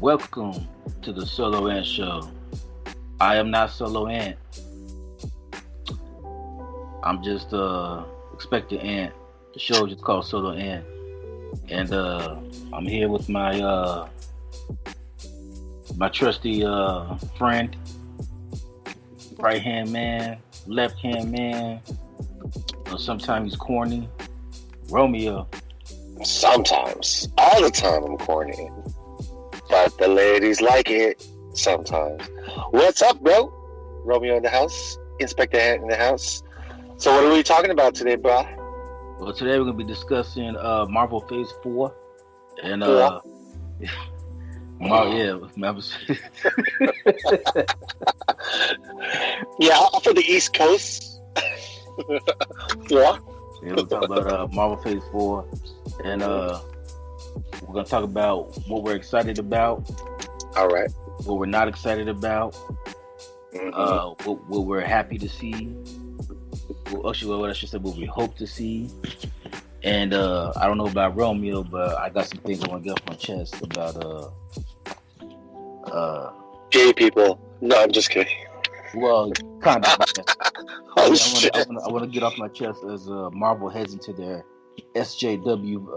Welcome to the Solo Ant Show. I am not Solo Ant. I'm just expected ant. The show is just called Solo Ant, and I'm here with my trusty friend, right hand man, left hand man. Sometimes he's corny, Romeo. Sometimes, all the time I'm corny, but the ladies like it sometimes. What's up, bro? Romeo in the house, Inspector Ant in the house. So what are we talking about today, bro? Well, today we're gonna be discussing Marvel Phase 4, and Yeah, for the East Coast. Yeah. Yeah, we'll talk about Marvel Phase 4, and we're going to talk about what we're excited about, All right. what we're not excited about, what we're happy to see, what I should say, what we hope to see. And I don't know about Romeo, but I got some things I want to get off my chest about Gay people. No, I'm just kidding. well, kind of. Oh, shit. I want to get off my chest as Marvel heads into their SJW.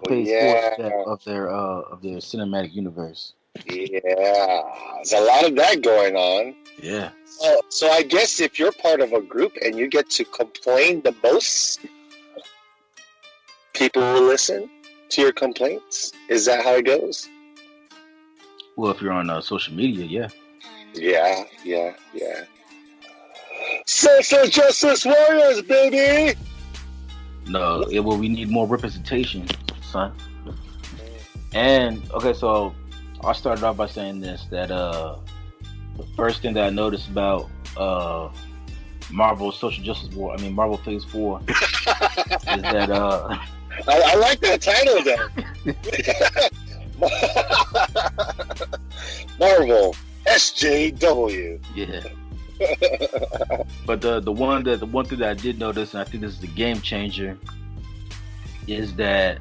Phase 4 step of their cinematic universe. Yeah, there's a lot of that going on. Yeah. So I guess if you're part of a group and you get to complain the most, people will listen to your complaints. Is that how it goes? Well, if you're on social media, yeah. Yeah. Social justice warriors, baby! No, we need more representation, son. And, okay, so I started off by saying this, that the first thing that I noticed about Marvel Phase 4 is that... I like that title, though. Marvel SJW. Yeah. But the one thing that I did notice, and I think this is the game changer, is that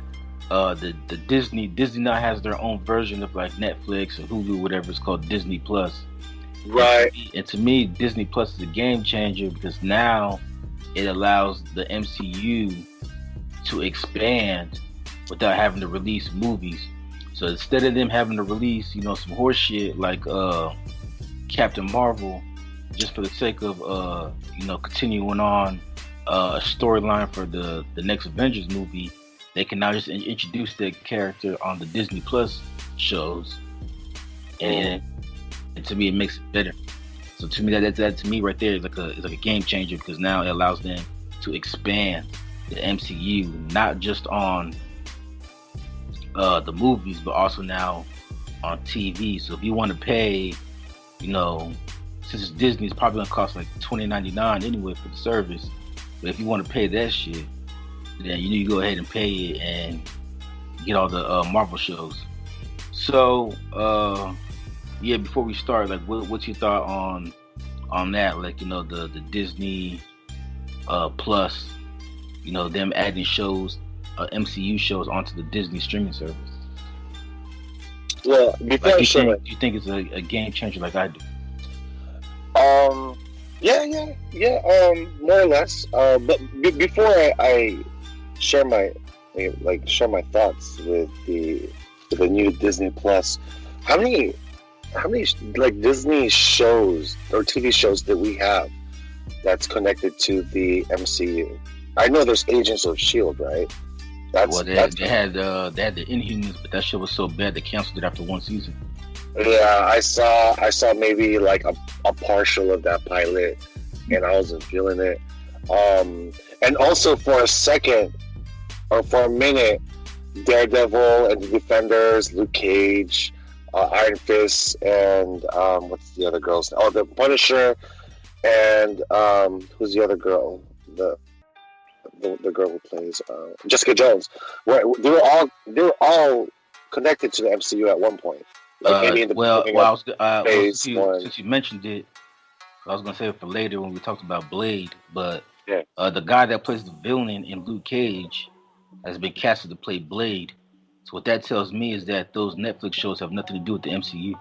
the Disney now has their own version of like Netflix or Hulu, whatever it's called, Disney Plus. Right. And to me, Disney Plus is a game changer because now it allows the MCU to expand without having to release movies. So instead of them having to release, some horse shit like Captain Marvel, just for the sake of continuing on a storyline for the next Avengers movie, they can now just introduce their character on the Disney Plus shows, and to me it makes it better. So to me that to me right there is like a game changer because now it allows them to expand the MCU not just on the movies but also now on TV. So if you want to pay, since it's Disney, it's probably gonna cost like $20.99 anyway for the service. But if you want to pay that shit, then you go ahead and pay it and get all the Marvel shows. So before we start, like, what's your thought on that? Like, the Disney Plus, them adding shows, MCU shows onto the Disney streaming service. Well, before like, do you think it's a game changer like I do? Yeah. More or less. But before I share my thoughts with the new Disney Plus, how many like Disney shows or TV shows that we have that's connected to the MCU? I know there's Agents of S.H.I.E.L.D., right? They had the Inhumans, but that show was so bad they canceled it after one season. Yeah, I saw maybe like a partial of that pilot, and I wasn't feeling it. And also for a second or for a minute, Daredevil and the Defenders, Luke Cage, Iron Fist, and what's the other girl's name? Oh, the Punisher, and who's the other girl? The girl who plays Jessica Jones. They were all connected to the MCU at one point. Like since you mentioned it, I was gonna say it for later when we talked about Blade, but the guy that plays the villain in Luke Cage has been casted to play Blade. So what that tells me is that those Netflix shows have nothing to do with the MCU.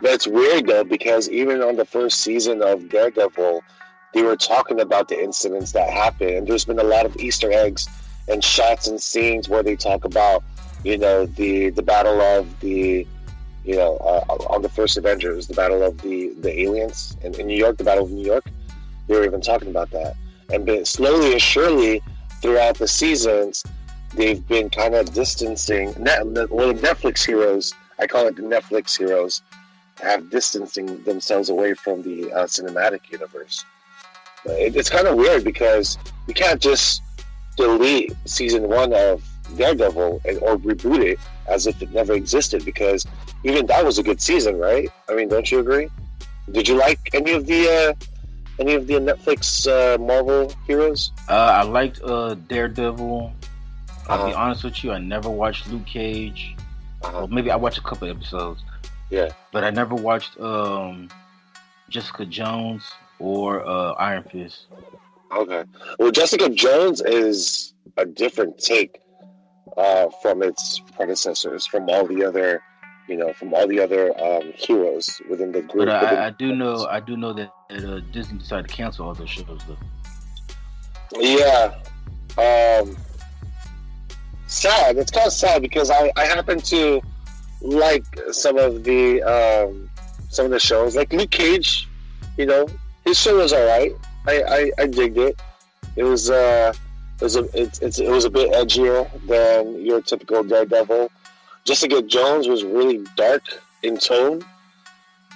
That's weird though, because even on the first season of Daredevil, they were talking about the incidents that happened, and there's been a lot of Easter eggs and shots and scenes where they talk about, the battle of the, on the first Avengers, the battle of the aliens in New York, the battle of New York. They were even talking about that, and but slowly and surely throughout the seasons, they've been kind of distancing. The Netflix heroes, I call it the Netflix heroes, have distancing themselves away from the cinematic universe. It's kind of weird because you can't just delete season 1 of Daredevil or reboot it as if it never existed, because even that was a good season, right? I mean, don't you agree? Did you like any of the Netflix Marvel heroes? I liked Daredevil. I'll be honest with you, I never watched Luke Cage. Well, maybe I watched a couple episodes. Yeah. But I never watched Jessica Jones or Iron Fist. Okay. Well, Jessica Jones is a different take from its predecessors, from all the other, heroes within the group. But I do know that Disney decided to cancel all those shows, though. Yeah. Sad. It's kind of sad because I happen to like some of the shows, like Luke Cage. His show was alright. I digged it. It was a bit edgier than your typical Daredevil. Jessica Jones was really dark in tone.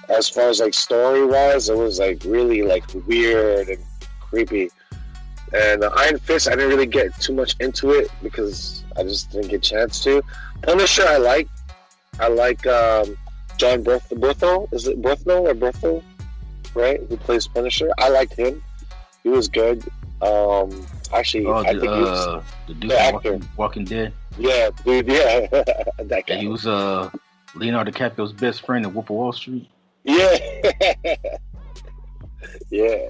As far as like story wise, it was like really like weird and creepy. And Iron Fist, I didn't really get too much into it because I just didn't get a chance to. Punisher, I like John Berthel. Is it Berthel or Berthel? Right, who plays Punisher? I liked him. He was good. Actually, I think he was the dude the from actor. Walking Dead. Yeah, dude. Yeah, that guy. And he was Leonardo DiCaprio's best friend in Wolf of Wall Street. Yeah, yeah.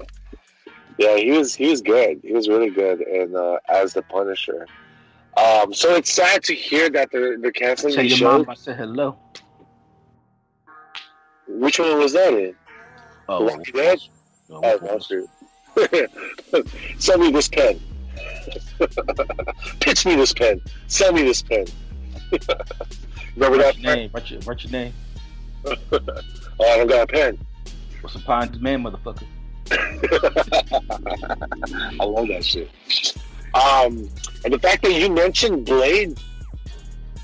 He was good. He was really good, and as the Punisher. So it's sad to hear that they're canceling Tell the your show. mom I said hello. Which one was that in? Oh, Walking Dead? Wall Street. Sell me this pen. Pitch me this pen. Sell me this pen. Remember Write that your pen? name. Write your name. Oh, I don't got a pen. What's the pine demand, motherfucker? I love that shit. And the fact that you mentioned Blade,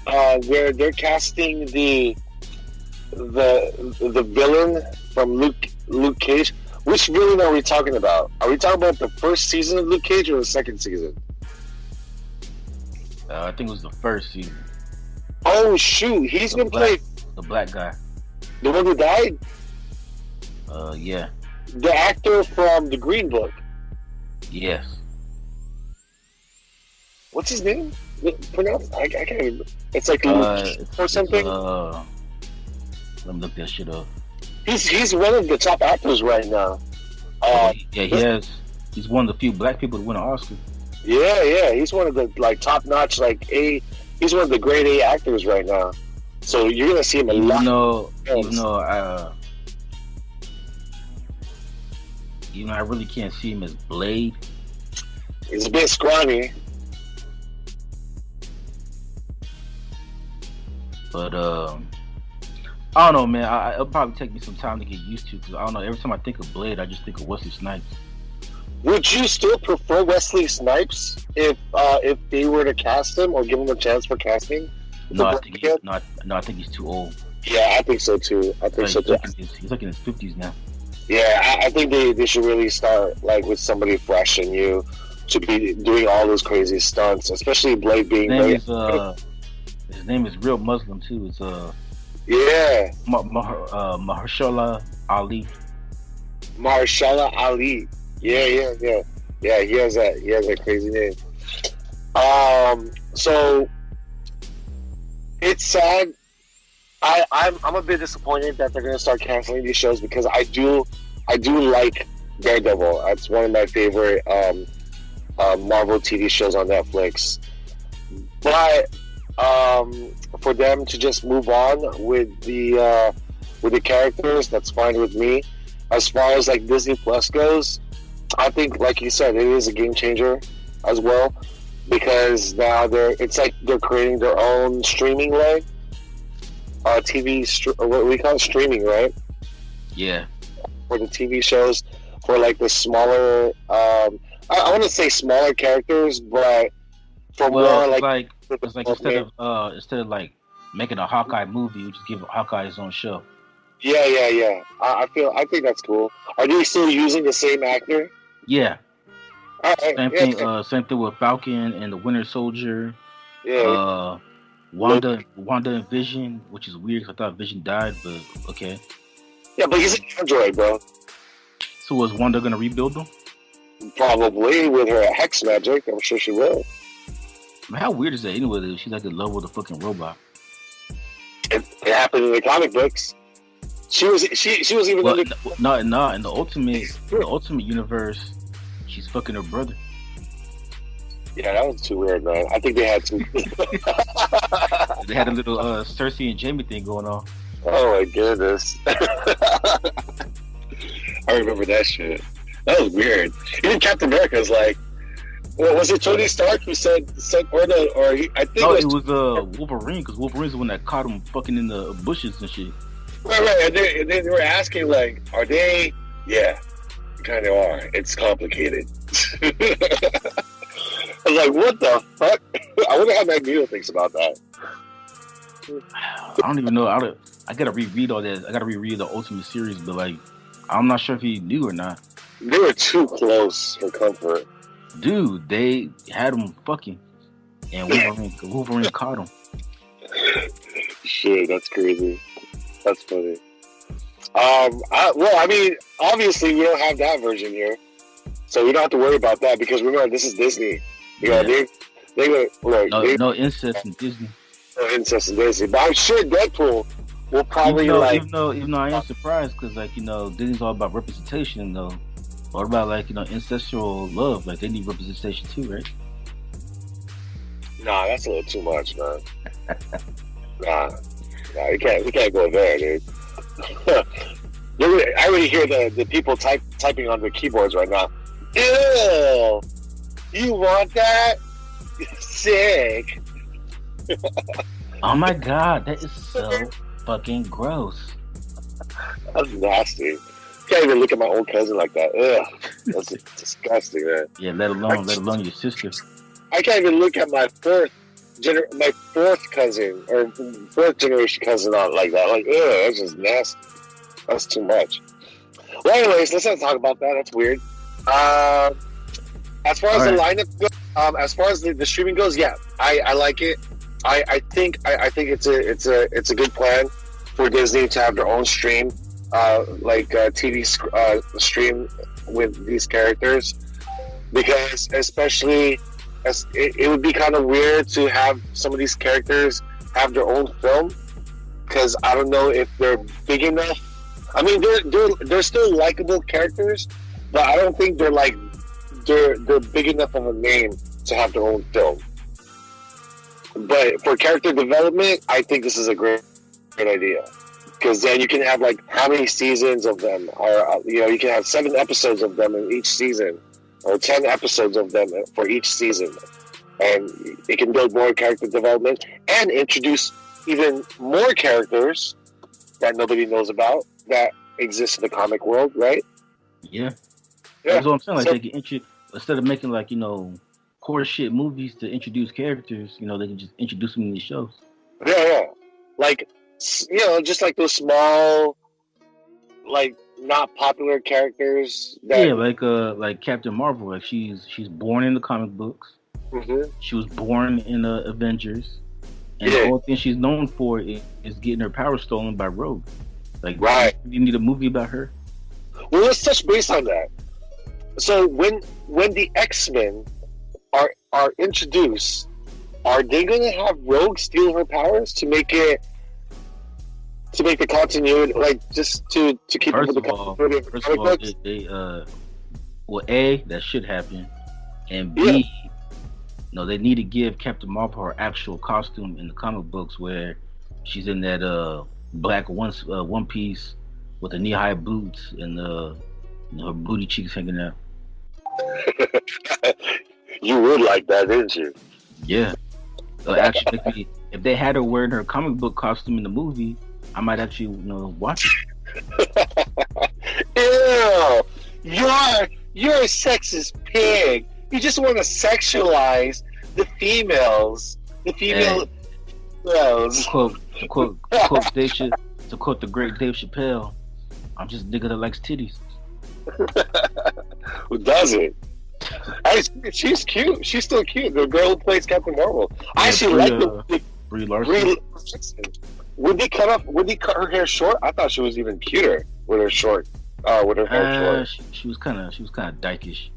where they're casting the villain from Luke Cage. Which villain are we talking about? Are we talking about the first season of Luke Cage or the second season? I think it was the first season. Oh shoot, he's gonna play the black guy. The one who died? Yeah. The actor from The Green Book. Yes. What's his name? Pronounce? I can't remember. It's like Luke or something. Let me look that shit up. He's one of the top actors right now. He's one of the few black people to win an Oscar. Yeah. He's one of the top notch he's one of the grade A actors right now. So you're gonna see him a lot. Even though I really can't see him as Blade. He's a bit scrawny. But I don't know, man. It'll probably take me some time to get used to, because I don't know. Every time I think of Blade, I just think of Wesley Snipes. Would you still prefer Wesley Snipes if they were to cast him or give him a chance for casting? No, I think he's too old. Yeah, I think so too. He's like in his 50s now. Yeah, I think they should really start with somebody fresh and new to be doing all those crazy stunts, especially Blade being. His name is real Muslim too. It's Mahershala Ali. Mahershala Ali. Yeah. He has that crazy name. So it's sad. I'm a bit disappointed that they're gonna start canceling these shows, because I do like Daredevil. That's one of my favorite Marvel TV shows on Netflix. But for them to just move on with the characters, that's fine with me. As far as like Disney Plus goes, I think, like you said, it is a game changer as well, because now it's like they're creating their own streaming leg, what we call it, streaming, right? Yeah. For the TV shows, for like the smaller, I want to say smaller characters, but for more like it's like instead of like making a Hawkeye movie, we just give Hawkeye his own show. Yeah. I think that's cool. Are they still using the same actor? Yeah. Right. Same thing with Falcon and the Winter Soldier. Yeah. Wanda and Vision, which is weird because I thought Vision died, but okay. Yeah, but he's an android, bro. So was Wanda gonna rebuild them? Probably with her hex magic. I'm sure she will. Man, how weird is that anyway? She's like in love with a fucking robot. It happened in the comic books. She was even in the ultimate universe, she's fucking her brother. Yeah, that was too weird, man. I think they had to. They had a little Cersei and Jaime thing going on. Oh my goodness. I remember that shit. That was weird. Even Captain America was like, well, was it Tony Stark who said I think it was Wolverine, because Wolverine's the one that caught him fucking in the bushes and shit. Right. And they were asking, like, are they? Yeah, kind of are. It's complicated. I was like, what the fuck? I wonder how Magneto thinks about that. I don't even know. I gotta reread all that. I gotta reread the Ultimate series, but like, I'm not sure if he knew or not. They were too close for comfort. Dude, they had him fucking, and Wolverine caught him. Shit, that's crazy. That's funny. I mean, obviously we don't have that version here, so we don't have to worry about that, because remember, this is Disney. You know, they look. No incest in Disney. No incest in Disney, but I'm sure Deadpool will probably even though I am surprised, because like, you know, Disney's all about representation though. What about like, you know, ancestral love? Like, they need representation too, right? Nah, that's a little too much, man. Nah, we can't go there, dude. I already hear the people typing on their keyboards right now. Ew! You want that? Sick. Oh my god, that is so fucking gross. That's nasty. Can't even look at my own cousin like that. Ugh, that's disgusting, man. Yeah, let alone your sister. I can't even look at my fourth cousin or fourth generation cousin out like that. Like, ugh, that's just nasty. That's too much. Well, anyways, let's not talk about that. That's weird. As far as the lineup goes, as far as the streaming goes, yeah, I like it. I think it's a good plan for Disney to have their own stream, TV stream with these characters, because especially as it would be kind of weird to have some of these characters have their own film, because I don't know if they're big enough. I mean, they're still likable characters, but I don't think they're big enough of a name to have their own film. But for character development, I think this is a great idea, because then you can have like how many seasons of them, or you can have 7 episodes of them in each season, or 10 episodes of them for each season, and it can build more character development and introduce even more characters that nobody knows about that exist in the comic world, right? Yeah. That's what I'm saying. Like, they can instead of making like, you know, core shit movies to introduce characters, you know, they can just introduce them in these shows. Yeah. Like, you know, just like those small, like, not popular characters. Like Captain Marvel. Like, she's born in the comic books. Mm-hmm. She was born in the Avengers, and the only thing she's known for is getting her power stolen by Rogue. Like, right? You need a movie about her. Well, let's touch base on that. So when the X-Men are introduced, are they going to have Rogue steal her powers to make the continuity, like, just to keep up with the continuity of the comic books? That should happen, and B, No, they need to give Captain Marvel her actual costume in the comic books, where she's in that black one piece with the knee high boots and her booty cheeks hanging out. You would like that, didn't you? Yeah. Actually, if they had her wearing her comic book costume in the movie, I might actually watch it. Ew! You're a sexist pig. You just want to sexualize the females. The female girls. To quote the great Dave Chappelle, I'm just a nigga that likes titties. Who doesn't? She's cute. She's still cute. The girl who plays Captain Marvel. I actually like Brie Larson. Would they cut her hair short? I thought she was even cuter with her short. With her hair short. She was kind of dykish.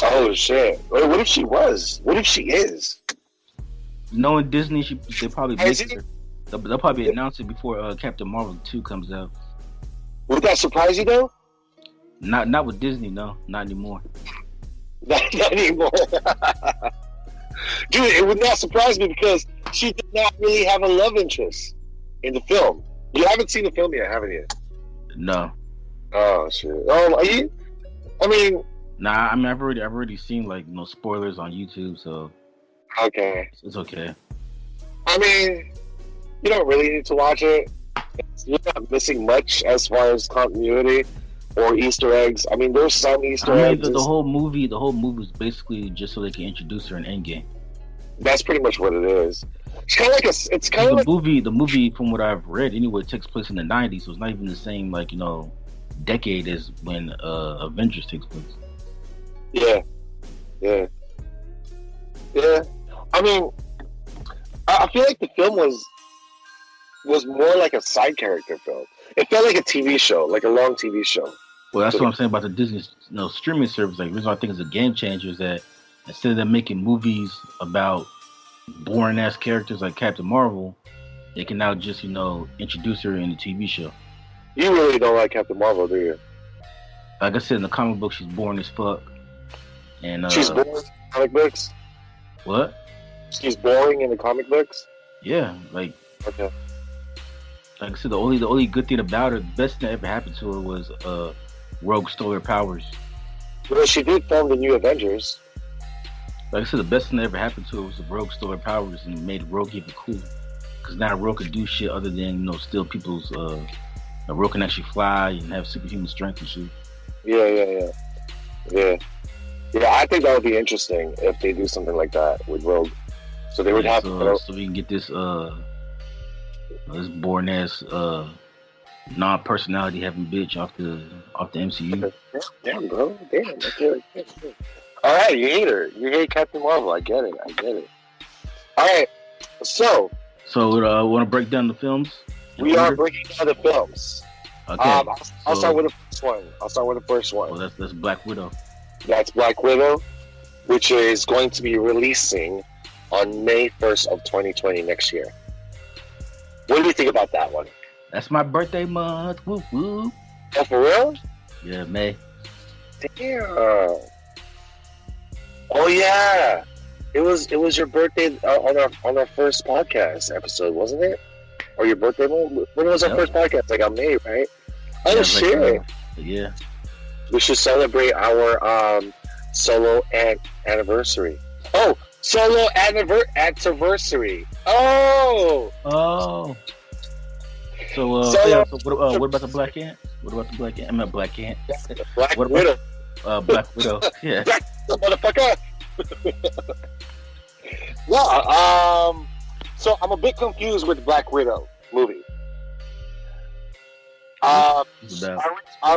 Oh shit! What if she was? What if she is? Knowing Disney, they probably they'll probably announce it before Captain Marvel 2 comes out. Would that surprise you though? Not with Disney, no, not anymore. Not anymore. Dude, it would not surprise me because she did not really have a love interest in the film. You haven't seen the film yet, haven't you? No. Oh shit. Are you? I mean. Nah, I mean I've already seen spoilers on YouTube, so okay, it's okay. I mean, you don't really need to watch it. You're not missing much as far as continuity or Easter eggs. I mean, there's some Easter eggs. The whole movie is basically just so they can introduce her in Endgame. That's pretty much what it is. It's kind of like the movie. From what I've read, anyway, takes place in the '90s, so it's not even the same decade as when Avengers takes place. Yeah. I mean, I feel like the film was more like a side character film. It felt like a TV show, like a long TV show. Well, that's what I'm saying about the Disney streaming service. Like, the reason I think it's a game changer is that instead of them making movies about boring ass characters like Captain Marvel, they can now just introduce her in a TV show. You really don't like Captain Marvel, do you? Like I said, in the comic book, she's boring as fuck. And she's boring in the comic books? What? She's boring in the comic books? Yeah, okay. Like I said, the only good thing about her, the best thing that ever happened to her was Rogue stole her powers. Well, she did form the New Avengers. Like I said, the best thing that ever happened to her was the Rogue stole her powers and made Rogue even cooler. Because now Rogue could do shit other than steal people's. Rogue can actually fly and have superhuman strength and shit. Yeah. I think that would be interesting if they do something like that with Rogue. So they would have so we can get this this boring ass non-personality having bitch off the MCU. Damn, bro. Damn. Okay. All right, you hate her. You hate Captain Marvel. I get it. All right. So want to break down the films? We are breaking down the films. Okay. I'll start with the first one. Well, that's Black Widow. That's Black Widow, which is going to be releasing on May 1st of 2020 next year. What do you think about that one? That's my birthday month. Woo woo. Oh, for real? Yeah, May. Damn. Oh yeah. It was your birthday on our first podcast episode, wasn't it? Or your birthday month? When was our first podcast? Like on May, right? Oh shit. Yeah. We should celebrate our solo anniversary. Oh, solo anniversary. Oh. So what about the Black Ant? What about the Black Ant? I'm not Black Ant. Black Widow. Black Widow. Yeah. The motherfucker. Yeah. So I'm a bit confused with the Black Widow movie. Are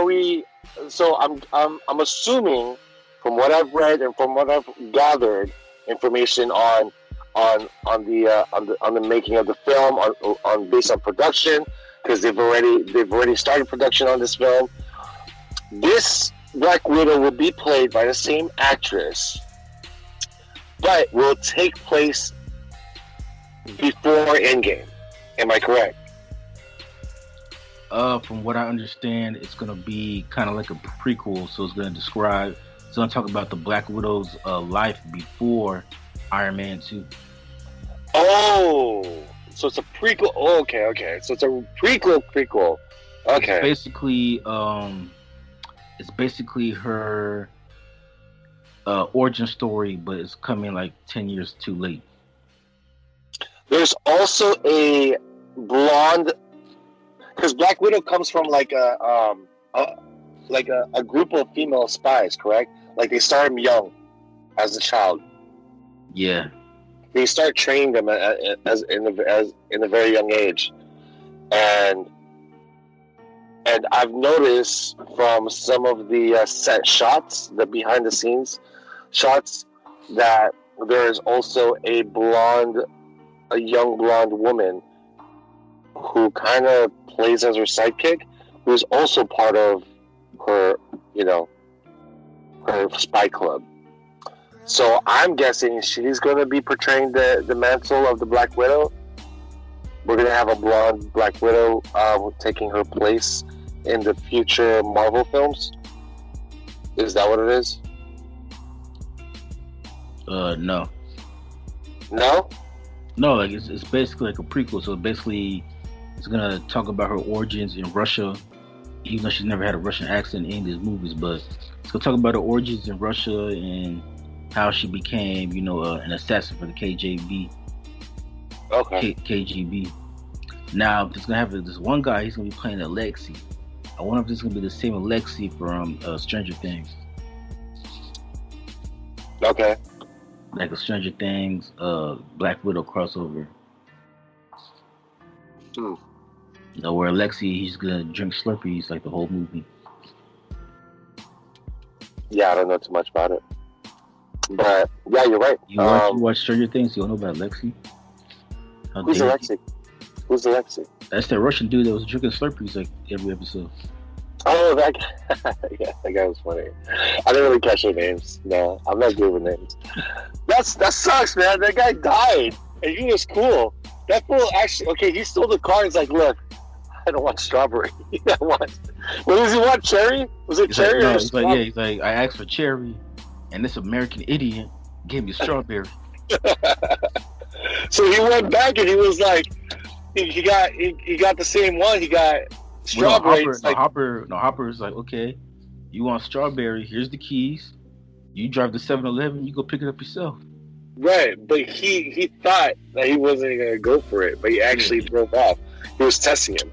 we? So I'm assuming, from what I've read and from what I've gathered, information on the making of the film, on based on production, because they've already started production on this film. This Black Widow will be played by the same actress, but will take place before Endgame. Am I correct? From what I understand, it's gonna be kind of like a prequel, so it's gonna describe It's gonna talk about the Black Widow's life before Iron Man 2. Oh, so it's a prequel. Oh, okay. So it's a prequel. Okay. It's basically her origin story, but it's coming like 10 years too late. There's also a blonde, because Black Widow comes from like a group of female spies, correct? Like they start them young, as a child. Yeah. They start training them as in a very young age, and I've noticed from some of the set shots, the behind the scenes shots, that there is also a young blonde woman who kind of plays as her sidekick, who's also part of her, her spy club. So I'm guessing she's going to be portraying the mantle of the Black Widow. We're going to have a blonde Black Widow taking her place in the future Marvel films. Is that what it is? No. No? No, like it's basically like a prequel. So basically, it's gonna talk about her origins in Russia, even though she's never had a Russian accent in these movies. But it's gonna talk about her origins in Russia and how she became, an assassin for the KGB. Okay. KGB. Now, it's gonna have this one guy. He's gonna be playing Alexei. I wonder if this is gonna be the same Alexei from Stranger Things. Okay. Like a Stranger Things, Black Widow crossover. Where Alexei, he's gonna drink Slurpees like the whole movie. Yeah, I don't know too much about it. But yeah, you're right. You watch Stranger Things, you don't know about Alexei? Who's Alexei? Who's Alexei? That's that Russian dude that was drinking Slurpees like every episode. Oh, that guy. Yeah, that guy was funny. I didn't really catch their names. No, I'm not good with names. That sucks, man. That guy died, and he was cool. That fool actually, okay, he stole the car. He's like, look, I don't want strawberry. I want. What does he want? Cherry? Was it cherry? He's like, I asked for cherry, and this American idiot gave me strawberry. So he went back and he was like, he got the same one. He got strawberry. Hopper is like, okay, you want strawberry? Here's the keys. You drive to 7-Eleven. You go pick it up yourself. Right, but he thought that he wasn't gonna go for it, but he actually drove off. He was testing him,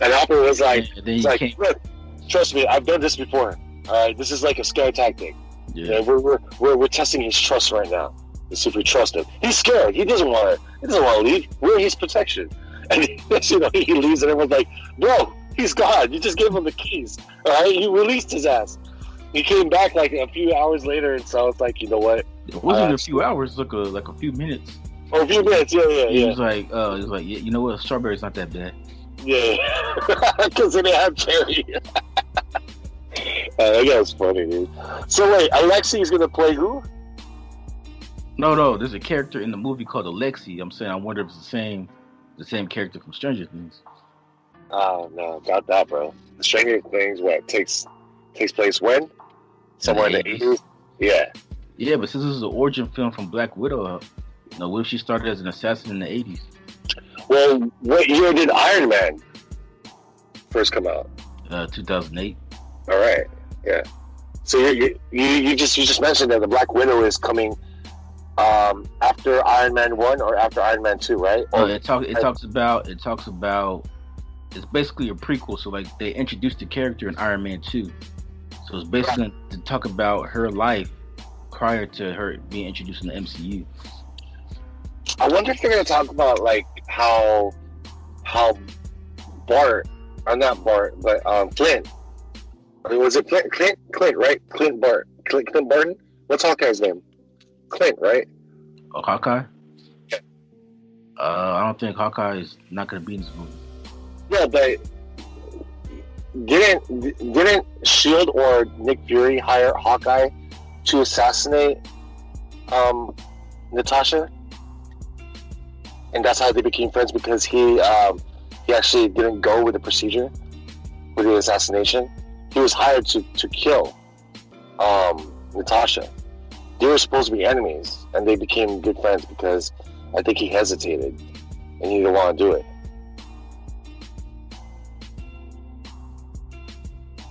and Hopper was like, "Look, trust me, I've done this before. All right, this is like a scare tactic. Yeah, we're testing his trust right now. Let's see if we trust him. He's scared. He doesn't want to leave. We're his protection." And he leaves, and everyone's like, "Bro, he's gone. You just gave him the keys. All right, you released his ass." He came back like a few hours later, and so it's like, you know what? It wasn't a few hours, like a few minutes. Oh, a few minutes, yeah. He was like, yeah, you know what? Strawberry's not that bad. Yeah, because they didn't have cherry. That guy was funny, dude. So wait, Alexei's gonna play who? No, there's a character in the movie called Alexei. I'm saying, I wonder if it's the same character from Stranger Things. Oh no, got that, bro. Stranger Things, what takes place when? Somewhere in the 80s? Yeah. Yeah, but since this is an origin film from Black Widow, what if she started as an assassin in the 80s? Well, what year did Iron Man first come out? 2008. All right, yeah. So you just mentioned that the Black Widow is coming after Iron Man 1 or after Iron Man 2, right? It talks about it's basically a prequel. So like they introduced the character in Iron Man 2. So it's basically to talk about her life prior to her being introduced in the MCU. I wonder if they're going to talk about like how Bart, or not Bart, but Clint. I mean, was it Clint, right? Clint Barton? What's Hawkeye's name? Clint, right? Oh, Hawkeye? Yeah. I don't think Hawkeye is not going to be in this movie. Yeah, but didn't Shield or Nick Fury hire Hawkeye to assassinate Natasha? And that's how they became friends, because he actually didn't go with the procedure with the assassination. He was hired to kill Natasha. They were supposed to be enemies, and they became good friends because I think he hesitated and he didn't want to do it.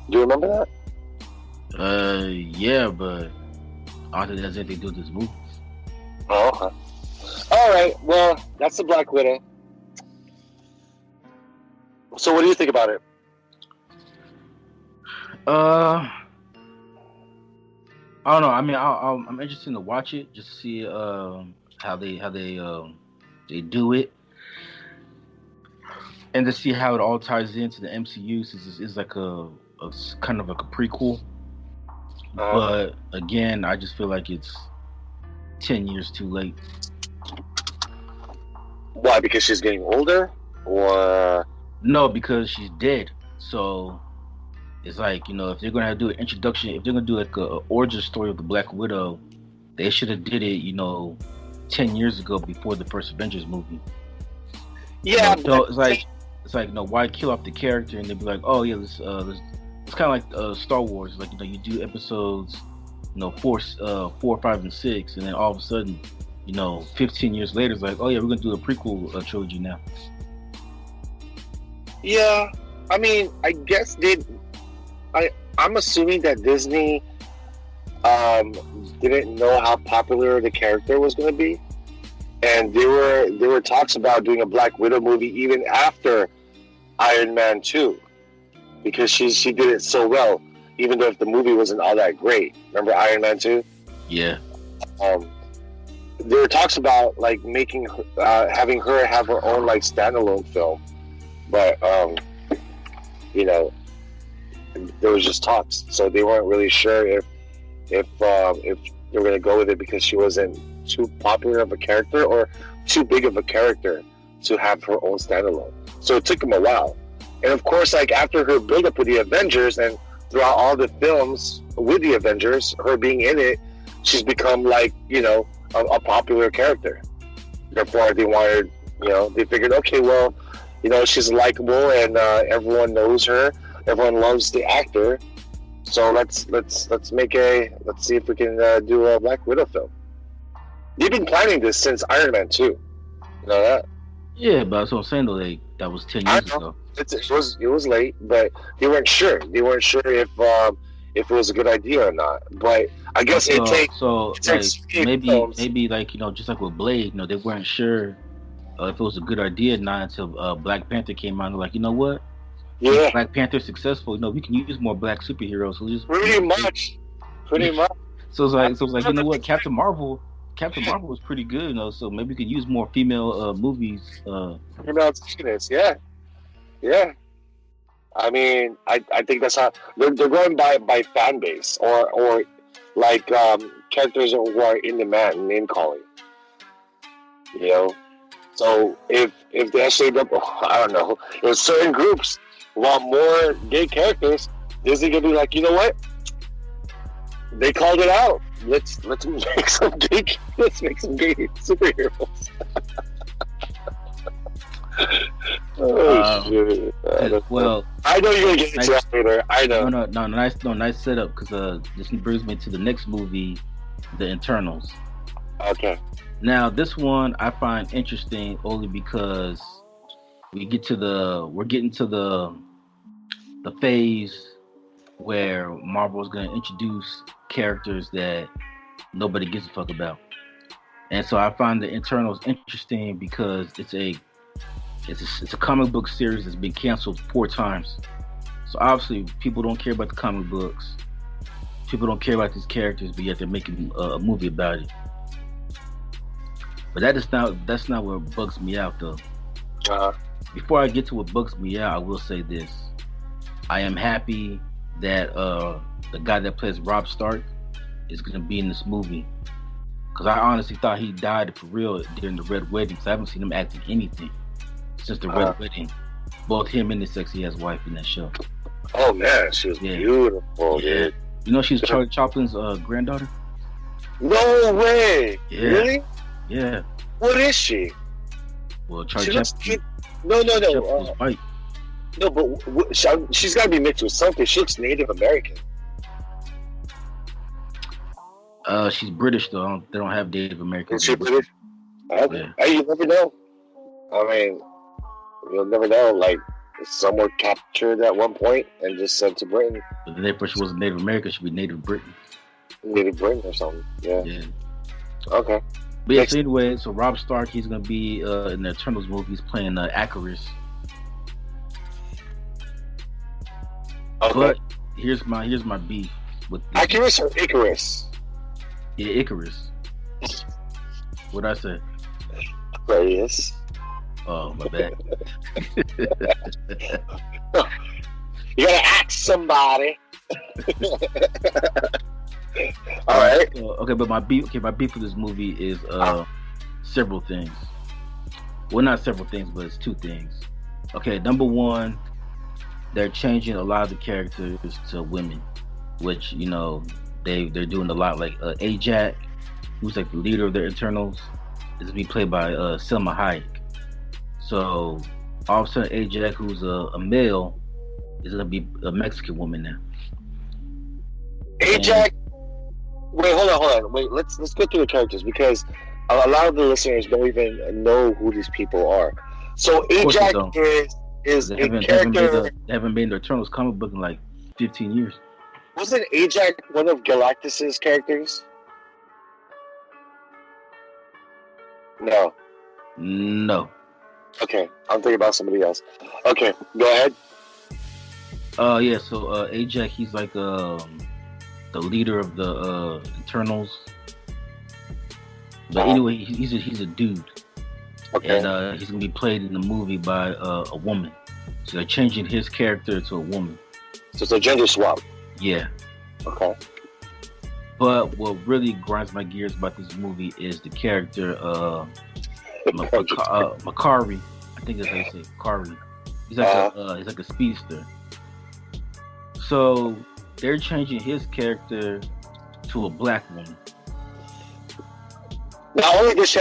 Do you remember that? Yeah, but I don't think that's anything to do with this movie. Oh, okay. All right. Well, that's the Black Widow. So, what do you think about it? I don't know. I mean, I'm interested to watch it, just to see how they do it, and to see how it all ties into the MCU, since it's like a kind of like a prequel. But again, I just feel like it's 10 years too late. Why? Because she's getting older, or no? Because she's dead. So it's like, you know, if they're gonna do an introduction, if they're gonna do like a origin story of the Black Widow, they should have did it, you know, 10 years ago before the first Avengers movie. Yeah, you know, so it's like, you know, why kill off the character and they'd be like, oh yeah, this it's kind of like Star Wars, like, you know, you do episodes, you know, 4, 5, and 6, and then all of a sudden, you know, 15 years later, it's like, oh yeah, we're gonna do a prequel trilogy now. Yeah, I mean, I guess I'm assuming that Disney didn't know how popular the character was going to be, and there were talks about doing a Black Widow movie even after Iron Man 2, because she did it so well, even though if the movie wasn't all that great. Remember Iron Man 2? Yeah. There were talks about like making having her have her own like standalone film, but you know, there was just talks, so they weren't really sure if they were going to go with it because she wasn't too popular of a character or too big of a character to have her own standalone. So it took them a while, and of course, like after her build-up with the Avengers and throughout all the films with the Avengers, her being in it, she's become like, you know, a popular character. Therefore, they wanted, you know, they figured, okay, well, you know, she's likable and everyone knows her. Everyone loves the actor, so let's see if we can do a Black Widow film. They've been planning this since Iron Man 2. You know that? Yeah, but that's what I'm saying though. That was 10 years ago. It was late, but they weren't sure. They weren't sure if it was a good idea or not. But I guess it takes maybe like, you know, just like with Blade, you know, they weren't sure if it was a good idea or not until Black Panther came out. And they're like, you know what? Yeah, if Black Panther's successful, you know, we can use more black superheroes. So just pretty much. So it's like you know what, Captain Marvel was pretty good, you know. So maybe we could use more female movies. Female antagonists, yeah. I mean, I think that's how they're going by fan base or like characters who are in demand, name calling. You know, so if the SJW, I don't know, if certain groups want more gay characters, Disney gonna be like, you know what? They called it out. Let's make some gay superheroes. Shit. Well, I know you're gonna get into that later. I know. No, nice setup, because this brings me to the next movie, The Internals. Okay. Now this one I find interesting only because we're getting to the phase where Marvel is going to introduce characters that nobody gives a fuck about, and so I find the Internals interesting because it's a comic book series that's been canceled 4 times. So obviously people don't care about the comic books, people don't care about these characters, but yet they're making a movie about it. But that's not what bugs me out though. Before I get to what bugs me out, I will say this. I am happy that the guy that plays Robb Stark is going to be in this movie, because I honestly thought he died for real during the Red Wedding, because I haven't seen him acting anything since the Red Wedding. Both him and his sexy ass wife in that show. Oh man, she was beautiful, dude. You know she's Charlie Chaplin's granddaughter? No way! Yeah. Really? Yeah. What is she? Well, Charlie Chaplin. No. White. No, but she's got to be mixed with something. She looks Native American. She's British though. They don't have Native Americans. Is she British? Yeah. Hey, you never know. I mean, you'll never know. Like, some were captured at one point and just sent to Britain. But then therefore she wasn't Native American. She'd be Native Britain. Native Britain or something. Yeah. Yeah. Okay. But yeah, so anyway, so Rob Stark, he's gonna be in the Eternals movie. He's playing Icarus. Okay. But here's my beef with this. Icarus or Icarus? Yeah, Icarus. What'd I say? Aquarius. Oh, my bad. You gotta ask somebody. All right. Okay, but my beef with this movie is several things. Well, not several things, but it's two things. Okay, number one, they're changing a lot of the characters to women, which they're doing a lot. Like Ajak, who's like the leader of the Eternals, is to be played by Selma Hayek. So all of a sudden, Ajak, who's a male, is gonna be a Mexican woman now. Ajak. Wait, hold on. Wait, let's go through the characters because a lot of the listeners don't even know who these people are. So Ajak is a character. They haven't been in the Eternals comic book in like 15 years. Wasn't Ajak one of Galactus's characters? No. Okay, I'm thinking about somebody else. Okay, go ahead. Yeah. So Ajak, he's like the leader of the Eternals. But anyway, he's a dude. Okay. And he's gonna be played in the movie by a woman. So they're changing his character to a woman. So it's a gender swap. Yeah. Okay. But what really grinds my gears about this movie is the character Makari. I think that's how you say it, Makari. He's like a speedster. So they're changing his character to a black woman. Not only does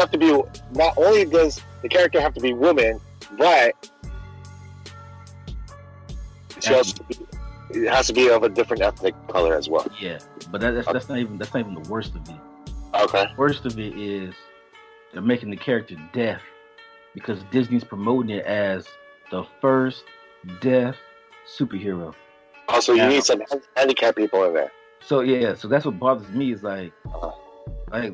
the character have to be woman, but it has to be of a different ethnic color as well. Yeah, but that's not even the worst of it. Okay. The worst of it is they're making the character deaf because Disney's promoting it as the first deaf superhero. Also, you need some handicapped people in there. So yeah, so that's what bothers me is like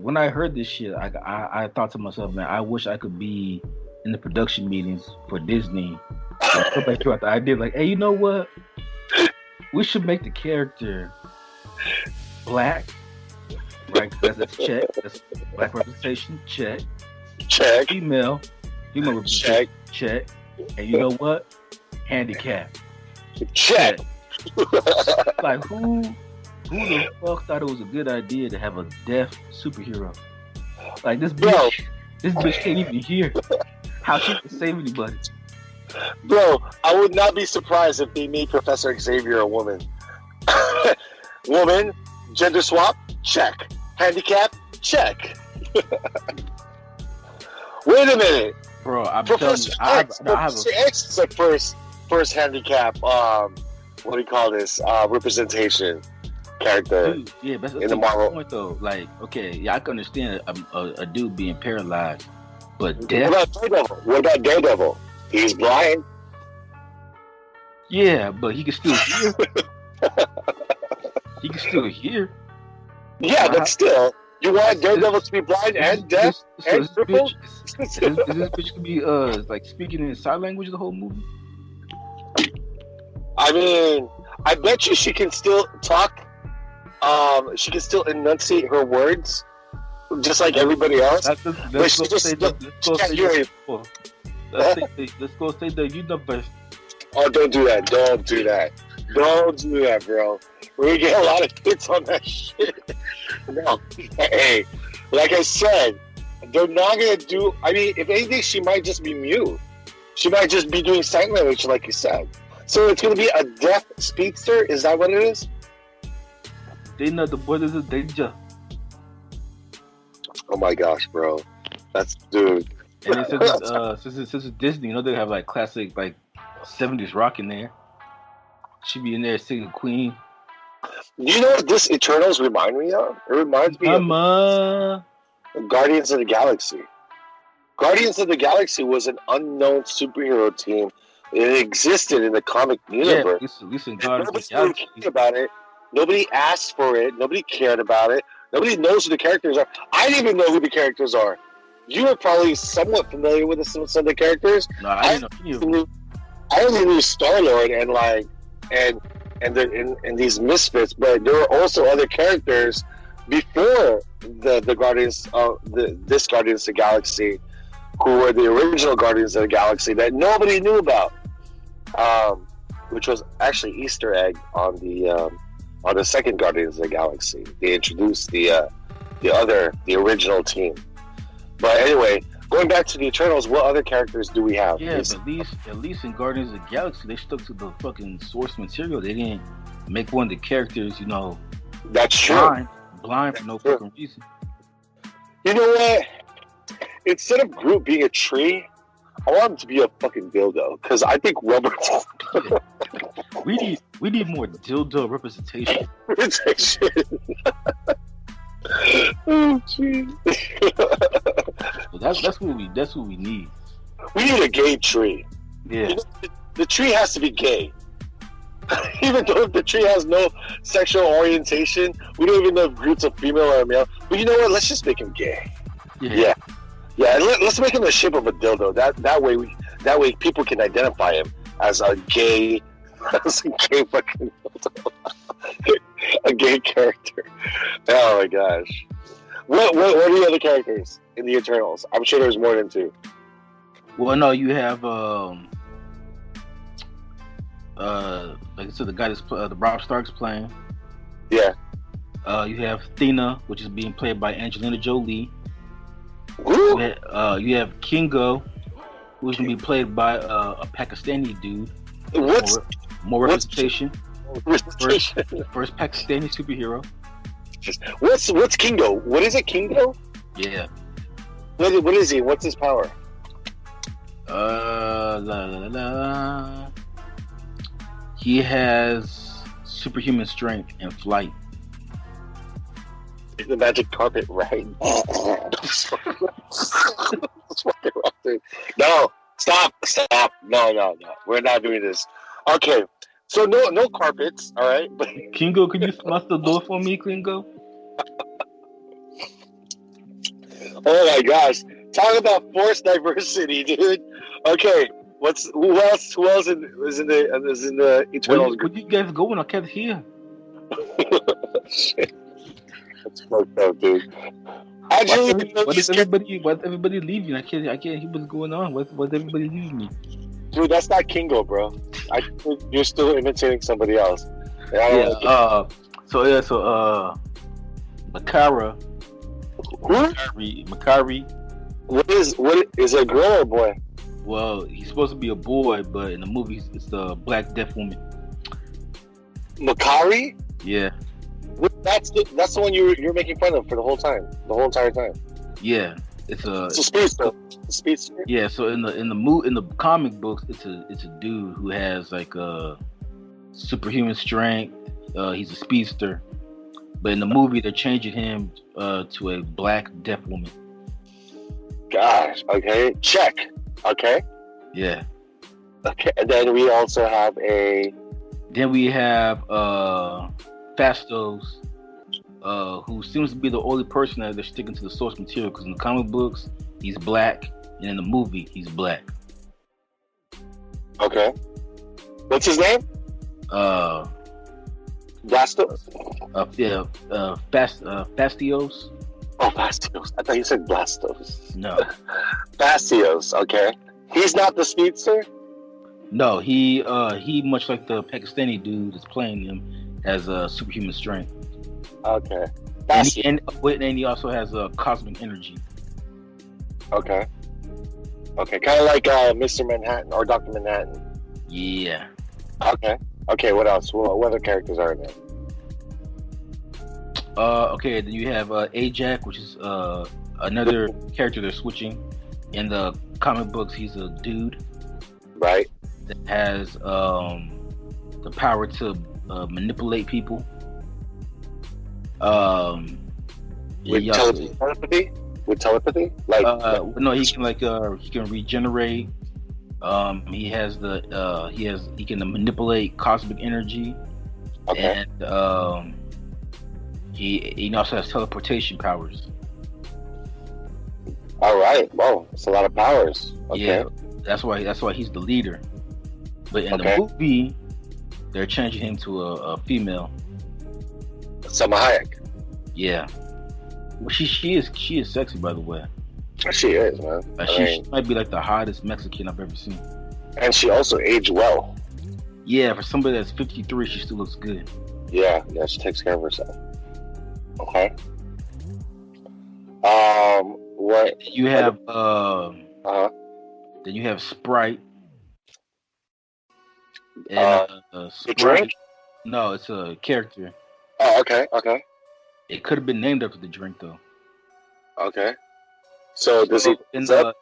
when I heard this shit, I thought to myself, man, I wish I could be in the production meetings for Disney. I go back throughout the idea, like, hey, you know what? We should make the character black, right? That's check. That's black representation, check. Check. Female representation, check. And you know what? Handicap. Check. Like who the fuck thought it was a good idea to have a deaf superhero? Like this bitch can't even hear. How she can save anybody? Bro, I would not be surprised if they made Professor Xavier a woman. Woman, gender swap, check. Handicap, check. Wait a minute, bro. I'm Professor X. Professor X is the first handicap. What do you call this? Representation character. Dude, yeah, that's in the Marvel. Point though, like, okay, yeah, I can understand a dude being paralyzed, but deaf. What about Daredevil? He's blind. Yeah, but he can still hear. He can still hear. Yeah, but still, you want Daredevil to be blind and deaf and crippled? Is this bitch gonna be like speaking in sign language the whole movie? I mean, I bet you she can still talk. She can still enunciate her words, just like everybody else. Let's go say the universe. Oh, don't do that. Don't do that, bro. We're gonna get a lot of hits on that shit. No. Hey, like I said, they're not gonna do. I mean, if anything, she might just be mute. She might just be doing sign language, like you said. So it's gonna be a deaf speedster. Is that what it is? They know the borders of danger. Oh my gosh, bro. That's dude. And since it's Disney, they have like classic like 70s rock in there. She be in there singing Queen. You know what this Eternals remind me of? It reminds me of Guardians of the Galaxy. Guardians of the Galaxy was an unknown superhero team. It existed in the comic universe. Yeah, listen, Nobody cared about it. Nobody asked for it. Nobody cared about it. Nobody knows who the characters are. I didn't even know who the characters are. You were probably somewhat familiar with some of the characters. No, I didn't know. I only knew Star-Lord and these misfits, but there were also other characters before the Guardians of this Guardians of the Galaxy, who were the original Guardians of the Galaxy that nobody knew about, which was actually Easter egg on the second Guardians of the Galaxy. They introduced the original team. But anyway, going back to the Eternals, what other characters do we have? Yeah, but at least in Guardians of the Galaxy, they stuck to the fucking source material. They didn't make one of the characters, That's true. Blind for no fucking reason. You know what? Instead of Groot being a tree, I want him to be a fucking dildo, because I think Robert. we need more dildo representation. Oh, jeez. So that's what we need. We need a gay tree. Yeah. The tree has to be gay. Even though the tree has no sexual orientation, we don't even know if Groot's a female or a male. But you know what? Let's just make him gay. Yeah. And let's make him the shape of a dildo. That way people can identify him as a gay fucking dildo. A gay character. Oh my gosh. What are the other characters in the Eternals? I'm sure there's more than two. Well, no, you have like I said, the guy that's the Rob Stark's playing. Yeah. You have Thena, which is being played by Angelina Jolie. You have Kingo, who's gonna be played by a Pakistani dude. More representation. First Pakistani superhero. What's Kingo? What is it, Kingo? Yeah. What is he? What's his power? He has superhuman strength and flight. The magic carpet ride. No, stop. No. We're not doing this. Okay. So no carpets, all right? But Kingo, can you smash the door for me, Kingo? Oh my gosh. Talk about force diversity, dude. Okay. Who else is in the Eternals group? Where you guys going? I can't hear. Shit. That's fucked up, dude. Why everybody leaving? I can't hear what's going on. Why everybody leaving me? Dude, that's not Kingo, bro. You're still imitating somebody else. Makara. Who? Makari. What is it, a girl or a boy? Well, he's supposed to be a boy, but in the movie, it's a black deaf woman. Makari? Yeah. That's the one you're making fun of for the whole entire time. Yeah, it's a speedster. A speedster. Yeah, so in the comic books, it's a dude who has like a superhuman strength. He's a speedster, but in the movie, they're changing him to a black deaf woman. Gosh. Okay. Check. Okay. Yeah. Okay, and then we also have Fastos, who seems to be the only person that they're sticking to the source material, because in the comic books he's black, and in the movie he's black. Okay. What's his name? Fastos? Fastios. Oh, Fastios. I thought you said Blastos. No. Fastios, okay. He's not the speedster? No, he much like the Pakistani dude that's playing him, has superhuman strength. Okay. And he also has cosmic energy. Okay. Okay, kind of like Mr. Manhattan or Dr. Manhattan. Yeah. Okay, what else? What other characters are in there? Okay, then you have Ajax, which is another character they're switching. In the comic books, he's a dude. Right. That has the power to manipulate people. With also, telepathy? With telepathy? Like no, he can he can regenerate. He has he can manipulate cosmic energy, okay. and he also has teleportation powers. All right. Whoa, it's a lot of powers. Okay. Yeah, that's why he's the leader. But in the movie, they're changing him to a female. Salma Hayek. Yeah. Well, she is sexy, by the way. She is, man. She might be like the hottest Mexican I've ever seen. And she also aged well. Yeah, for somebody that's 53, she still looks good. Yeah, she takes care of herself. Okay. What you have? Then you have Sprite. And Sprite. Drink? No, it's a character. Oh, okay. It could have been named after the drink, though. Okay. So does he? In the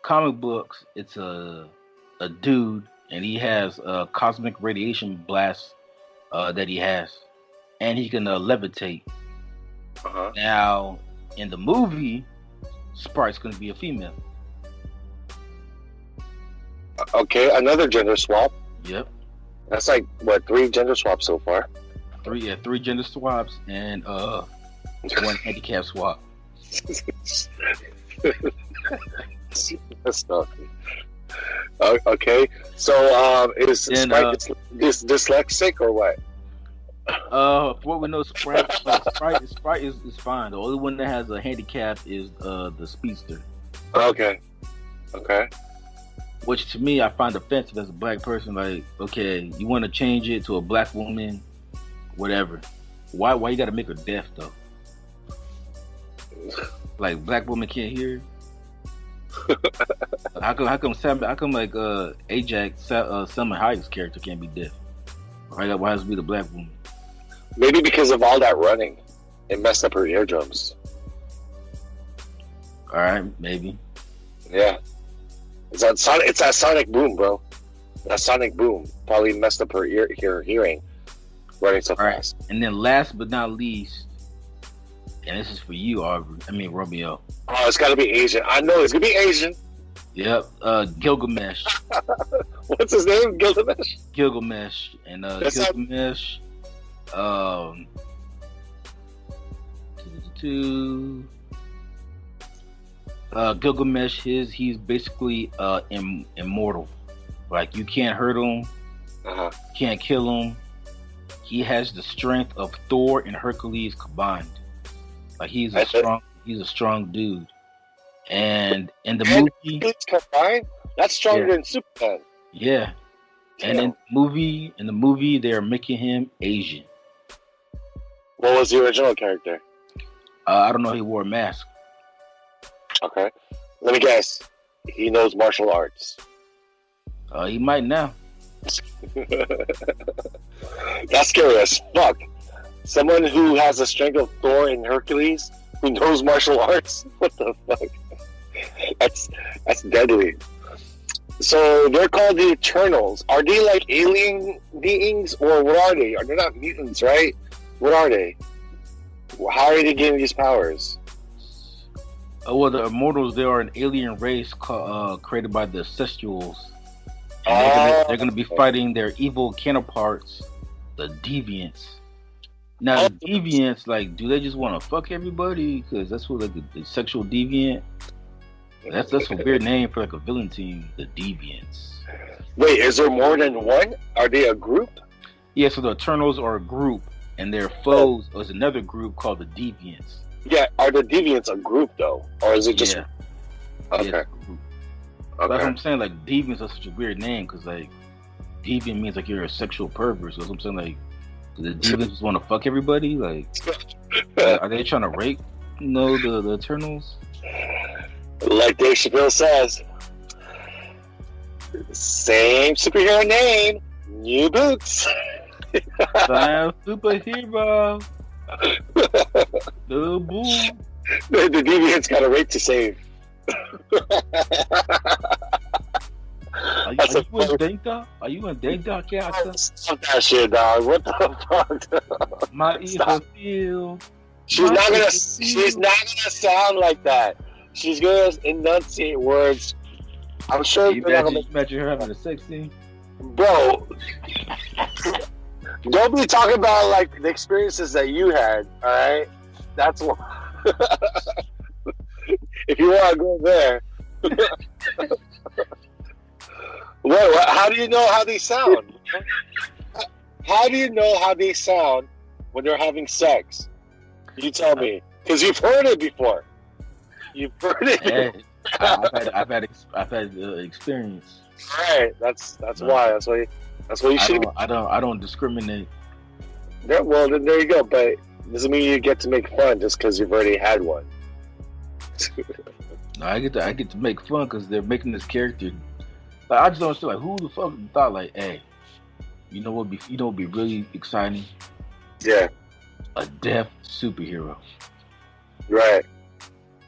comic books, it's a dude, and he has a cosmic radiation blast that he has, and he can levitate. Now, in the movie, Sprite's going to be a female. Okay, another gender swap. Yep. That's like what, 3 gender swaps so far? 3 gender swaps and 1 handicap swap. Okay, so is Sprite dyslexic or what? For what we know, Sprite is fine. The only one that has a handicap is the speedster. Okay. Which to me I find offensive as a black person. Like, okay, you want to change it to a black woman, whatever. Why you got to make her deaf though? Like, black woman can't hear. How come like Ajax Selma Hayek's character can't be deaf? Why has to be the black woman? Maybe because of all that running, it messed up her eardrums. All right, maybe. Yeah, it's that sonic boom, bro. That sonic boom probably messed up her hearing, running so fast. And then last but not least, and this is for you, Romeo. Oh, it's got to be Asian. I know it's gonna be Asian. Yep, Gilgamesh. What's his name? Gilgamesh. Gilgamesh and Gilgamesh. Gilgamesh, he's basically immortal. Like, you can't hurt him, can't kill him. He has the strength of Thor and Hercules combined. Like, he's a strong dude. And in the movie, combined, that's stronger than Superman. Yeah. And in the movie, they're making him Asian. What was the original character? I don't know. He wore a mask. Okay. Let me guess. He knows martial arts. He might now. That's scary as fuck. Someone who has the strength of Thor and Hercules, who knows martial arts? What the fuck? That's deadly. So they're called the Eternals. Are they like alien beings, or what are they? They're not mutants, right? What are they? How are they getting these powers? Well, the Immortals, they are an alien race created by the Celestials. And they're going to be fighting their evil counterparts, the Deviants. Now, the Deviants, like, do they just want to fuck everybody? Because that's what, like, the sexual deviant. That's a weird name for like a villain team, the Deviants. Wait, is there more than one? Are they a group? Yeah, so the Eternals are a group, and their foes is another group called the Deviants. Yeah, are the Deviants a group though, or is it just? Yeah. Okay. Yeah, that's what I'm saying. Like, Deviants are such a weird name because, like, deviant means like you're a sexual pervert. So that's what I'm saying. Like, do the Deviants just want to fuck everybody? Like, are they trying to rape? The Eternals. Like Dave Chappelle says, same superhero name, new boots. I'm superhero. The boo. The Deviants got a rape to save. Are That's a you in funny. Denka? Are you in Denka, Kiata? Stop that shit, dog. What the fuck? My Stop. ears feel. She's My not gonna. ears She's feel. not gonna sound like that. She's gonna enunciate words. I'm sure You they're not gonna imagine her having a sex scene? Bro, don't be talking about like the experiences that you had. All right, that's what. If you want to go there, what? How do you know how they sound? How do you know how they sound when they're having sex? You tell me, because you've heard it before. You've heard it. Hey, I've had experience. Right. That's why. That's why you should. I don't discriminate. Yeah, well, then there you go. But doesn't mean you get to make fun just because you've already had one. No, I get to make fun because they're making this character. Like, I just don't understand. Like, who the fuck thought like, hey, you know what would be really exciting? Yeah. A deaf superhero. Right.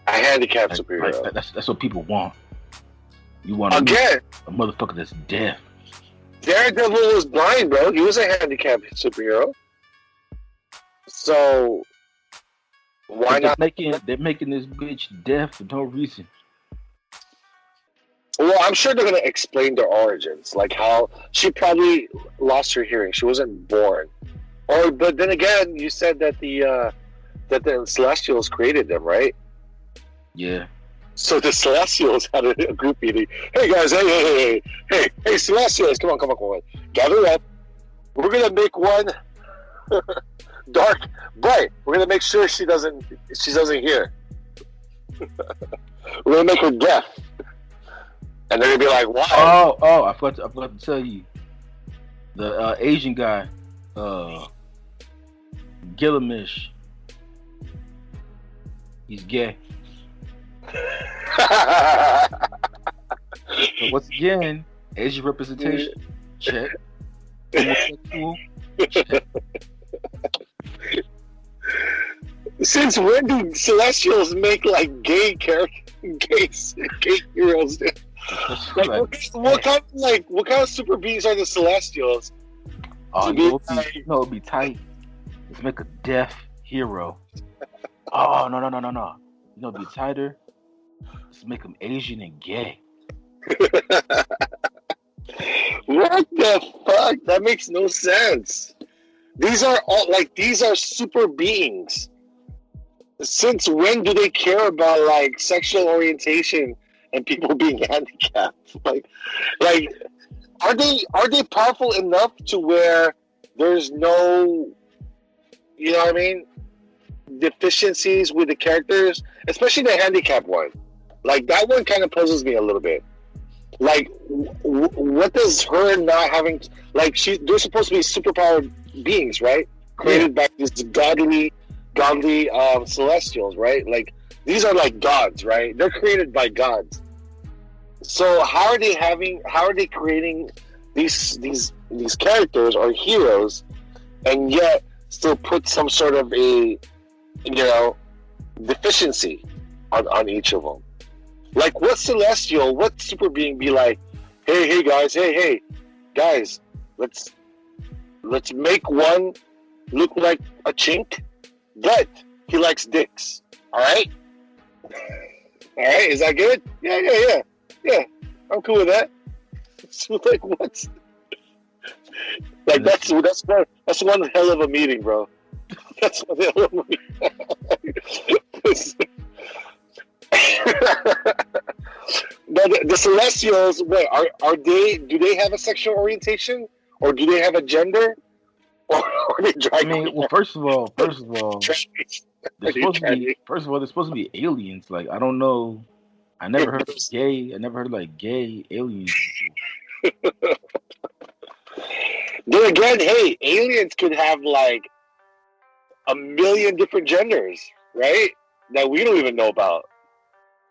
A handicapped superhero. Like, that's what people want. You want a motherfucker that's deaf. Daredevil was blind, bro. He was a handicapped superhero. So why not? They're making this bitch deaf for no reason. Well, I'm sure they're gonna explain their origins, like how she probably lost her hearing. She wasn't born. But then again, you said that the Celestials created them, right? Yeah. So the Celestials had a group meeting. Hey guys, hey, Celestials, come on, gather up. We're gonna make one dark, bright. We're gonna make sure she doesn't hear. We're gonna make her deaf, and they're gonna be like, "Why?" Oh, I forgot to tell you, the Asian guy, Gilgamesh, he's gay. So once again, Asian representation, check. Homosexual, check. Since when do Celestials make like gay heroes? What kind of super beings are the Celestials? Oh, it'd be tight. Let's make a deaf hero. Oh no. You know, it'd be tighter. Let's make him Asian and gay. What the fuck? That makes no sense. These are super beings. Since when do they care about like sexual orientation and people being handicapped? Like are they powerful enough to where there's no, you know what I mean, deficiencies with the characters, especially the handicapped one? Like that one kind of puzzles me a little bit. Like, what does her not having, like, they're supposed to be superpowered beings, right? Created by these godly Celestials, right? Like, these are like gods, right? They're created by gods. So how are they creating these characters or heroes, and yet still put some sort of a, you know, deficiency on each of them? Like, what Celestial, what super being be like, hey guys, let's make one look like a chink, but he likes dicks. All right, is that good? Yeah. I'm cool with that. So, like, what? Like, that's one hell of a meeting, bro. That's one hell of a meeting. But the Celestials, what are they? Do they have a sexual orientation, or do they have a gender, or are they drag? I mean, well, first of all, they're supposed to be aliens. Like, I don't know. I never heard of gay. I never heard of like gay aliens. Then again, hey, aliens could have like a million different genders, right? That we don't even know about.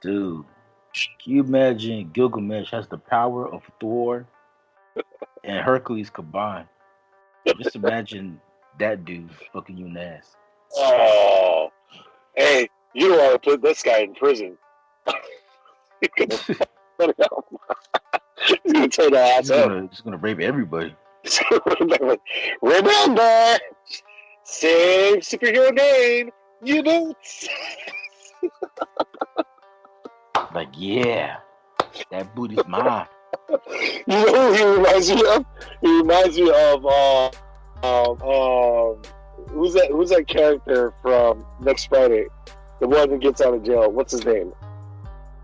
Dude, can you imagine Gilgamesh has the power of Thor and Hercules combined? Just imagine that dude fucking you in the ass. Oh, hey, you don't want to put this guy in prison. He's gonna tear that ass up. He's gonna rape everybody. Remember, same superhero name, U-Boots. Like, yeah, that booty's mine. You know who he reminds me of? He reminds me of who's that character from Next Friday? The one who gets out of jail. What's his name?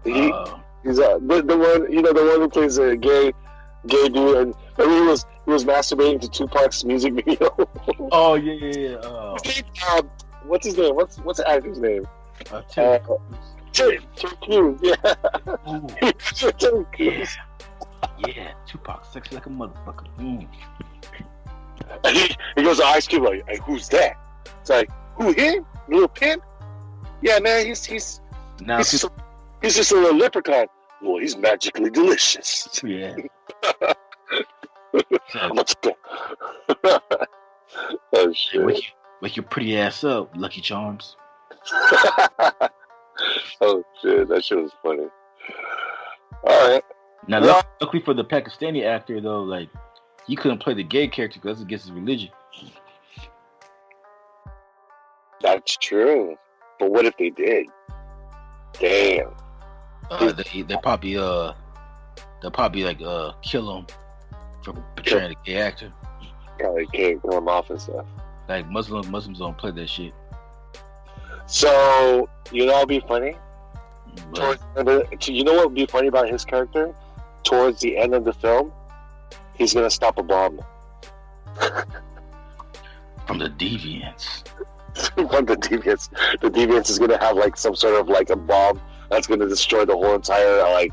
He's the one, you know, the one who plays a gay dude, and he was masturbating to Tupac's music video. Oh yeah. What's his name? What's the actor's name? Terry Crews. Yeah. Terry Crews. Yeah, Tupac, sexy like a motherfucker. Mm. He goes to Ice Cube like, hey, who's that? It's like, who, him? Little pimp? Yeah, man, he's just a little leprechaun. Well, he's magically delicious. Yeah. I'm oh shit! Wake your pretty ass up, Lucky Charms. Oh shit! That shit was funny. All right. Now, luckily for the Pakistani actor, though, like he couldn't play the gay character because that's against his religion. That's true. But what if they did? Damn. They probably like kill him for portraying a gay actor. Probably can't kill him off and stuff. Like Muslims don't play that shit. So you know what'd be funny? You know what would be funny about his character? Towards the end of the film, he's gonna stop a bomb. From the deviants. From the deviants. The deviants is gonna have like some sort of like a bomb that's gonna destroy the whole entire like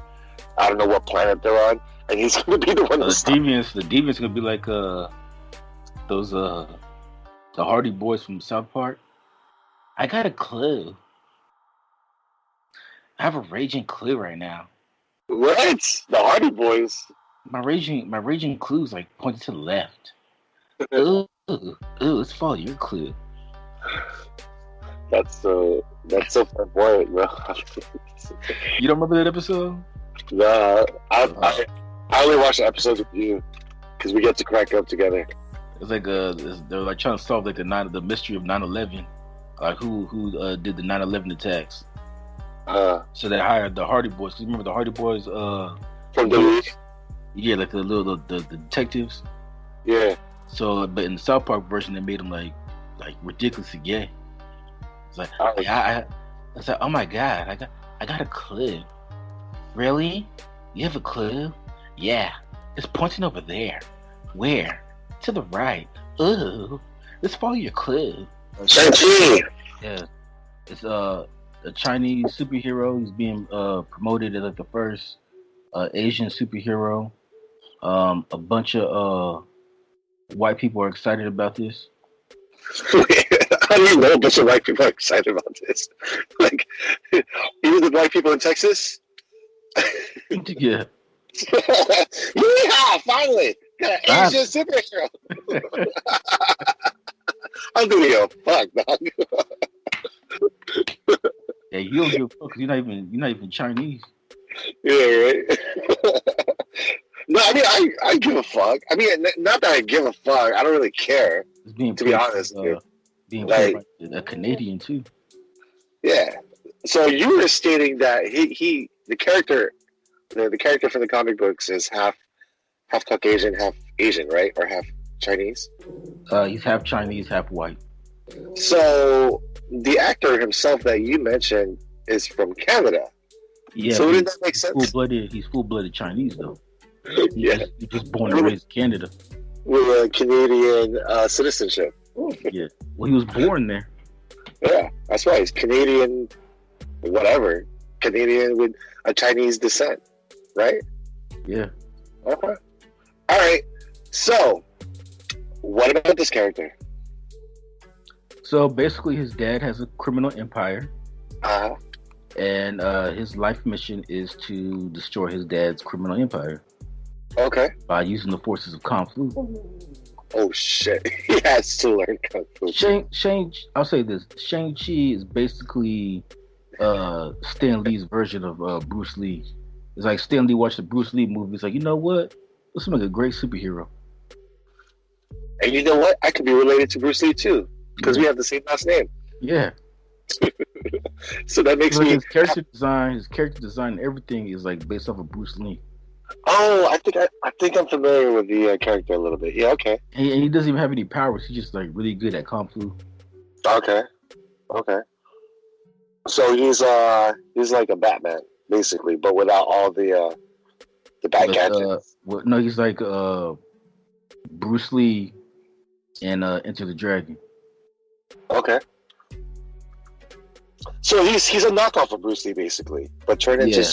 I don't know what planet they're on, and he's gonna be the one. The deviants gonna be like those the Hardy Boys from South Park. I got a clue. I have a raging clue right now. What? The Hardy Boys? My raging clue is like pointing to the left. Ooh, let's follow your clue. That's so flamboyant, bro. You don't remember that episode? Nah, I only watch the episodes with you because we get to crack up together. It's like they're like trying to solve like the mystery of 9/11, like who did the 9/11 attacks. So they hired the Hardy Boys. You remember the Hardy Boys? From the yeah, like the detectives. Yeah. So, but in the South Park version, they made them like ridiculously gay. It's like I was like, oh my god, I got a clue. Really? You have a clue? Yeah, it's pointing over there. Where? To the right. Ooh, let's follow your clue. Shang-Chi. Yeah, it's a Chinese superhero. He's being promoted as like the first Asian superhero. A bunch of white people are excited about this. How do you know a bunch of white people are excited about this? Like, even the white people in Texas? Yeah. Yeehaw! Finally! Got an Asian superhero! I'm doing a fuck, dog. Yeah, you don't give a fuck because you're not even Chinese. Yeah, right. No, I mean I give a fuck. I mean, not that I give a fuck. I don't really care. To be honest, being like a Canadian too. Yeah. So you were stating that the character from the comic books is half Caucasian, half Asian, right? Or half Chinese? He's half Chinese, half white. So the actor himself that you mentioned is from Canada. Yeah. So did that make sense? He's full-blooded Chinese though. He's just born and raised in Canada. With a Canadian citizenship. Yeah. Well, he was born there. Yeah, that's right. He's Canadian, whatever. Canadian with a Chinese descent, right? Yeah. Okay. All right. So, what about this character? So basically, his dad has a criminal empire. Uh-huh. And his life mission is to destroy his dad's criminal empire. Okay. By using the forces of Kung Fu. Oh shit! He has to learn Kung Fu. I'll say this: Shang-Chi is basically Stan Lee's version of Bruce Lee. It's like Stan Lee watched the Bruce Lee movie. It's like, you know what? This is like a great superhero. And you know what? I could be related to Bruce Lee too, because we Yeah, have the same last name. yeah. So that makes Like me. his character design, everything is like based off of Bruce Lee. Oh, I think I'm familiar with the character a little bit. Yeah, okay, And he doesn't even have any powers. He's just like really good at kung fu. okay, okay. So he's like a Batman basically, but without all the bad But gadgets. no, he's like Bruce Lee and Enter the Dragon. Okay. So he's a knockoff of Bruce Lee basically, but turned into. Yeah,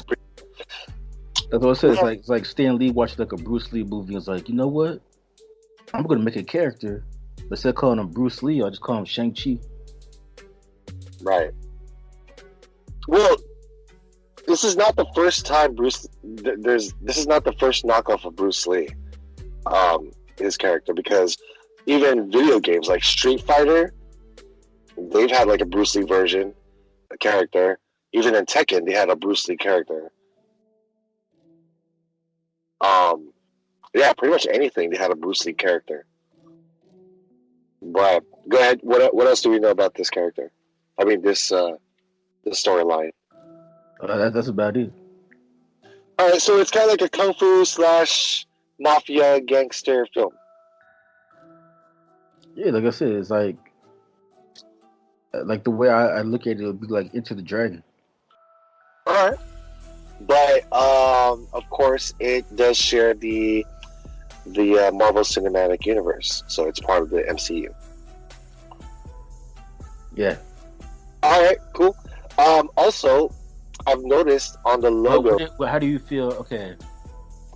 that's what I said. It's like Stan Lee watched like a Bruce Lee movie. It's like, you know what? I'm gonna make a character. But instead of calling him Bruce Lee, I'll just call him Shang-Chi. Right. Well, this is not the first time this is not the first knockoff of Bruce Lee, his character, because even video games like Street Fighter, they've had like a Bruce Lee version, a character. Even in Tekken, they had a Bruce Lee character. Yeah, pretty much anything they had a Bruce Lee character. But go ahead. What else do we know about this character? I mean, this storyline. That's about it. All right, so it's kind of like a kung fu / mafia gangster film. Yeah, like I said, it's like the way I look at it, it'll be like Into the Dragon. All right, but of course, it does share the Marvel Cinematic Universe, so it's part of the MCU. Yeah. All right, cool. Also, I've noticed on the logo. How do you feel? Okay,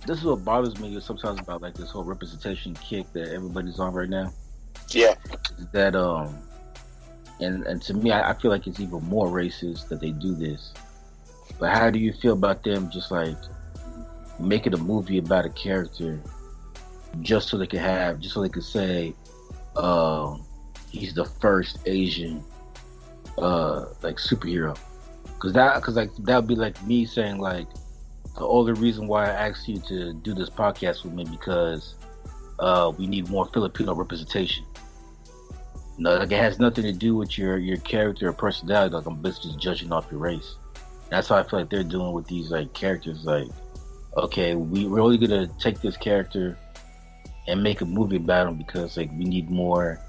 this is what bothers me sometimes about like this whole representation kick that everybody's on right now. Yeah. That and to me, I feel like it's even more racist that they do this. But how do you feel about them just like making a movie about a character just so they could say, he's the first Asian like superhero? Because that would be like me saying like, the only reason why I asked you to do this podcast with me because we need more Filipino representation. No, like it has nothing to do with your character or personality. Like I'm basically just judging off your race. That's how I feel like they're doing with these like characters. Like, okay, we're only gonna take this character and make a movie about him because like we need more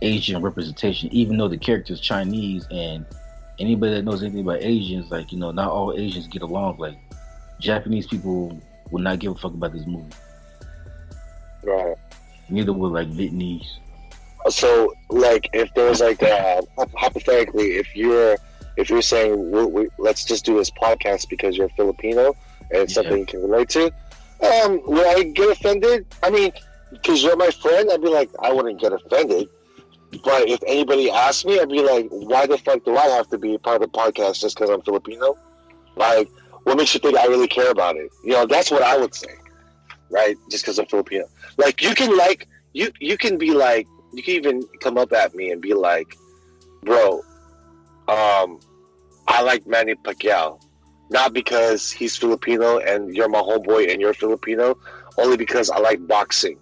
Asian representation, even though the character is Chinese. And anybody that knows anything about Asians, like, you know, not all Asians get along. Like Japanese people will not give a fuck about this movie. Right. Neither will like Vietnamese. So, like, if there was like hypothetically, if you're saying let's just do this podcast because you're Filipino and it's something you can relate to, will I get offended? I mean, because you're my friend, I'd be like, I wouldn't get offended. But if anybody asked me, I'd be like, why the fuck do I have to be part of the podcast just because I'm Filipino? Like, what makes you think I really care about it? You know, that's what I would say, right? Just because I'm Filipino. Like, you can be like, you can even come up at me and be like, bro, I like Manny Pacquiao. Not because he's Filipino and you're my homeboy and you're Filipino, only because I like boxing.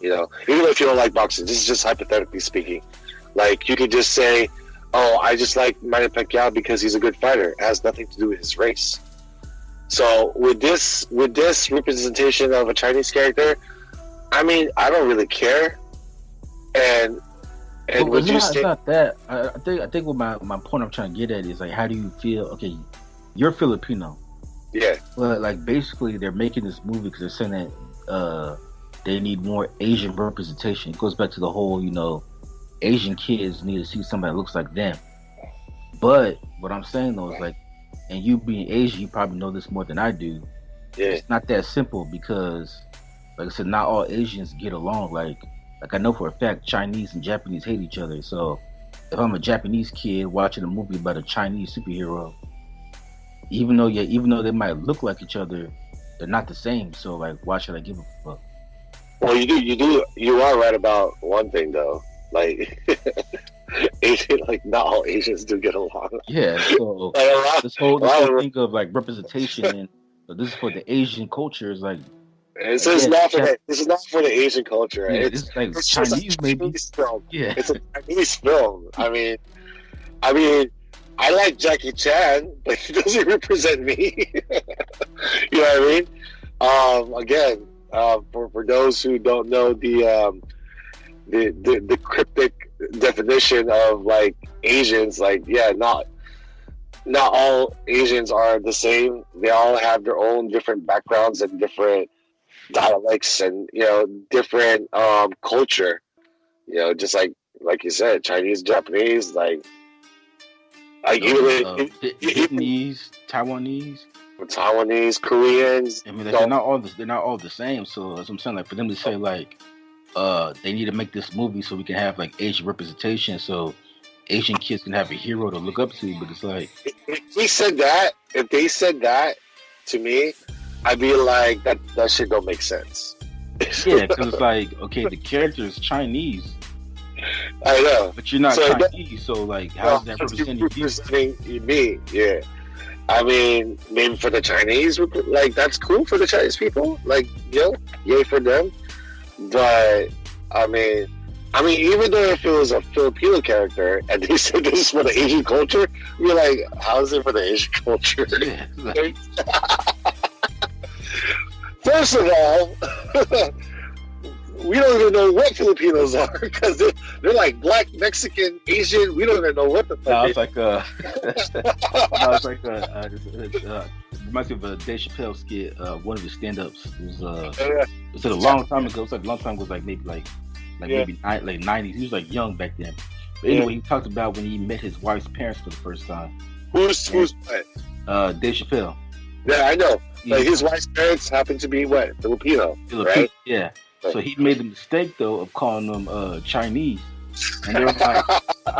You know, even if you don't like boxing, this is just hypothetically speaking. Like, you could just say, oh, I just like Manny Pacquiao because he's a good fighter. It has nothing to do with his race. So with this representation of a Chinese character, I mean, I don't really care. And would you say... It's not that. I think what my point I'm trying to get at is like, how do you feel? Okay, you're Filipino. Yeah. But like basically, they're making this movie because they're saying that they need more Asian representation. It goes back to the whole, you know, Asian kids need to see somebody that looks like them. But what I'm saying though is like, and you being Asian, you probably know this more than I do. Yeah. It's not that simple because, like I said, not all Asians get along. Like I know for a fact, Chinese and Japanese hate each other. So if I'm a Japanese kid watching a movie about a Chinese superhero, even though they might look like each other, they're not the same. So like, why should I give a fuck? Well, you are right about one thing though. Like, not all Asians do get along. Yeah. So this whole thing of like representation and this is for the Asian culture is like, This is Again, not for this is not for the Asian culture. yeah, it's like It's just a Chinese maybe. Chinese film. Yeah. It's a Chinese film. I mean, I like Jackie Chan, but he doesn't represent me. You know what I mean? Again, for those who don't know the cryptic definition of like Asians, like not all Asians are the same. They all have their own different backgrounds and different dialects and different culture. Just like you said, Chinese, Japanese, like even Vietnamese, Taiwanese, Koreans. I mean, like, they're not all the same. So that's what I'm saying. Like for them to say like, they need to make this movie so we can have like Asian representation, so Asian kids can have a hero to look up to. But it's like, if they said that to me, I'd be like, that shit don't make sense. Yeah, because it's like, okay, the character is Chinese. I know, but you're not Chinese, so like, how's that representing me? Yeah, I mean, maybe for the Chinese, like that's cool for the Chinese people, like yay for them. But I mean, even though if it was a Filipino character and they said this is for the Asian culture, you're like, how is it for the Asian culture? Yeah, like... First of all, we don't even know what Filipinos are because they're like black, Mexican, Asian. We don't even know what the fuck. No, it's like it reminds me of a Dave Chappelle skit. One of his stand-ups was a long time ago. It was like a long time ago. It was like maybe maybe like 90s. He was like young back then. But anyway, he talked about when he met his wife's parents for the first time. Who's what? Dave Chappelle. Yeah, I know. Like his wife's parents happen to be what? Filipino, right? Yeah. So he made the mistake though of calling them Chinese, and they're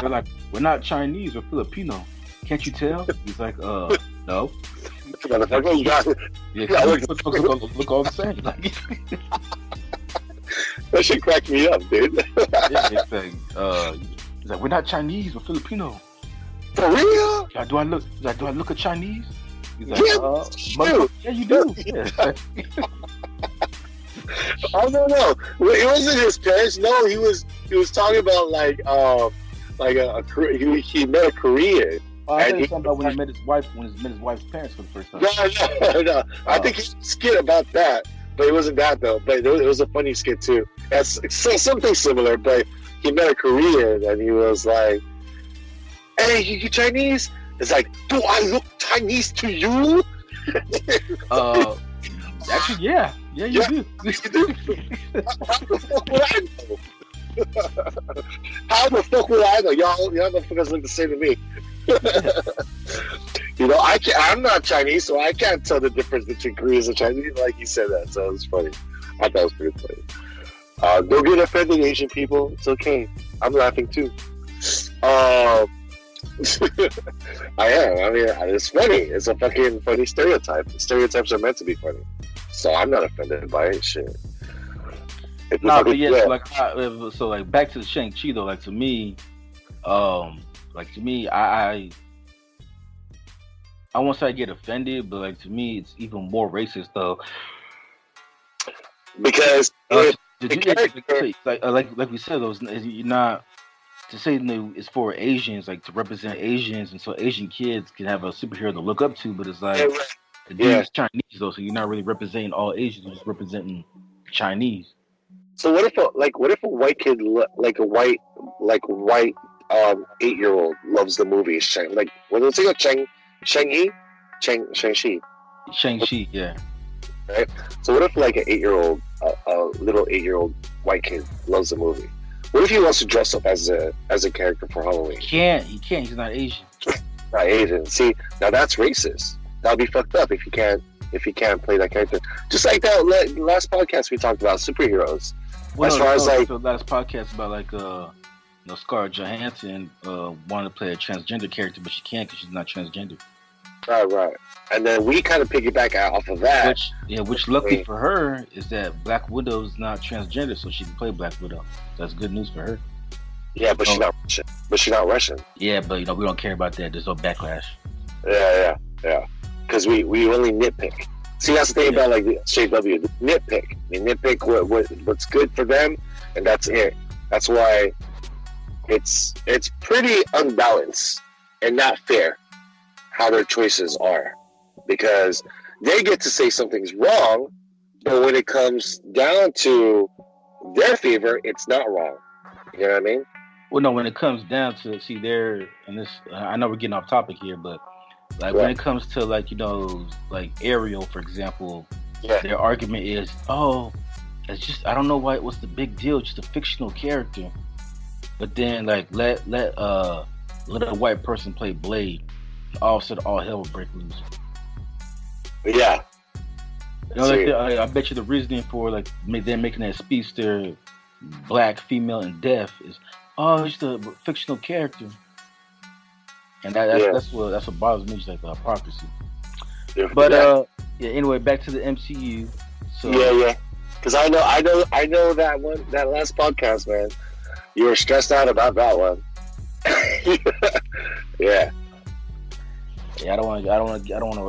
like, we're not Chinese, we're Filipino. Can't you tell? He's like, no. Yeah, look all the same. Like, that should crack me up, dude. Yeah, he's like, we're not Chinese, we're Filipino. For real? Yeah, do I look a Chinese? He's like, yeah, you do. Yeah. Oh no! It wasn't his parents. No, he was talking about he met a Korean. Oh, I thought he was talking about when he met his wife's parents for the first time. No. I think he skit about that, but it wasn't that though. But it was a funny skit too. That's something similar. But he met a Korean and he was like, "Hey, you Chinese?" It's like, "Do I look Chinese to you?" Actually, yeah, you do. You do. How the fuck would I know? How the fuck would I know? Y'all motherfuckers look the same to me. I'm not Chinese, so I can't tell the difference between Koreans and Chinese. Like you said that, so it was funny. I thought it was pretty funny. Don't get offended, Asian people. It's okay. I'm laughing too. I am. I mean, it's funny. It's a fucking funny stereotype. Stereotypes are meant to be funny. So I'm not offended by it. Shit. But yeah, so like back to the Shang-Chi though. Like to me, I won't say I get offended, but like to me, it's even more racist though. Because like we said, those you're not. To say it's for Asians, like to represent Asians, and so Asian kids can have a superhero to look up to, but it's like the dude is Chinese though, so you're not really representing all Asians, you're just representing Chinese. So what if a white kid, like a white 8-year-old loves the movie like what was it called? Shang-Chi, yeah. Right. So what if like an 8-year-old, a little 8-year-old white kid loves the movie? What if he wants to dress up as a character for Halloween? He can't. He's not Asian. Not Asian. See, now that's racist. That'll be fucked up if he can't play that character. Just like that last podcast we talked about superheroes. The last podcast about like Scarlett Johansson wanted to play a transgender character, but she can't because she's not transgender. Right. And then we kind of piggyback off of that. Which luckily for her is that Black Widow is not transgender, so she can play Black Widow. That's good news for her. Yeah, but she's not Russian. Yeah, but we don't care about that. There's no backlash. Yeah. Because we only nitpick. See, that's the thing about like the SJW, the nitpick. They nitpick what's good for them, and that's it. That's why it's pretty unbalanced and not fair how their choices are, because they get to say something's wrong, but when it comes down to their favor, it's not wrong. You know what I mean? Well, no, when it comes down to and this, I know we're getting off topic here, but like when it comes to like like Ariel, for example, their argument is, oh, it's just I don't know what's the big deal, just a fictional character. But then like let a white person play Blade, all of a sudden all hell will break loose. Yeah. I bet you the reasoning for like them making that speedster black, female, and deaf is, oh, it's just a fictional character. And that's what bothers me, just like the hypocrisy. Yeah, but anyway, back to the MCU. So because I know that last podcast, man. You were stressed out about that one. Yeah. Yeah, I don't want to. You don't want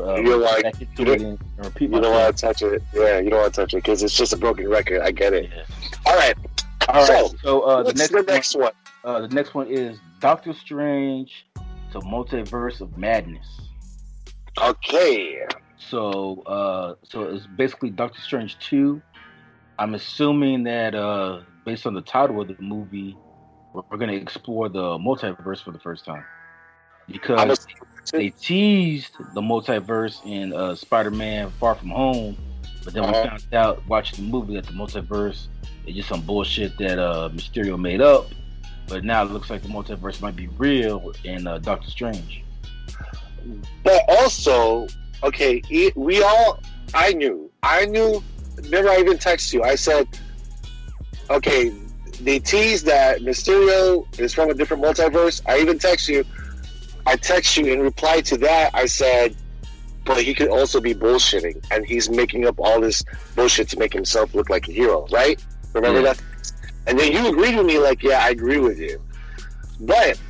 to touch it. Yeah, you don't want to touch it because it's just a broken record. I get it. Yeah. All right. So the next one. The next one is Doctor Strange, the Multiverse of Madness. Okay. So it's basically Doctor Strange 2. I'm assuming that based on the title of the movie, we're going to explore the multiverse for the first time, because they teased the multiverse in Spider-Man Far From Home, but then we found out watching the movie that the multiverse is just some bullshit that Mysterio made up. But now it looks like the multiverse might be real in Doctor Strange. But also, okay, I knew. Remember, I even texted you. I said, okay, they teased that Mysterio is from a different multiverse. I even text you. I text you in reply to that. I said, but he could also be bullshitting, and he's making up all this bullshit to make himself look like a hero, right? Remember that? And then you agreed with me, like, yeah, I agree with you. But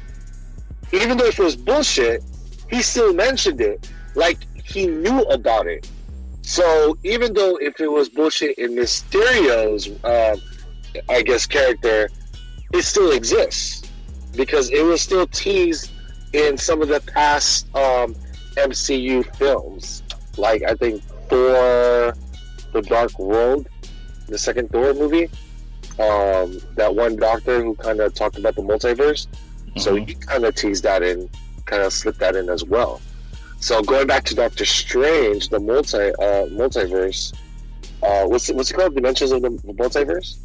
even though it was bullshit, he still mentioned it, like he knew about it. So even though if it was bullshit in Mysterio's, I guess, character, it still exists because it was still teased in some of the past MCU films, like I think Thor: The Dark World, the second Thor movie. That one doctor who kind of talked about the multiverse, so he kind of teased that in, kind of slipped that in as well. So going back to Doctor Strange, the multiverse, what's it called? Dimensions of the Multiverse?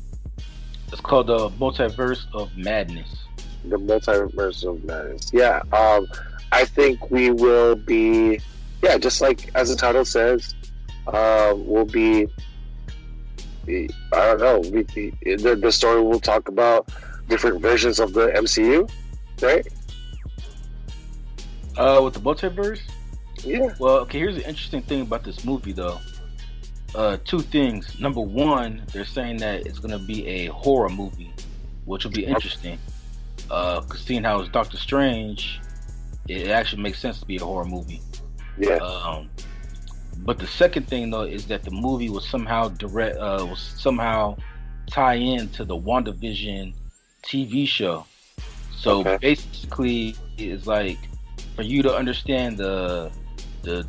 It's called the Multiverse of Madness. The Multiverse of Madness. Yeah. I think we will be, just like as the title says, we'll be, I don't know, the story will talk about different versions of the MCU, right? With the multiverse? Yeah. Well, okay, here's the interesting thing about this movie, though. Two things. Number one, they're saying that it's going to be a horror movie, which will be interesting. Because seeing how it's Doctor Strange, it actually makes sense to be a horror movie. Yeah. But the second thing, though, is that the movie will somehow tie into the WandaVision TV show. So basically, it's like, for you to understand the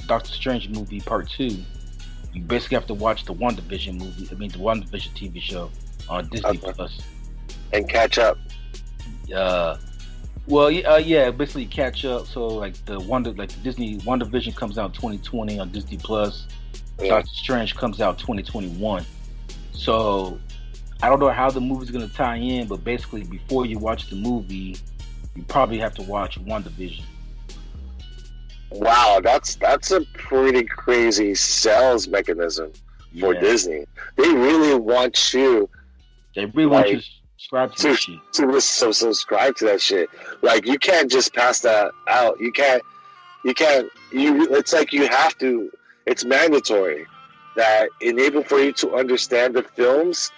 Doctor Strange movie Part 2, you basically have to watch the WandaVision the WandaVision TV show on Disney Plus. And catch up. Basically catch up. So like the Disney WandaVision comes out 2020 on Disney Plus. Doctor Strange comes out 2021. So I don't know how the movie's gonna tie in, but basically before you watch the movie, you probably have to watch WandaVision. Wow, that's a pretty crazy sales mechanism for Disney. They really want you. They really want you to subscribe to that shit. To subscribe to that shit. Like, you can't just pass that out. You can't. It's like you have to. It's mandatory that for you to understand the films,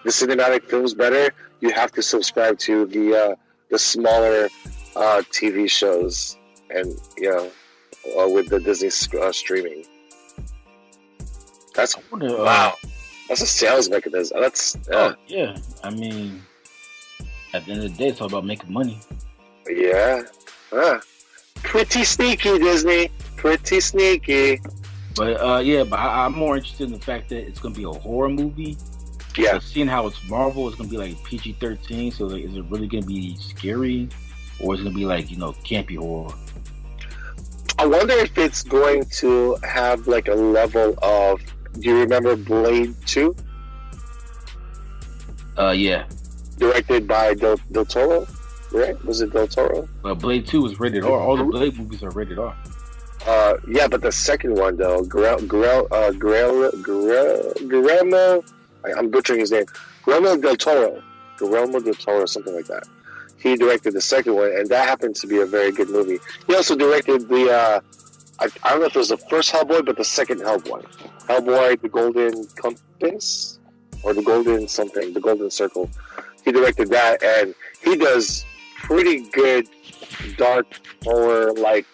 the cinematic films better, you have to subscribe to the smaller TV shows, and with the Disney streaming. That's I wonder, wow. That's a sales mechanism. That's oh yeah. I mean, at the end of the day, it's all about making money. yeah. Pretty sneaky, Disney. Pretty sneaky. But yeah, but I'm more interested in the fact that it's gonna be a horror movie. Yeah. So seeing how it's Marvel, it's gonna be like PG-13. So like, is it really gonna be scary, or is it gonna be like campy horror? I wonder if it's going to have like a level of. Do you remember Blade 2? Yeah. Directed by Del Toro, right? Was it Del Toro? Blade 2 was rated R. All the Blade movies are rated R. Yeah, but the second one though, Guillermo, I'm butchering his name. Guillermo del Toro, something like that. He directed the second one, and that happened to be a very good movie. He also directed the, I don't know if it was the first Hellboy, but the second Hellboy. Hellboy, the Golden Compass? Or the Golden something, the Golden Circle. He directed that, and he does pretty good dark horror-like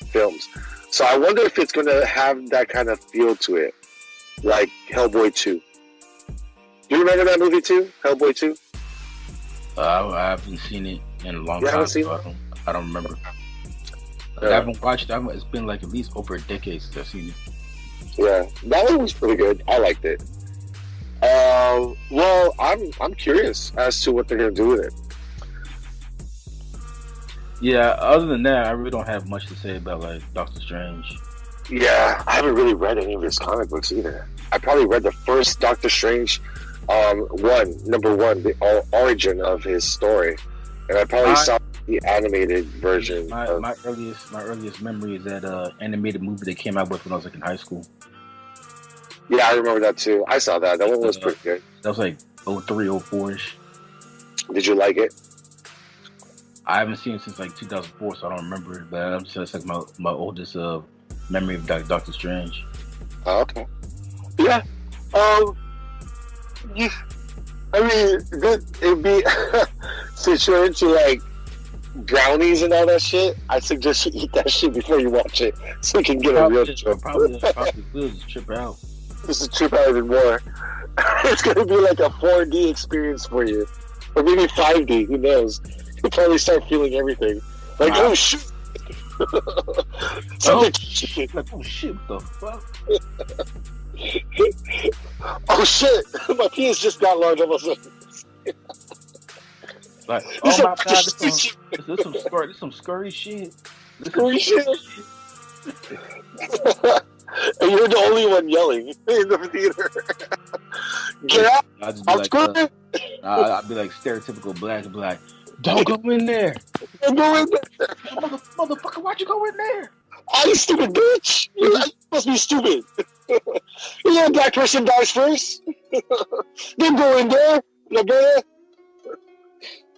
films. So I wonder if it's going to have that kind of feel to it, like Hellboy 2. Do you remember that movie too, Hellboy 2? I haven't seen it in a long time, so I don't remember. I haven't watched it. It's been like at least over a decade since I've seen it. Yeah, that one was pretty good. I liked it. Well, I'm curious as to what they're gonna do with it. Yeah, other than that, I really don't have much to say about like Doctor Strange. Yeah, I haven't really read any of his comic books either. I probably read the first Doctor Strange, number one, the origin of his story, and I probably saw the animated version. My earliest memory is that animated movie they came out with when I was like in high school. Yeah, I remember that too. I saw that. That one was pretty good. That was like 03, 04-ish. Did you like it? I haven't seen it since like 2004, so I don't remember it. But I'm just it's like my oldest memory of Doctor Strange. Oh, okay. Yeah. Yeah. I mean, it'd be since you're into like brownies and all that shit. I suggest you eat that shit before you watch it, so you can get a real trip. Probably good. Just trip out. Just to trip out even more. It's gonna be like a 4D experience for you, or maybe 5D. Who knows? You'll probably start feeling everything. Like, oh shit. Oh shit! Like, oh shit! What the fuck? Oh shit! My penis just got large almost. Like, oh my god! This some scurry shit. Scurry shit. And you're the only one yelling in the theater. Get out! I'd be like stereotypical black and be like, don't go in there. Don't go in there. Motherfucker, why'd you go in there? Oh, you stupid bitch! You must be stupid. You know, a black person dies first. Then go in there, LeBron.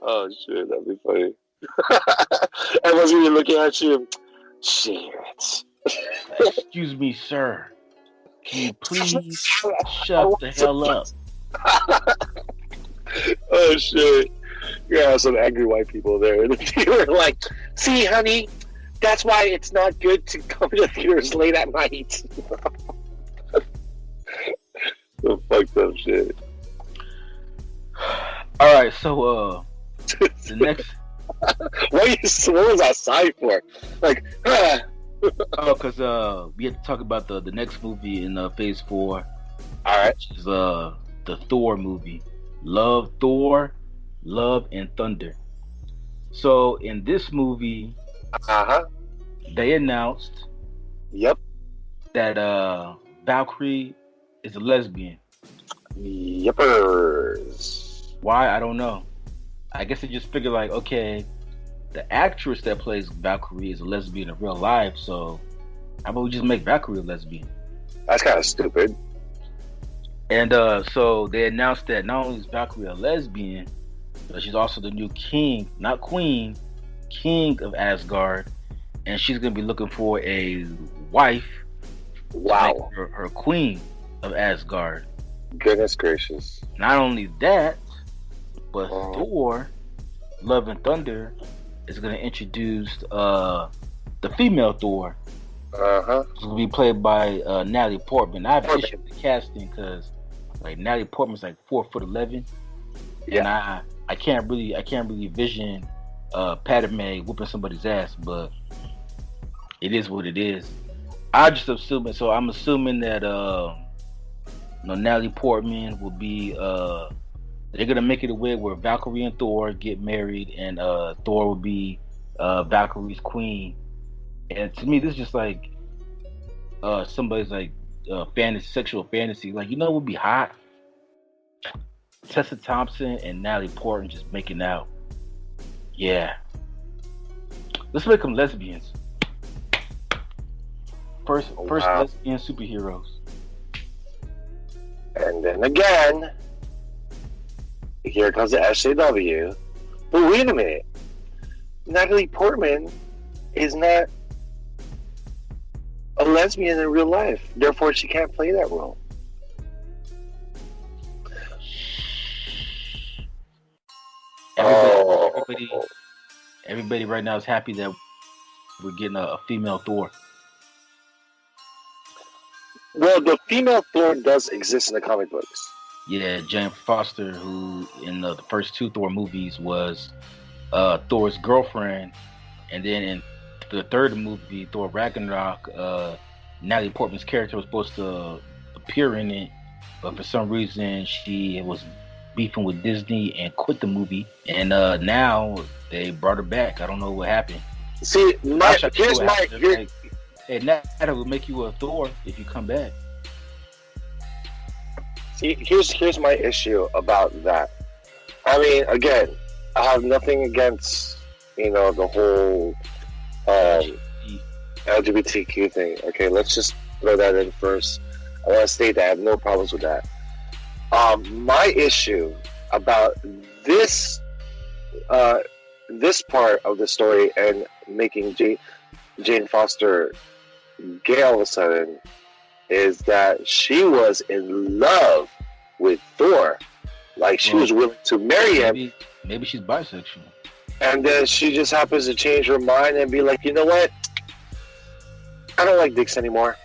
Oh shit, that'd be funny. Everyone's gonna be looking at you. Shit. Excuse me, sir. Can you please shut the hell up? Oh shit. You're gonna have some angry white people there in the theater like, see honey, that's why it's not good to come to theaters late at night. Some fucked up shit. Alright, so the next what was that sigh for? Like oh, because we had to talk about the next movie in Phase 4. Alright. Which is the Thor movie. Thor, Love and Thunder. So in this movie, they announced that Valkyrie is a lesbian. Yepers. Why? I don't know. I guess they just figured like, okay, the actress that plays Valkyrie is a lesbian in real life, so how about we just make Valkyrie a lesbian? That's kind of stupid. And so they announced that not only is Valkyrie a lesbian, but she's also the new king, not queen, king of Asgard, and she's gonna be looking for a wife. Wow. To make her queen of Asgard. Goodness gracious. Not only that, but Thor, Love and Thunder is gonna introduce the female Thor, Uh-huh. She's gonna be played by Natalie Portman. I have an issue with the casting because like Natalie Portman's like 4'11", and Yeah. I can't really vision Padme whooping somebody's ass, but it is what it is. I'm assuming that Natalie Portman will be they're gonna make it a way where Valkyrie and Thor get married, and Thor will be Valkyrie's queen. And to me, this is just like somebody's like fantasy, sexual fantasy. Like, what would be hot? Tessa Thompson and Natalie Portman just making out. Yeah, let's make them lesbians. First Wow. lesbian superheroes. And then again, here comes the SJW. But wait a minute. Natalie Portman is not a lesbian in real life. Therefore, she can't play that role. Everybody right now is happy that we're getting a female Thor. Well, the female Thor does exist in the comic books. Yeah, Jane Foster, who in the first two Thor movies was Thor's girlfriend, and then in the third movie, Thor Ragnarok, Natalie Portman's character was supposed to appear in it, but for some reason she was beefing with Disney and quit the movie, and now they brought her back. I don't know what happened. See, hey, Natalie will make you a Thor if you come back. See, here's my issue about that. I mean, again, I have nothing against the whole LGBTQ thing. Okay, let's just throw that in first. I want to state that I have no problems with that. My issue about this part of the story and making Jane Foster gay all of a sudden is that she was in love with Thor. Like, she was willing to marry him. Maybe she's bisexual. And then she just happens to change her mind and be like, you know what? I don't like dicks anymore.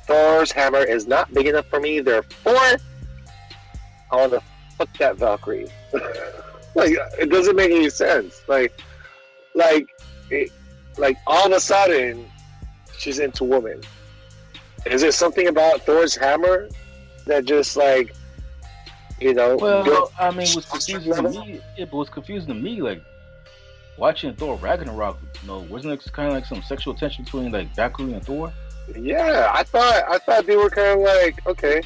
Thor's hammer is not big enough for me, therefore I want to fuck that Valkyrie. Like, it doesn't make any sense. Like all of a sudden, she's into women. Is there something about Thor's hammer that just like, Well, I mean, what's confusing to me? It was confusing to me, like watching Thor Ragnarok. Wasn't it kind of like some sexual tension between like Valkyrie and Thor? Yeah, I thought they were kind of like, okay,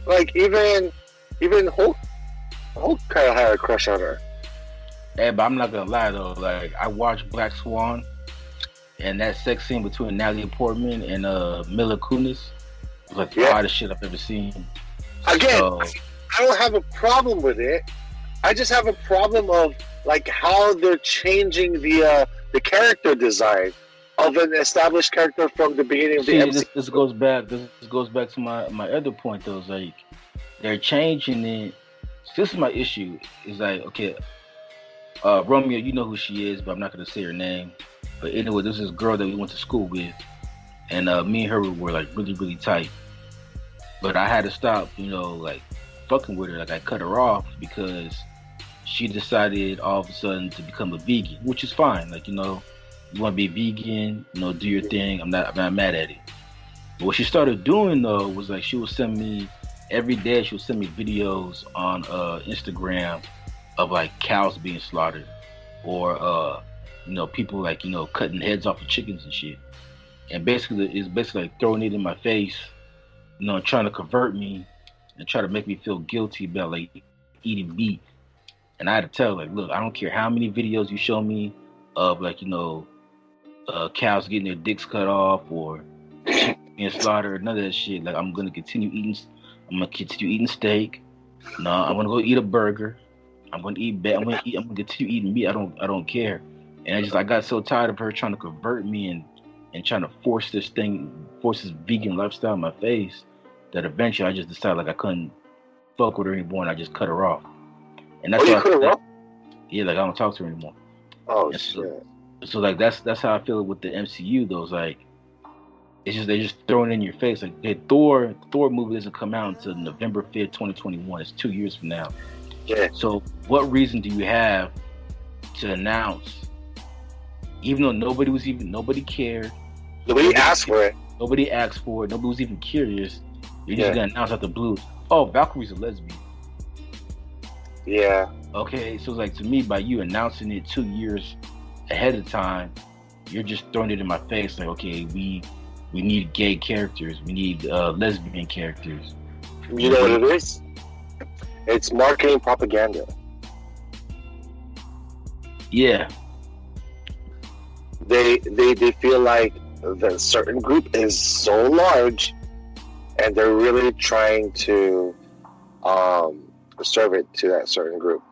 like even Hulk kind of had a crush on her. Hey, but I'm not gonna lie though. Like, I watched Black Swan, and that sex scene between Natalie Portman and Mila Kunis was like the hottest shit I've ever seen. Again, I don't have a problem with it. I just have a problem of like how they're changing the character design of an established character from the beginning of the MCU. This goes back to my other point though. Is like they're changing it. This is my issue. Is like, okay, Romeo, you know who she is, but I'm not gonna say her name. But anyway, this is this girl that we went to school with, and me and her were like really, really tight. But I had to stop, like fucking with her. Like, I cut her off because she decided all of a sudden to become a vegan, which is fine. Like, you want to be vegan, do your thing. I'm not mad at it. But what she started doing though was like she would send me every day. She would send me videos on Instagram of like cows being slaughtered, or people like cutting heads off of chickens and shit. And it's basically like throwing it in my face, trying to convert me and try to make me feel guilty about like eating meat. And I had to tell her, like, look, I don't care how many videos you show me of like cows getting their dicks cut off or being slaughtered, none of that shit. Like, I'm gonna continue eating steak. No, I'm gonna go eat a burger. I'm gonna continue eating meat. I don't care. And I got so tired of her trying to convert me and trying to force this vegan lifestyle in my face that eventually I just decided like I couldn't fuck with her anymore, and I just cut her off. And that's you cut her off? Yeah, like I don't talk to her anymore. Oh shit. So like that's how I feel with the MCU though. It's like It's just they just throwing it in your face. Like the Thor movie doesn't come out until November 5th, 2021. It's 2 years from now. Yeah. So what reason do you have to announce, even though nobody cared, Nobody asked for it. Nobody asked for it. Nobody was even curious. You're just gonna announce out the blue. Oh, Valkyrie's a lesbian. Yeah. Okay, so it's like, to me, by you announcing it 2 years ahead of time, you're just throwing it in my face. Like, okay, we need gay characters. We need lesbian characters. You know what it is? It's marketing propaganda. Yeah. They feel like the certain group is so large, and they're really trying to serve it to that certain group.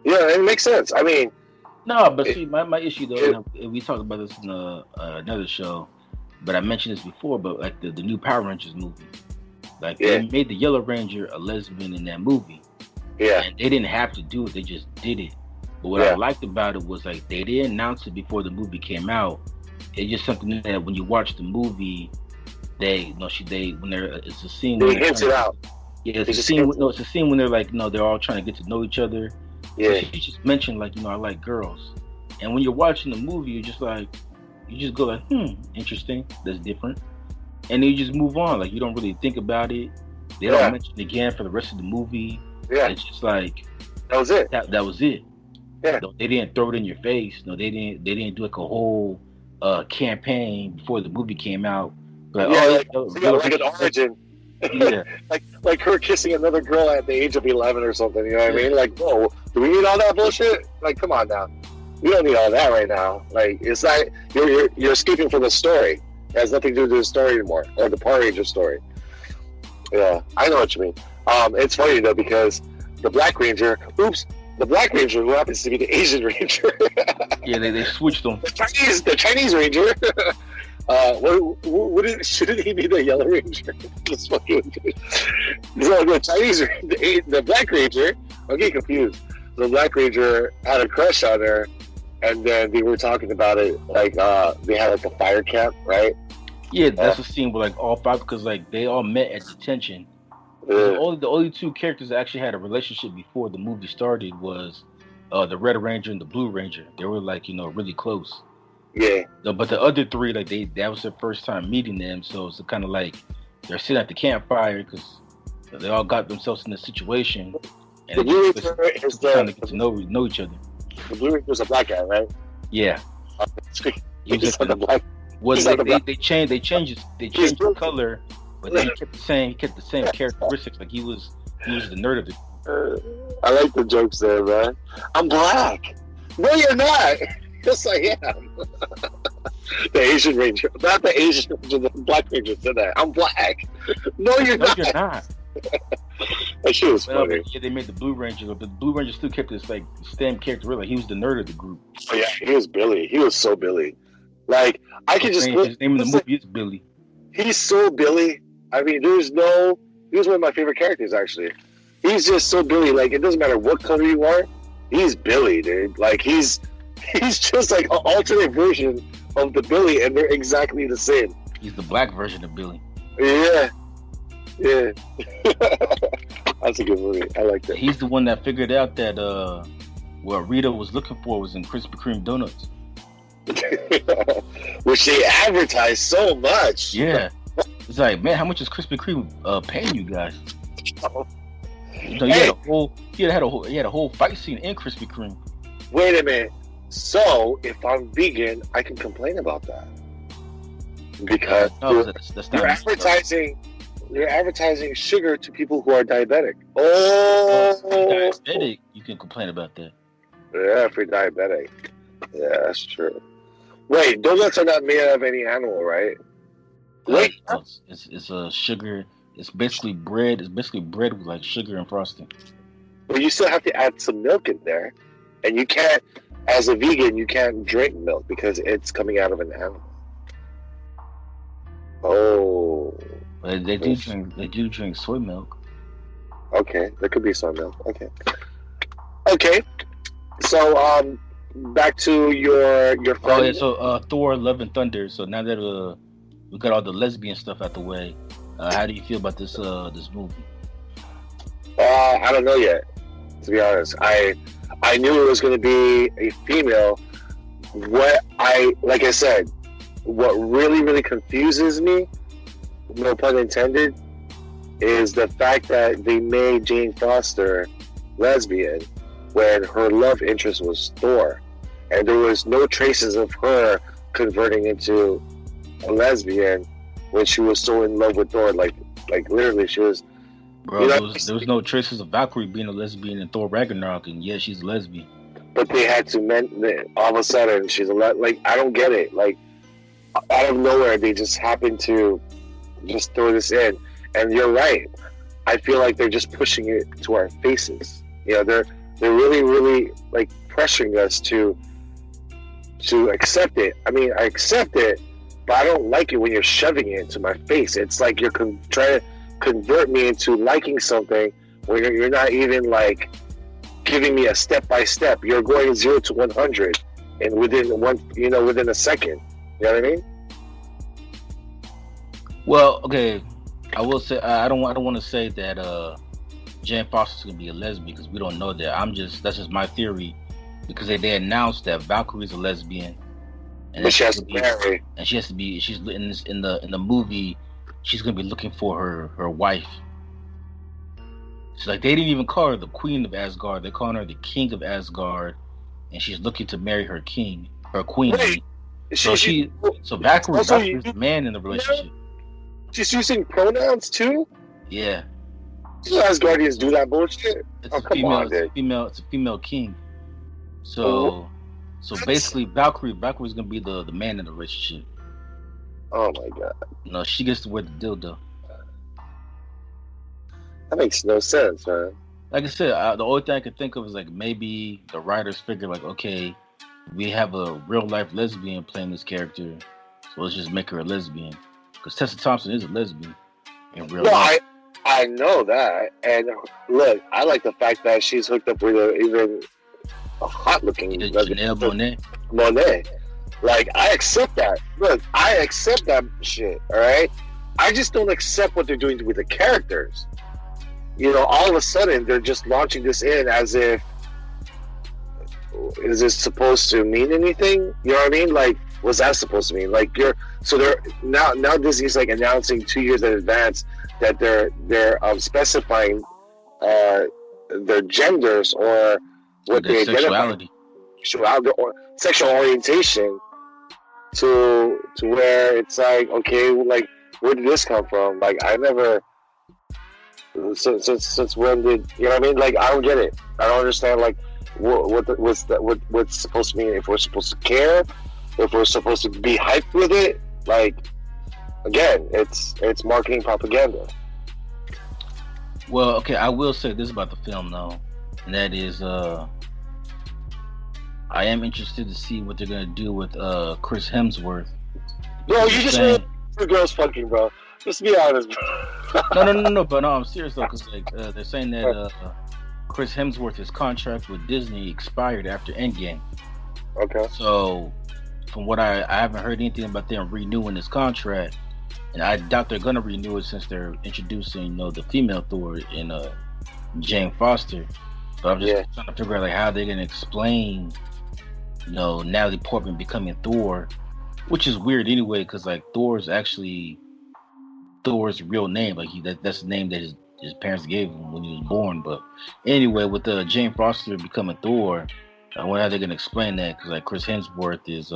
Yeah, it makes sense. I mean, no, but see, my issue though, we talked about this in another show, but I mentioned this before. But like the new Power Rangers movie, like they made the Yellow Ranger a lesbian in that movie. Yeah, and they didn't have to do it; they just did it. But what I liked about it was like they didn't announce it before the movie came out. It's just something that when you watch the movie, it's a scene. They hint it out. Yeah, it's a scene. It's a scene when they're like, they're all trying to get to know each other. Yeah, so she just mentioned like, I like girls, and when you're watching the movie, you're just like, you just go like, interesting, that's different, and then you just move on. Like you don't really think about it. They don't mention it again for the rest of the movie. Yeah, it's just like that was it. That was it. Yeah, they didn't throw it in your face. No, they didn't do like a whole campaign before the movie came out. Like, like an origin. Yeah, like her kissing another girl at the age of 11 or something. You know what I mean? Like, whoa, do we need all that bullshit? Like, come on now, we don't need all that right now. Like, it's not you're escaping from the story. It has nothing to do with the story anymore, or the Power Ranger story. Yeah, I know what you mean. It's funny though because the Black Ranger, the Black Ranger who happens to be the Asian Ranger. Yeah, they switched them. The Chinese Ranger. Shouldn't he be the Yellow Ranger? Just fucking. So the Chinese, the Black Ranger. I'm getting confused. The Black Ranger had a crush on her, and then they were talking about it. Like they had like a fire camp, right? Yeah, that's a scene where like all five, because like they all met at detention. The only two characters that actually had a relationship before the movie started was the Red Ranger and the Blue Ranger. They were like really close. Yeah. But the other three, like that was their first time meeting them, so it's kind of like they're sitting at the campfire because they all got themselves in a situation, and the Blue Ranger is trying to get to know each other. The Blue Ranger is a black guy, right? Yeah. He was like a black. They changed the color, but then he kept the same characteristics. Like he was the nerd of it. I like the jokes there, man. I'm black. No, you're not. Yes, I am. The Asian Ranger, not the Asian Ranger. The Black Ranger said that. I'm black. No, you're not. You're not. That shit was funny. Yeah, they made the Blue Ranger, but the Blue Ranger still kept this like same character. Like he was the nerd of the group. Oh yeah, he was Billy. He was so Billy. Like I could just. His name in the movie is Billy. He's so Billy. I mean, he was one of my favorite characters actually. He's just so Billy. Like it doesn't matter what color you are, he's Billy, dude. Like he's just like an alternate version of the Billy, and they're exactly the same. He's the black version of Billy. Yeah. That's a good movie. I like that. He's the one that figured out that what Rita was looking for was in Krispy Kreme donuts. Which they advertise so much. Yeah. It's like, man, how much is Krispy Kreme paying you guys? He had a whole fight scene in Krispy Kreme. Wait a minute. So if I'm vegan, I can complain about that because you're advertising sugar to people who are diabetic. Oh, diabetic, you can complain about that. Yeah, if you're diabetic. Yeah, that's true. Wait, donuts are not made out of any animal, right? Wait, it's a sugar. It's basically bread. It's basically bread with like sugar and frosting. But you still have to add some milk in there, and you can't. As a vegan, you can't drink milk because it's coming out of an animal. Oh. But they do drink soy milk. Okay, there could be soy milk. Okay. So, back to your Oh yeah, friend. so Thor: Love and Thunder. So now that we got all the lesbian stuff out the way, how do you feel about this movie? I don't know yet. To be honest, I knew it was going to be a female. Like I said, what really confuses me, no pun intended, is the fact that they made Jane Foster lesbian when her love interest was Thor, and there was no traces of her converting into a lesbian when she was so in love with Thor. Like literally, she was. Bro, there was no traces of Valkyrie being a lesbian in Thor Ragnarok, and yeah, she's a lesbian. But they had to all of a sudden she's a like, I don't get it. Like, out of nowhere they just happened to just throw this in. And you're right. I feel like they're just pushing it to our faces. You know, they're really like pressuring us to accept it. I mean, I accept it, but I don't like it when you're shoving it into my face. It's like you're trying to convert me into liking something when you're not even like giving me a step by step. You're going 0 to 100 and within a second. You know what I mean? Well, okay, I will say I don't want to say that Jane Foster's gonna be a lesbian because we don't know that. That's just my theory because they announced that Valkyrie's a lesbian, and she has to marry, and she's in the movie. She's gonna be looking for her wife. So like they didn't even call her the Queen of Asgard. They're calling her the King of Asgard, and she's looking to marry her queen. Wait, so Valkyrie's the man in the relationship. She's using pronouns too. Yeah. Do Asgardians do that bullshit? It's a female king. So basically, Valkyrie's gonna be the man in the relationship. Oh my god! No, she gets to wear the dildo. That makes no sense, man. Like I said, the only thing I could think of is like maybe the writers figure like, okay, we have a real life lesbian playing this character, so let's just make her a lesbian. Because Tessa Thompson is a lesbian in real life. I know that, and look, I like the fact that she's hooked up with even a hot looking Janelle Monáe. Like, I accept that. Look, I accept that shit, alright? I just don't accept what they're doing with the characters. You know, all of a sudden, they're just launching this in as if, is this supposed to mean anything? You know what I mean? Like, what's that supposed to mean? Like, now Disney's like announcing 2 years in advance that they're specifying their genders or what they sexuality. Or sexual orientation to where it's like, okay, like, where did this come from? Like, I never since when did, you know what I mean? Like, I don't get it. I don't understand like what's supposed to mean, if we're supposed to care, if we're supposed to be hyped with it. Like, again, it's marketing propaganda. Well, okay, I will say this about the film though, and that is I am interested to see what they're gonna do with Chris Hemsworth. Bro, you just want two girls fucking, bro. Just be honest, bro. No, but no, I'm serious though, because like they're saying that Chris Hemsworth's contract with Disney expired after Endgame. Okay. So, from what I haven't heard anything about them renewing his contract, and I doubt they're gonna renew it since they're introducing, the female Thor in Jane Foster. But I'm just trying to figure out like how they're gonna explain, Natalie Portman becoming Thor, which is weird anyway, because like Thor's actually Thor's real name, like that's the name that his parents gave him when he was born. But anyway, with Jane Foster becoming Thor, I wonder how they're gonna explain that, because like Chris Hemsworth is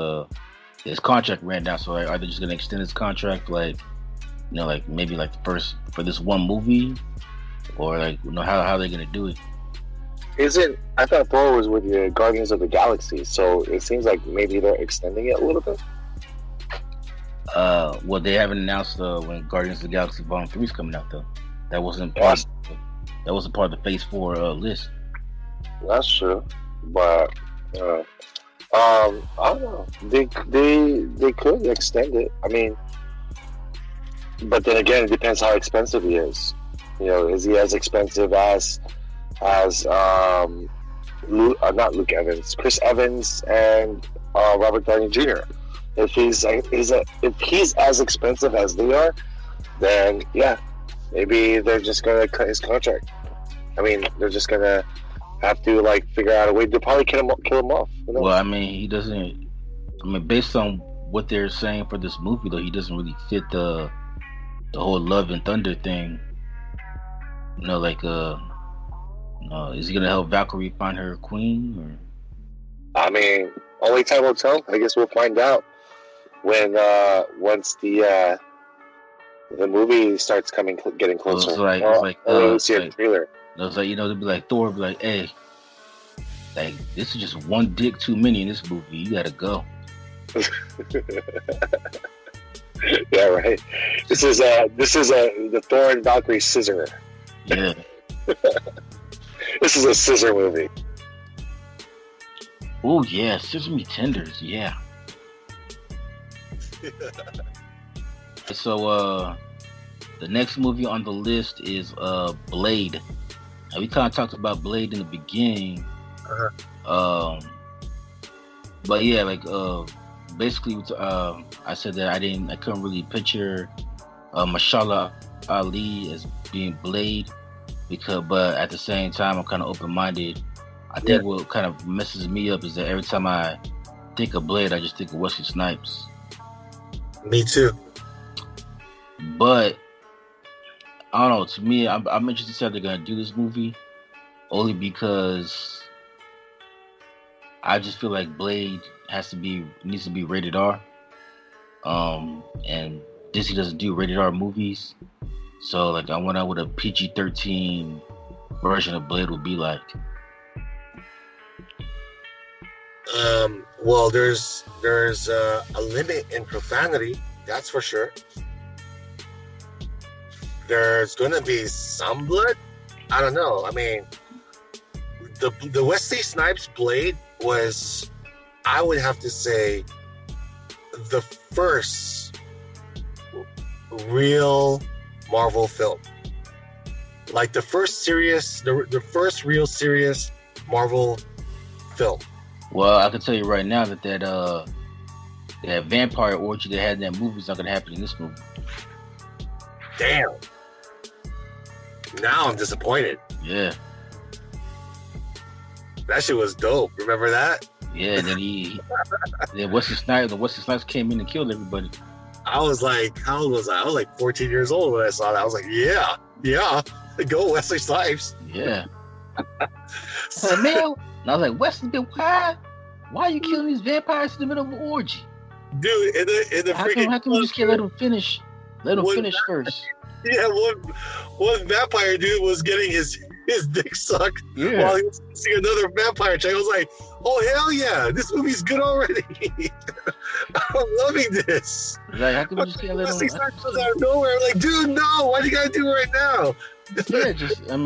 his contract ran down, so like, are they just gonna extend his contract like maybe like the first for this one movie, or like how are they gonna do it? I thought Thor was with the Guardians of the Galaxy, so it seems like maybe they're extending it a little bit. Well, they haven't announced when Guardians of the Galaxy Volume 3 is coming out though. That wasn't part of the Phase 4 list. That's true, but I don't know. They could extend it. I mean, but then again, it depends how expensive he is. Is he as expensive as not Luke Evans, Chris Evans, and Robert Downey Jr. If he's as expensive as they are, then yeah, maybe they're just gonna cut his contract. I mean, they're just gonna have to like figure out a way to probably kill him off. Well, I mean, he doesn't. I mean, based on what they're saying for this movie, though, he doesn't really fit the whole Love and Thunder thing. You know, like is he gonna help Valkyrie find her queen? Or? I mean, only time will tell. I guess we'll find out when once the movie starts getting closer. It's like see a trailer. It was like, you know, they'd be like, Thor would be like, hey, like, this is just one dick too many in this movie. You gotta go. Yeah, right. This is the Thor and Valkyrie scissor. Yeah. This is a scissor movie. Oh yeah, Sesame Tenders, yeah. So the next movie on the list is Blade. Now, we kind of talked about Blade in the beginning. But yeah, like basically I said that I couldn't really picture Mashallah Ali as being Blade, but at the same time I'm kind of open-minded. I think what kind of messes me up is that every time I think of Blade, I just think of Wesley Snipes. Me too. But I don't know. To me, I'm interested to see how they're gonna do this movie, only because I just feel like Blade needs to be rated R. And Disney doesn't do rated R movies, so like I wonder what a PG-13 version of Blade would be like. Well, there's a limit in profanity, that's for sure. There's gonna be some blood. I don't know. I mean, the Wesley Snipes Blade was, I would have to say, the first real Marvel film. Like the first first real serious Marvel film. Well, I can tell you right now that vampire orgy they had in that movie is not gonna happen in this movie. Damn. Now I'm disappointed. Yeah. That shit was dope. Remember that? Yeah, and then then Wesley Snipes came in and killed everybody. I was like, how old was I? I was like 14 years old when I saw that. I was like, yeah, go Wesley Snipes. Yeah. So, man, and I was like, Wesley, why are you killing these vampires in the middle of an orgy? Dude, in the freaking... How come you just can't let them finish? Let him finish first. Yeah, one vampire dude was getting his dick sucked while he was seeing another vampire chick. I was like, oh, hell yeah, this movie's good already. I'm loving this. Like, how come you just can't let him... out of nowhere. I'm like, dude, no, why do you gotta do it right now? Yeah,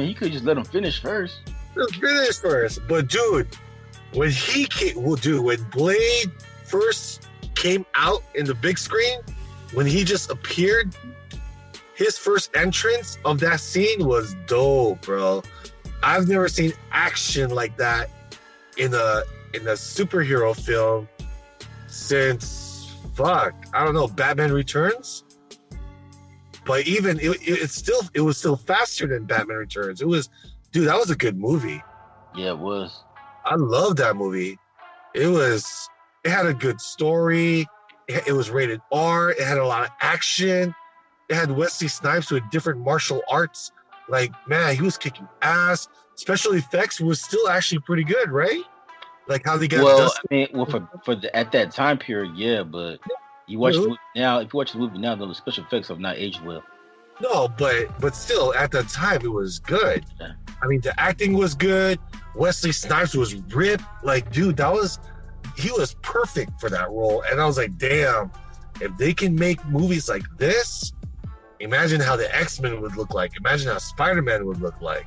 he could just let him finish first. Let's finish first. But dude, when Blade first came out in the big screen, when he just appeared, his first entrance of that scene was dope, bro. I've never seen action like that in a superhero film since I don't know, Batman Returns. But even it was still faster than Batman Returns. That was a good movie. Yeah, it was. I love that movie. It had a good story. It was rated R. It had a lot of action. It had Wesley Snipes with different martial arts. Like, man, he was kicking ass. Special effects was still actually pretty good, right? Like how they got. Well, I mean, at that time period, yeah. But you watch the movie now. If you watch the movie now, the special effects have not aged well. No, but still, at the time, it was good. Yeah. I mean, the acting was good. Wesley Snipes was ripped. Like, dude, he was perfect for that role. And I was like, damn, if they can make movies like this, imagine how the X-Men would look like. Imagine how Spider-Man would look like.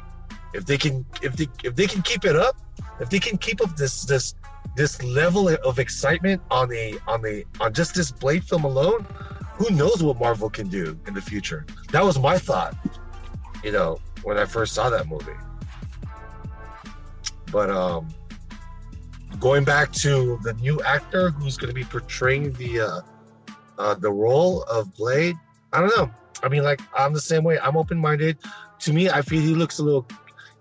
If they can keep it up, if they can keep up this level of excitement on just this Blade film alone, who knows what Marvel can do in the future? That was my thought, when I first saw that movie. But going back to the new actor who's going to be portraying the role of Blade, I don't know. I mean, like, I'm the same way. I'm open-minded. To me, I feel he looks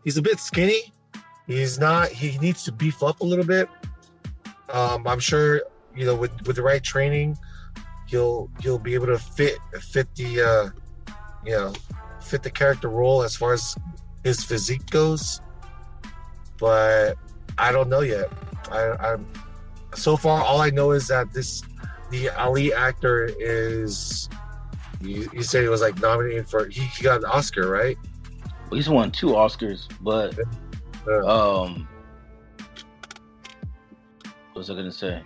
he's a bit skinny. He needs to beef up a little bit. I'm sure, with the right training, he'll be able to fit the fit the character role as far as his physique goes. But I don't know yet. I'm so far, all I know is that the Ali actor is. You said he was like nominated for. He got an Oscar, right? Well, he's won 2 Oscars, but what was I gonna say?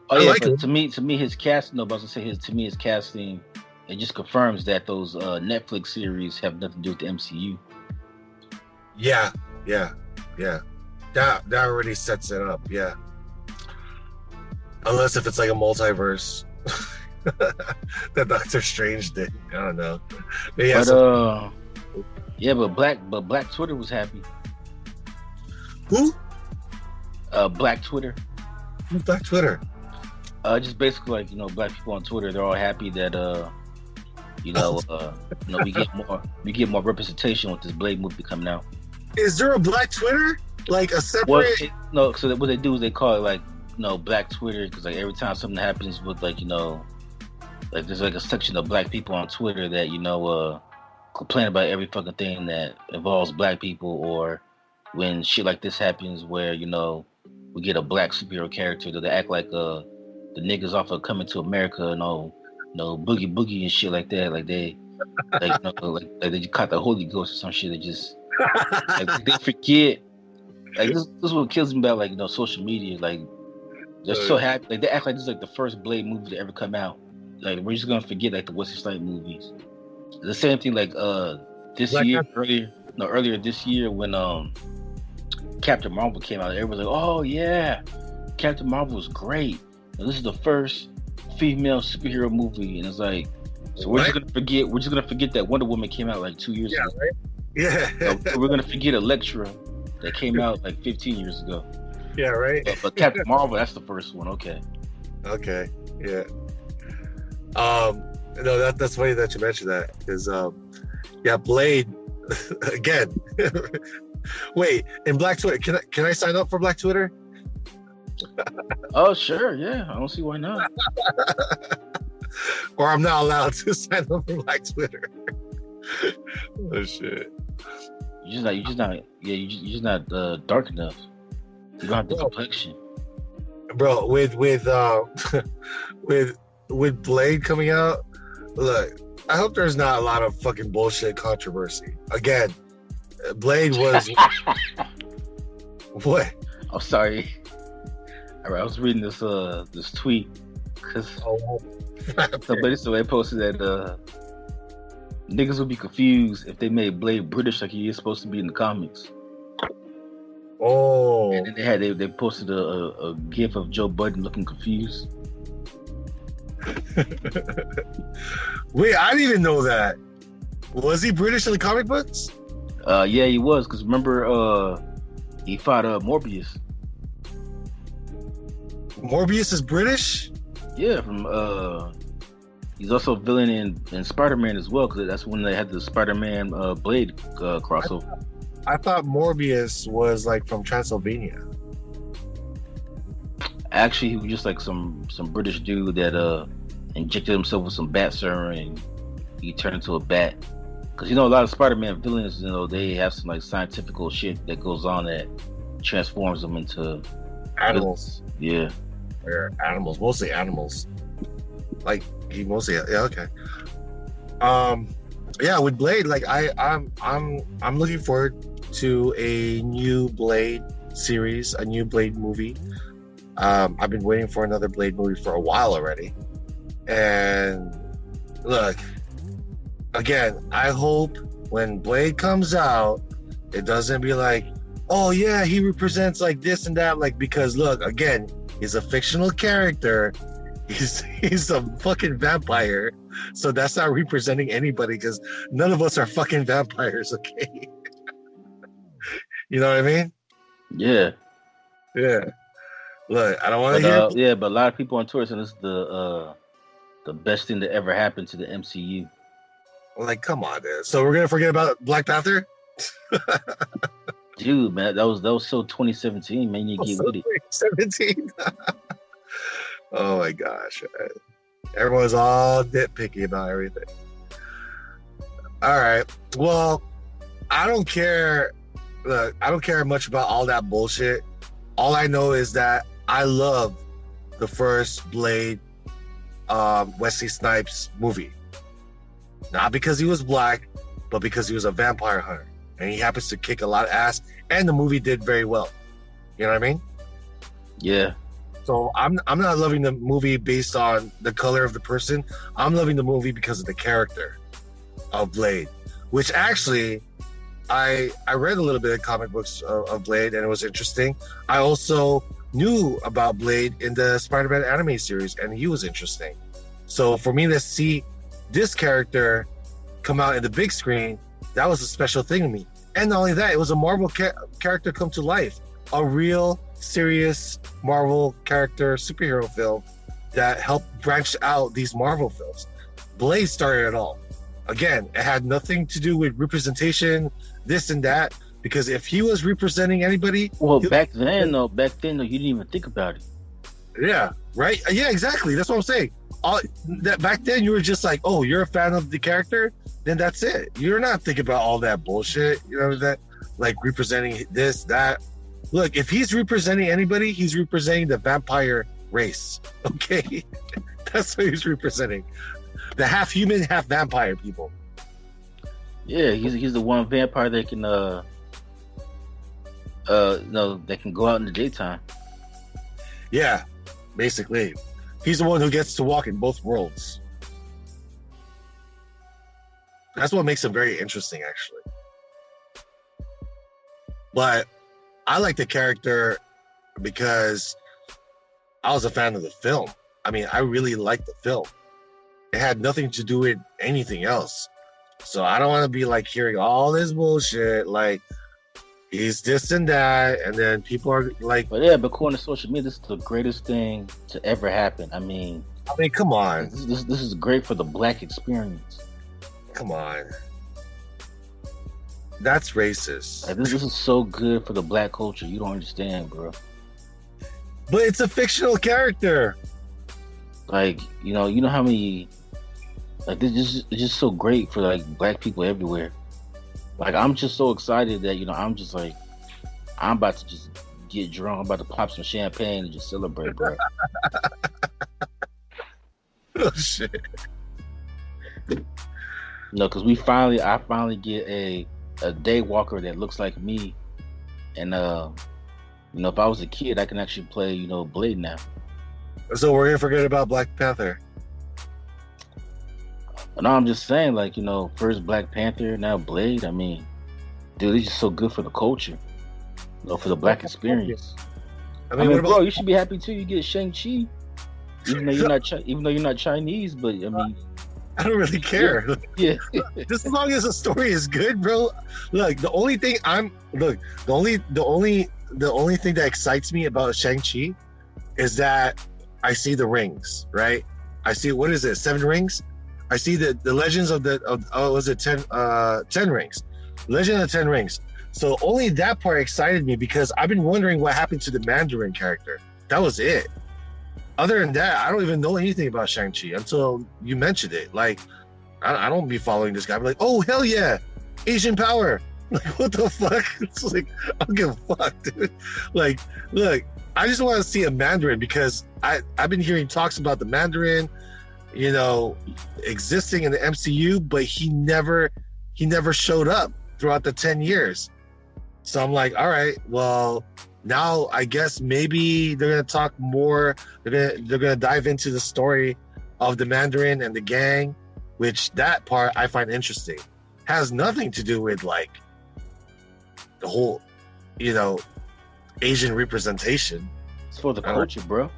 Oh yeah, but to me, his casting. No, but I was gonna say his casting. It just confirms that those Netflix series have nothing to do with the MCU. Yeah. That already sets it up. Yeah. Unless if it's like a multiverse. That Doctor Strange did. I don't know. But Black Twitter was happy. Who? Black Twitter. Who's Black Twitter? Just basically like black people on Twitter. They're all happy that we get more representation with this Blade movie coming out. Is there a Black Twitter? Like a separate? So what they do is they call it like Black Twitter because like every time something happens with like there's like a section of black people on Twitter that complain about every fucking thing that involves black people, or when shit like this happens where we get a black superhero character that they act like the niggas off of Coming to America, boogie boogie and shit like that, like they like they just caught the Holy Ghost or some shit. They just like they forget. Like this is what kills me about social media. Like they're so happy, like they act like this is like the first Blade movie to ever come out. Like we're just gonna forget like the What's His Night movies. The same thing like earlier this year when Captain Marvel came out, everybody was like, oh yeah, Captain Marvel was great. And this is the first female superhero movie, and it's like, so we're just gonna forget that Wonder Woman came out like 2 years ago. Right? Yeah. So we're gonna forget Elektra that came out like 15 years ago. Yeah, right. But Captain Marvel, that's the first one. Okay, yeah. No, that's funny that you mentioned that because Blade again. Wait, in Black Twitter, can I sign up for Black Twitter? Oh sure, yeah. I don't see why not. Or I'm not allowed to sign up for Black Twitter. Oh shit. You're just not dark enough. You don't have the complexion. Bro, with Blade coming out, look, I hope there's not a lot of fucking bullshit controversy. Again, Blade was what? I'm sorry. All right, I was reading this tweet because somebody posted that niggas would be confused if they made Blade British like he is supposed to be in the comics. Oh. And then they posted a gif of Joe Budden looking confused. Wait, I didn't even know that. Was he British in the comic books? Yeah, he was. Because remember, he fought Morbius. Morbius is British? Yeah, he's also a villain in Spider-Man as well. Because that's when they had the Spider-Man Blade crossover. I thought Morbius was like from Transylvania. Actually, he was just like some British dude that injected himself with some bat serum and he turned into a bat. Because a lot of Spider-Man villains, they have some like scientific shit that goes on that transforms them into animals. Yeah, they're animals, mostly animals. Like he mostly, yeah, okay. Yeah, with Blade, like I'm looking forward to a new Blade series, a new Blade movie. I've been waiting for another Blade movie for a while already. And look, again, I hope when Blade comes out, it doesn't be like, oh yeah, he represents like this and that, like, because look, again, he's a fictional character. He's a fucking vampire. So that's not representing anybody because none of us are fucking vampires, okay? You know what I mean? Yeah, Yeah. Look, I don't want to hear. but a lot of people on Twitter saying this is the best thing that ever happened to the MCU. Like, come on, man. So we're gonna forget about Black Panther? Dude, man, that was so 2017, man. You get with it. 17. Oh my gosh. Everyone's all nitpicky about everything. All right. Well, I don't care. Look, I don't care much about all that bullshit. All I know is that I love the first Blade Wesley Snipes movie. Not because he was black, but because he was a vampire hunter. And he happens to kick a lot of ass. And the movie did very well. You know what I mean? Yeah. So I'm not loving the movie based on the color of the person. I'm loving the movie because of the character of Blade. Which actually, I read a little bit of comic books of Blade, and it was interesting. I also knew about Blade in the Spider-Man anime series, and he was interesting. So for me to see this character come out in the big screen, that was a special thing to me. And not only that, it was a Marvel character come to life. A real, serious Marvel character superhero film that helped branch out these Marvel films. Blade started it all. Again, it had nothing to do with representation, this and that, because if he was representing anybody... Well, back then, though, you didn't even think about it. Yeah, right? Yeah, exactly. That's what I'm saying. Back then, you were just like, oh, you're a fan of the character? Then that's it. You're not thinking about all that bullshit, you know, that like representing this, that. Look, if he's representing anybody, he's representing the vampire race, okay? That's what he's representing. The half human, half vampire people. Yeah, he's the one vampire that can that can go out in the daytime. Yeah, basically. He's the one who gets to walk in both worlds. That's what makes him very interesting, actually. But I like the character because I was a fan of the film. I mean, I really liked the film. It had nothing to do with anything else. So I don't want to be like hearing all this bullshit, like he's this and that, and then people are like... But yeah, but according to social media, this is the greatest thing to ever happen. I mean, come on. This is great for the black experience. Come on. That's racist. Like, this is so good for the black culture. You don't understand, bro. But it's a fictional character. Like, you know how many... Like, it's just so great for, like, black people everywhere. Like, I'm just so excited that, I'm just, like... I'm about to just get drunk. I'm about to pop some champagne and just celebrate, bro. Oh, shit. No, because I finally get a daywalker that looks like me, and if I was a kid, I can actually play Blade now. So we're gonna forget about Black Panther. No, I'm just saying, like, first Black Panther, now Blade. I mean, dude, it's just so good for the culture, for the black experience. I mean, bro, you should be happy too. You get Shang-Chi, even though you're not Chinese, but I mean. I don't really care. Yeah. Just as long as the story is good, bro. Look, the only thing the only thing that excites me about Shang-Chi is that I see the rings, right? I see, what is it, 7 rings? I see the legends of 10 rings. Legend of 10 rings. So only that part excited me because I've been wondering what happened to the Mandarin character. That was it. Other than that, I don't even know anything about Shang-Chi until you mentioned it. Like, I don't be following this guy. I'm like, oh, hell yeah, Asian power. Like, what the fuck? It's like, I don't give a fuck, dude. Like, look, I just want to see a Mandarin because I've been hearing talks about the Mandarin, existing in the MCU, but he never showed up throughout the 10 years. So I'm like, all right, well, now I guess maybe they're gonna talk more. They're gonna dive into the story of the Mandarin and the gang, which that part I find interesting. Has nothing to do with like the whole, Asian representation. It's for the culture, bro.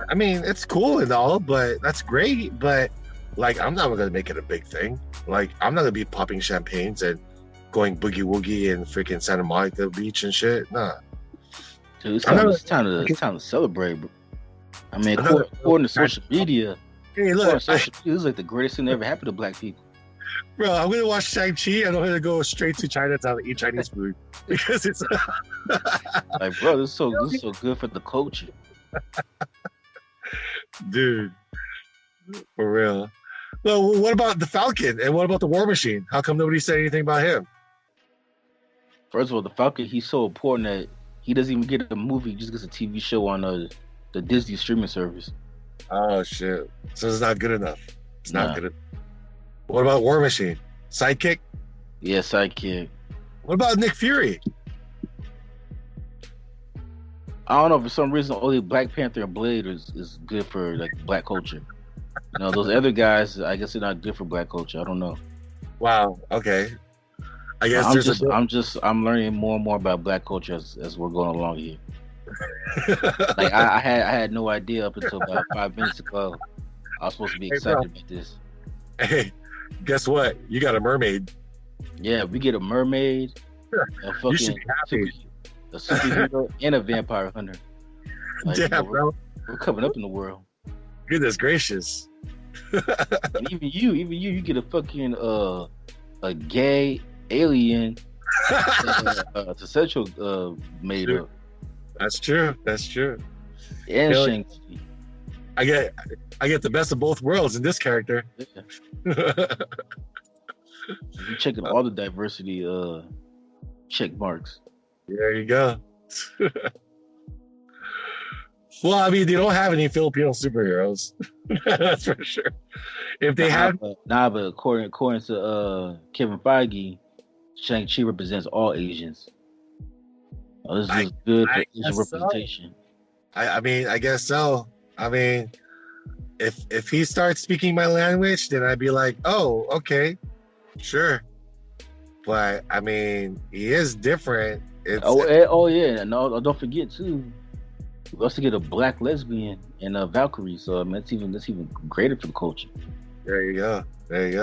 I mean, it's cool and all, but that's great. But like, I'm not gonna make it a big thing. Like, I'm not gonna be popping champagnes and going boogie woogie and freaking Santa Monica Beach and shit. Nah. Dude, I'm not, it's time to celebrate, bro. I mean, I'm not- according to social media, hey, look, this is like the greatest thing that ever happened to black people. bro, I'm gonna watch Shang-Chi. I don't have to go straight to Chinatown to eat Chinese food because it's Like, bro, this is so good for the culture. dude, for real. Well, what about the Falcon and what about the War Machine? How come nobody said anything about him? First of all, the Falcon, he's so important that he doesn't even get a movie; he just gets a TV show on the Disney streaming service. Oh shit! So it's not good enough. It's not Nah. good enough. What about War Machine? Sidekick? Yeah, sidekick. What about Nick Fury? I don't know, for some reason only Black Panther and Blade is good for like black culture. You know, those other guys, I guess they're not good for black culture. I don't know. Wow. Okay. I guess I'm learning more and more about black culture as we're going along here. Like I had no idea up until about 5 minutes ago. I was supposed to be excited about this. Hey, guess what? You got a mermaid. Yeah, we get a mermaid, a You should fucking be happy. a superhero, and a vampire hunter. Like, Yeah, you know, bro. we're coming up in the world. Goodness gracious. And even you get a fucking a gay alien to sexual made True. up. That's true. That's true. And Hell, Shang-Chi. I get the best of both worlds in this character. Yeah. You're checking all the diversity check marks. There you go. Well, I mean, they don't have any Filipino superheroes. That's for sure. If they had, but according to Kevin Feige, Shang-Chi represents all Asians. Oh, this is good for Asian representation. I mean, I guess so. I mean, if he starts speaking my language, then I'd be like, oh, okay, sure. But I mean, he is different. Oh yeah, no, don't forget too. We also get a black lesbian and a Valkyrie, so I mean, that's even greater for the culture. There you go. There you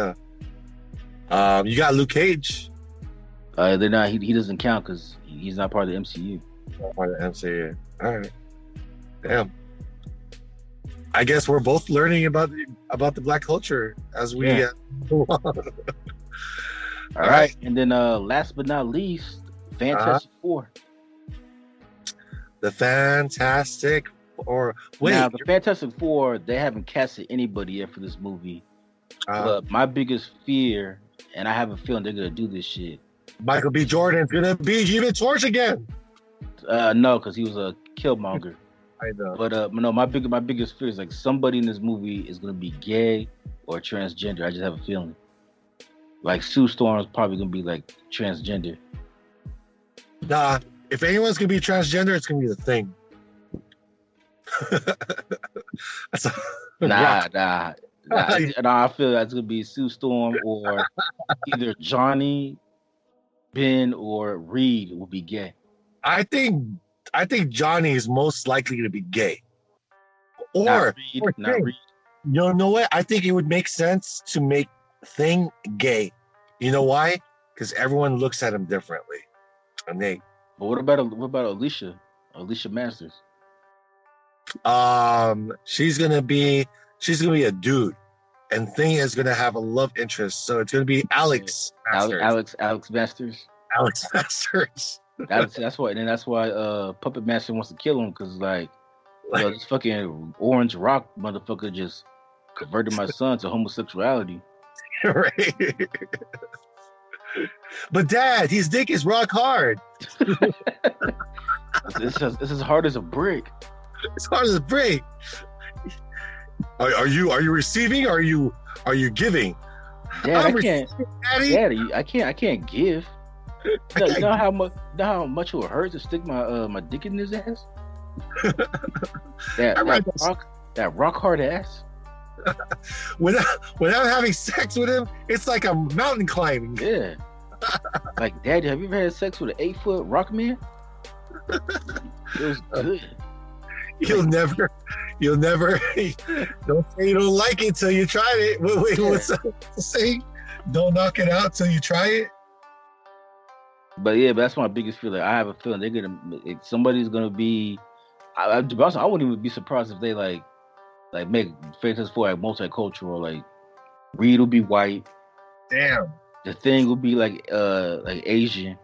go. You got Luke Cage. They're not. He doesn't count because he's not part of the MCU. Not part of the MCU. All right. Damn. I guess we're both learning about the black culture as we move on. All right. And then last but not least, Fantastic Four. The Fantastic Four. Wait, now the Fantastic Four, they haven't casted anybody yet for this movie. But my biggest fear, and I have a feeling they're gonna do this shit. Michael B. Jordan's gonna be Human Torch again. No, because he was a Killmonger. I know. But no, my biggest fear is like somebody in this movie is gonna be gay or transgender. I just have a feeling. Like Sue Storm is probably gonna be like transgender. Nah, if anyone's gonna be transgender, it's gonna be the Thing. Nah. I feel that's gonna be Sue Storm or either Johnny, Ben, or Reed will be gay. I think Johnny is most likely to be gay. Not Reed. You know what? I think it would make sense to make Thing gay. You know why? Because everyone looks at him differently. And they. But what about Alicia? Alicia Masters. She's gonna be a dude, and Thing is gonna have a love interest. So it's gonna be Alex Masters. Alex Masters. Alex Masters. That's why Puppet Master wants to kill him because like this fucking Orange Rock motherfucker just converted my son to homosexuality. Right. But Dad, his dick is rock hard. It's as hard as a brick. It's hard as a brick. Are you receiving? Or are you giving? Dad, I can't give. You know how much it would hurt to stick my dick in his ass? That rock hard ass. When I'm having sex with him, it's like a mountain climbing. Yeah. Like, Dad, have you ever had sex with an 8-foot rock man? It was good. You'll never. Don't say you don't like it till you try it. Wait, what's the saying? Don't knock it out till you try it. But yeah, but that's my biggest feeling. I have a feeling they're gonna somebody's gonna be. To be honest, I wouldn't even be surprised if they like make Fantastic Four like multicultural. Like Reed will be white. Damn. The Thing will be like Asian.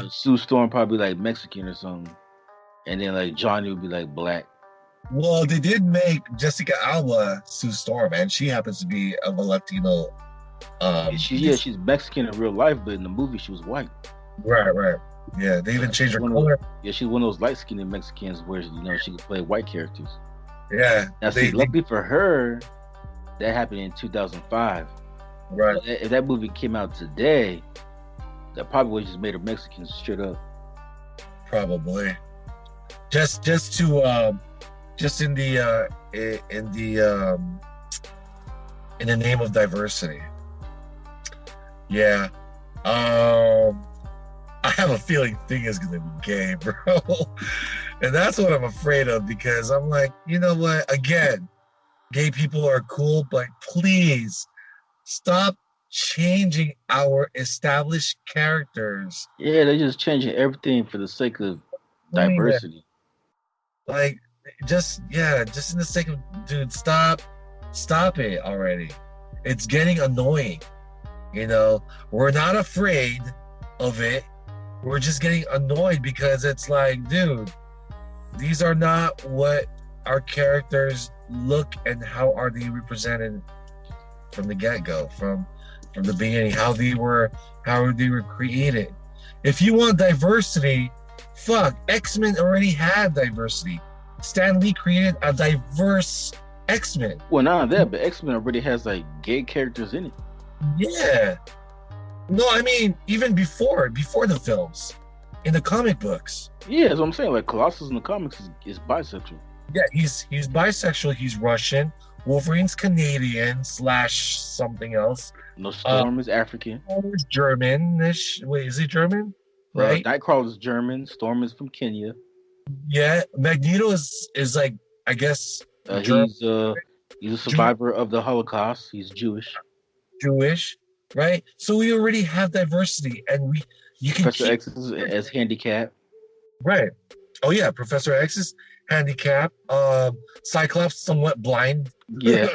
Sue Storm probably like Mexican or something, and then like Johnny would be like black. Well, they did make Jessica Alba Sue Storm, and she happens to be of a Latino. She's Mexican in real life, but in the movie she was white. Right. Yeah, they even changed her color. She's one of those light-skinned Mexicans where she could play white characters. Yeah. Now, luckily for her, that happened in 2005. Right. If that movie came out today, that probably would just made her Mexican straight up. Probably. Just in the name of diversity. Yeah. I have a feeling Thing is gonna be gay, bro. And that's what I'm afraid of, because I'm like, you know what? Again, gay people are cool, but please stop changing our established characters. Yeah, they're just changing everything for the sake of diversity. Like, just in the sake of, dude, stop it already. It's getting annoying. We're not afraid of it. We're just getting annoyed because it's like, dude, these are not what our characters look, and how are they represented from the get-go, from the beginning, how they were created. If you want diversity, fuck, X-Men already had diversity. Stan Lee created a diverse X-Men. Well, not that, but X-Men already has like gay characters in it. Yeah. No, I mean, even before the films, in the comic books. Yeah, that's what I'm saying. Like, Colossus in the comics is bisexual. Yeah, he's bisexual. He's Russian. Wolverine's Canadian / something else. No, Storm is African. Storm is German-ish. Wait, is he German? Right. Nightcrawler is German. Storm is from Kenya. Yeah, Magneto is like, I guess. He's a survivor of the Holocaust. He's Jewish. Right? So we already have diversity, and you can Professor X is as handicapped. Right. Oh yeah, Professor X is handicapped. Cyclops somewhat blind. Yeah.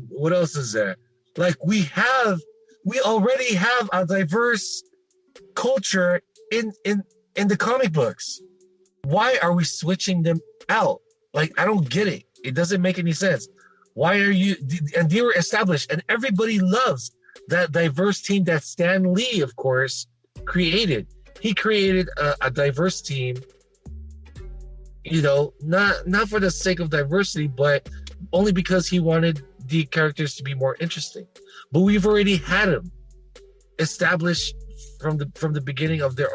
What else is there? Like, we already have a diverse culture in the comic books. Why are we switching them out? Like, I don't get it. It doesn't make any sense. Why are you? And they were established, and everybody loves that diverse team that Stan Lee, of course, created. He created a diverse team, not for the sake of diversity, but only because he wanted the characters to be more interesting. But we've already had them established from the beginning of the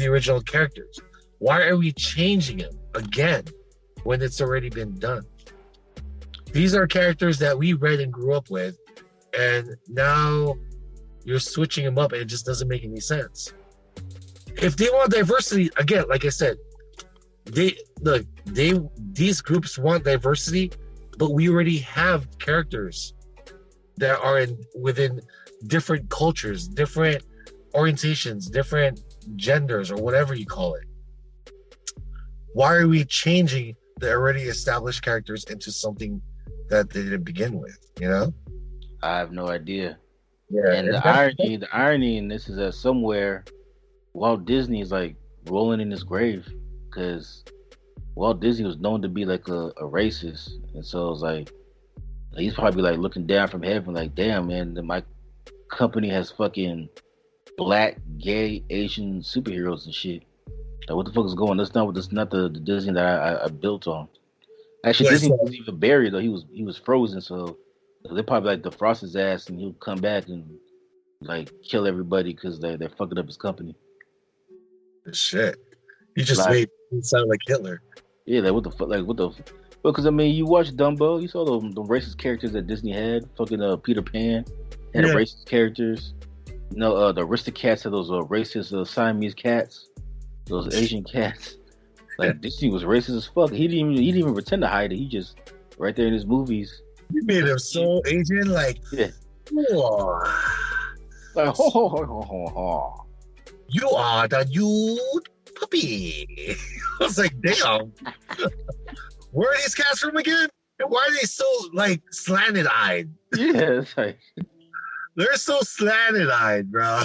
original characters. Why are we changing them again when it's already been done? These are characters that we read and grew up with, and now you're switching them up, and it just doesn't make any sense. If they want diversity, again, like I said, these groups want diversity, but we already have characters that are within different cultures, different orientations, different genders, or whatever you call it. Why are we changing the already established characters into something that they didn't begin with? I have no idea. Yeah, and the irony in this is that somewhere Walt Disney is like rolling in his grave, because Walt Disney was known to be like a racist, and so it's like he's probably like looking down from heaven, like, damn, man, my company has fucking black, gay, Asian superheroes and shit. Like, what the fuck is going on? That's not the Disney that I built on. Actually, Disney wasn't even buried though. He was frozen, so they probably like defrost his ass, and he'll come back and like kill everybody because they're fucking up his company. Shit, he just made him sound like Hitler. Yeah, like what the fuck? Like what the? Well, because I mean, you watched Dumbo, you saw the racist characters that Disney had. Fucking Peter Pan had racist characters. The Aristocats had those racist Siamese cats, those Asian cats. Like, Disney was racist as fuck. He didn't even pretend to hide it. He just right there in his movies. You made him so Asian, like, yeah. Like, ho, ho, ho, ho, ho, ho. You are the nude puppy. I was like, damn. Where are these cats from again? And why are they so like slanted eyed? Yeah, it's like, They're so slanted eyed, bro.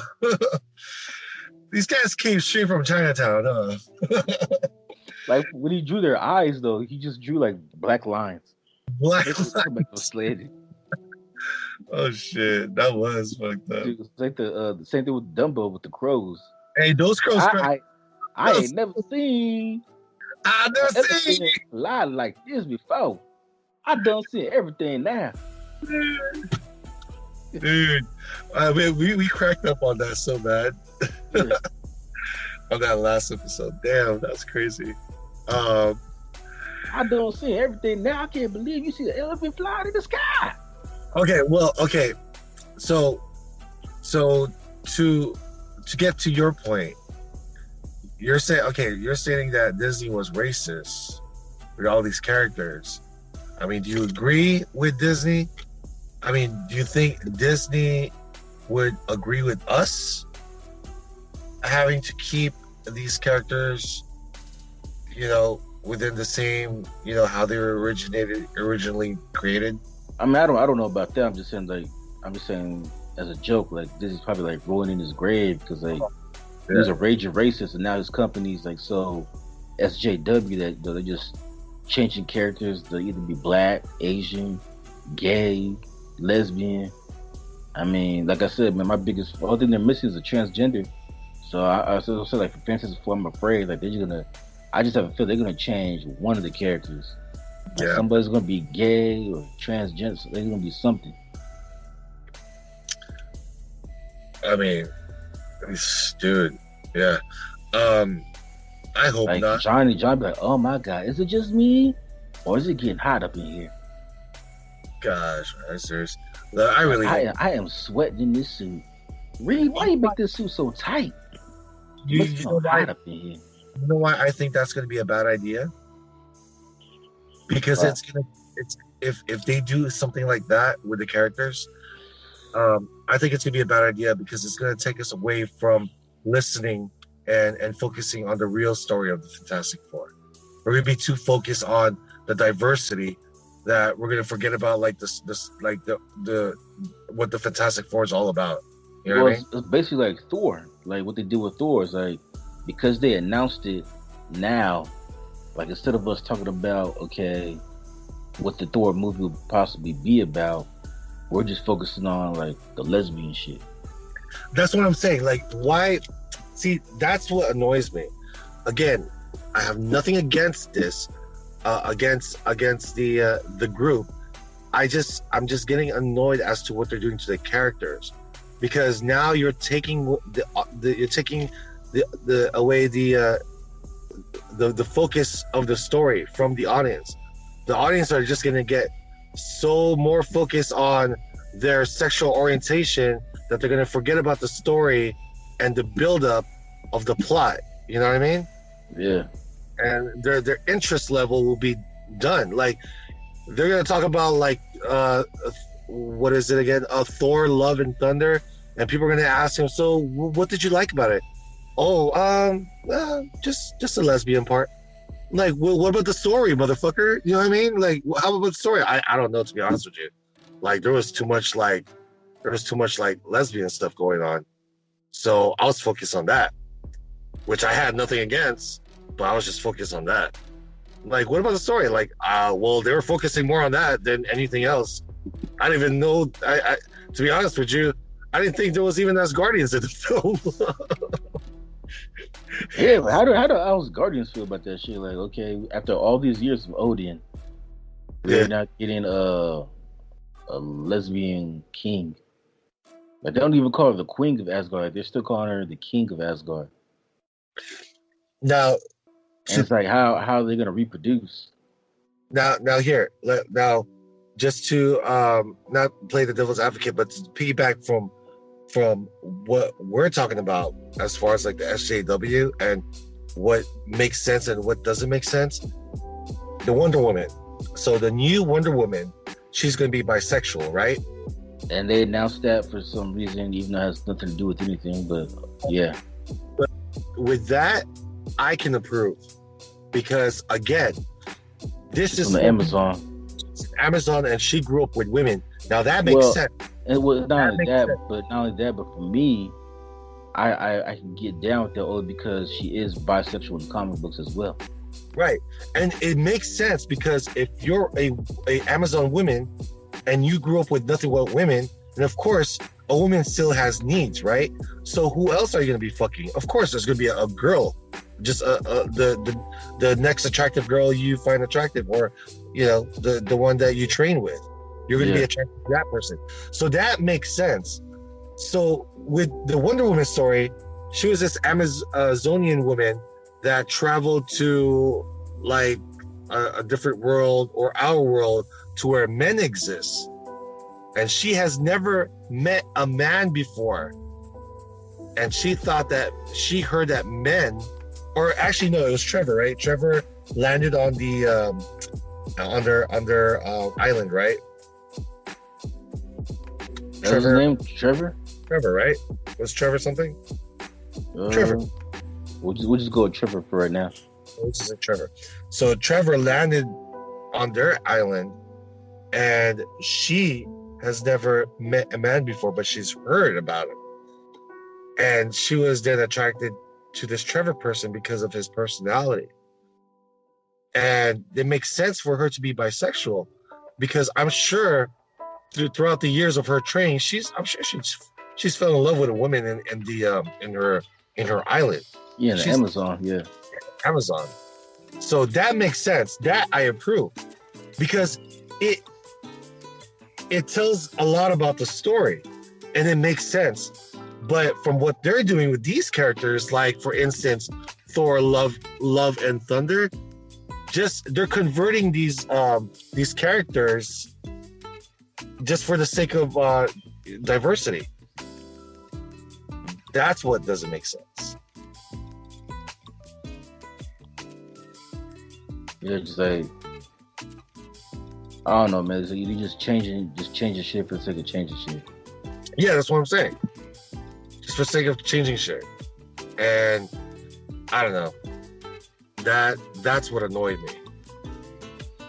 These cats came straight from Chinatown, huh? like when he drew their eyes, though, he just drew like black lines. Black It was like no slanted. Oh shit, that was fucked up. Dude, it's like the same thing with Dumbo with the crows. Hey, those crows. I ain't never seen. I never seen. A lot like this before. I done seen everything now. Dude, we cracked up on that so bad. Yeah. On that last episode. Damn, that's crazy. I done seen everything now. I can't believe you see the elephant flying in the sky. Okay. So to get to your point, you're saying that Disney was racist with all these characters. I mean, do you agree with Disney? I mean, do you think Disney would agree with us having to keep these characters, within the same, how they were originally created? I mean, I don't know about that. I'm just saying as a joke, like Disney's probably like rolling in his grave because like he was a raging racist, and now his company's like so SJW that they're just changing characters to either be black, Asian, gay, lesbian. I mean, like I said, man, my biggest all thing they're missing is a transgender. So I said like for Fantastic Four, I'm afraid like I just have a feel they're gonna change one of the characters. Like somebody's gonna be gay or transgender. So they're gonna be something. I mean, dude, yeah. I hope like not. Johnny be like, oh my god, is it just me, or is it getting hot up in here? Gosh, man, serious. I really, I am sweating in this suit. Reed, why you make this suit so tight? You know why? Hot up in here. You know why I think that's going to be a bad idea? Because if they do something like that with the characters, I think it's going to be a bad idea because it's going to take us away from listening and focusing on the real story of the Fantastic Four. We're going to be too focused on the diversity that we're going to forget about like this like the what the Fantastic Four is all about. You know what I mean? It's basically like Thor. Like what they did with Thor is like because they announced it now, like instead of us talking about what the Thor movie would possibly be about, we're just focusing on like the lesbian shit. That's what I'm saying. Like why? See, that's what annoys me. Again, I have nothing against this, against the group. I'm just getting annoyed as to what they're doing to the characters, because now you're taking away the focus of the story from the audience. The audience are just gonna get so more focused on their sexual orientation that they're gonna forget about the story and the buildup of the plot. You know what I mean? Yeah. And their interest level will be done. Like they're gonna talk about like what is it again? Thor: Love and Thunder, and people are gonna ask him, so what did you like about it? Just the lesbian part. Like, what about the story, motherfucker? You know what I mean? Like, how about the story? I don't know, to be honest with you. Like, there was too much like lesbian stuff going on, so I was focused on that, which I had nothing against, but I was just focused on that. Like, what about the story? Like, well, they were focusing more on that than anything else. I didn't even know. I to be honest with you, I didn't think there was even Asgardians in the film. Yeah, but how do us Guardians feel about that shit? Like, okay, after all these years of Odin, we're not getting a lesbian king. Like, they don't even call her the Queen of Asgard. They're still calling her the King of Asgard. Now, and it's like, how are they gonna reproduce? Now, just to not play the devil's advocate, but to piggyback from what we're talking about as far as like the SJW and what makes sense and what doesn't make sense. The Wonder Woman. So the new Wonder Woman, she's going to be bisexual, right? And they announced that for some reason, even though it has nothing to do with anything. But yeah, With that, I can approve because again, this it's is from the from Amazon. Amazon, and she grew up with women. Now that makes Well, sense. and well, That makes sense. not only that, but for me, I can get down with that only because she is bisexual in comic books as well. Right. And it makes sense because if you're a Amazon woman and you grew up with nothing but women, and of course a woman still has needs, right? So who else are you gonna be fucking? Of course there's gonna be a girl, just the next attractive girl you find attractive, or the one that you train with. You're gonna be Yeah. attracted to that person. So that makes sense. So with the Wonder Woman story, she was this Amazonian woman that traveled to like a different world or our world to where men exist. And she has never met a man before. And she thought that she heard that men, or actually no, it was Trevor, right? Trevor landed on the under island, right? That's his name, Trevor. Trevor, right? Was Trevor something? Uh, Trevor. We'll just go with Trevor for right now. This is Trevor. So Trevor landed on their island, and she has never met a man before, but she's heard about him. And she was then attracted to this Trevor person because of his personality. And it makes sense for her to be bisexual because I'm sure throughout the years of her training, I'm sure she's fell in love with a woman in her island. Yeah, the She's Amazon. Yeah. Amazon. So that makes sense. That I approve because it tells a lot about the story and it makes sense. But from what they're doing with these characters, like for instance, Thor, Love and Thunder, just they're converting these characters just for the sake of diversity. That's what doesn't make sense. Yeah, just like I don't know, man. So you just changing shit for the sake of changing shit. Yeah, that's what I'm saying. Just for the sake of changing shit. And I don't know. That's what annoyed me.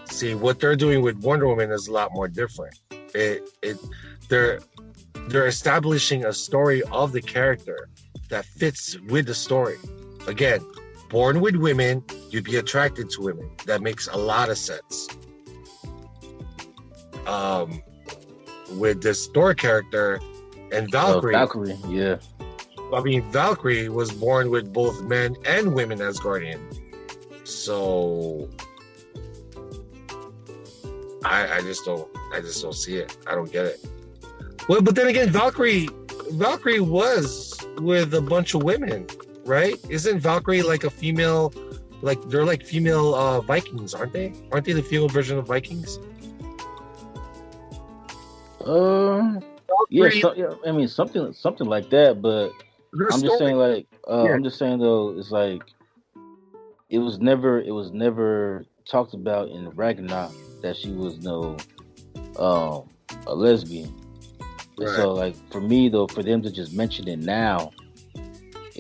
See, what they're doing with Wonder Woman is a lot more different. They're establishing a story of the character that fits with the story. Again, born with women, you'd be attracted to women. That makes a lot of sense. With this Thor character and Valkyrie. Valkyrie, yeah. I mean, Valkyrie was born with both men and women as guardian. So I just don't see it. I don't get it. Well, but then again, Valkyrie was with a bunch of women, right? Isn't Valkyrie like a female? Like they're like female Vikings, aren't they? Aren't they the female version of Vikings? Yeah, I mean something like that. But I'm just saying, like, I'm just saying though, it's like it was never talked about in Ragnarok that she was a lesbian. Right. So like for me though, for them to just mention it now,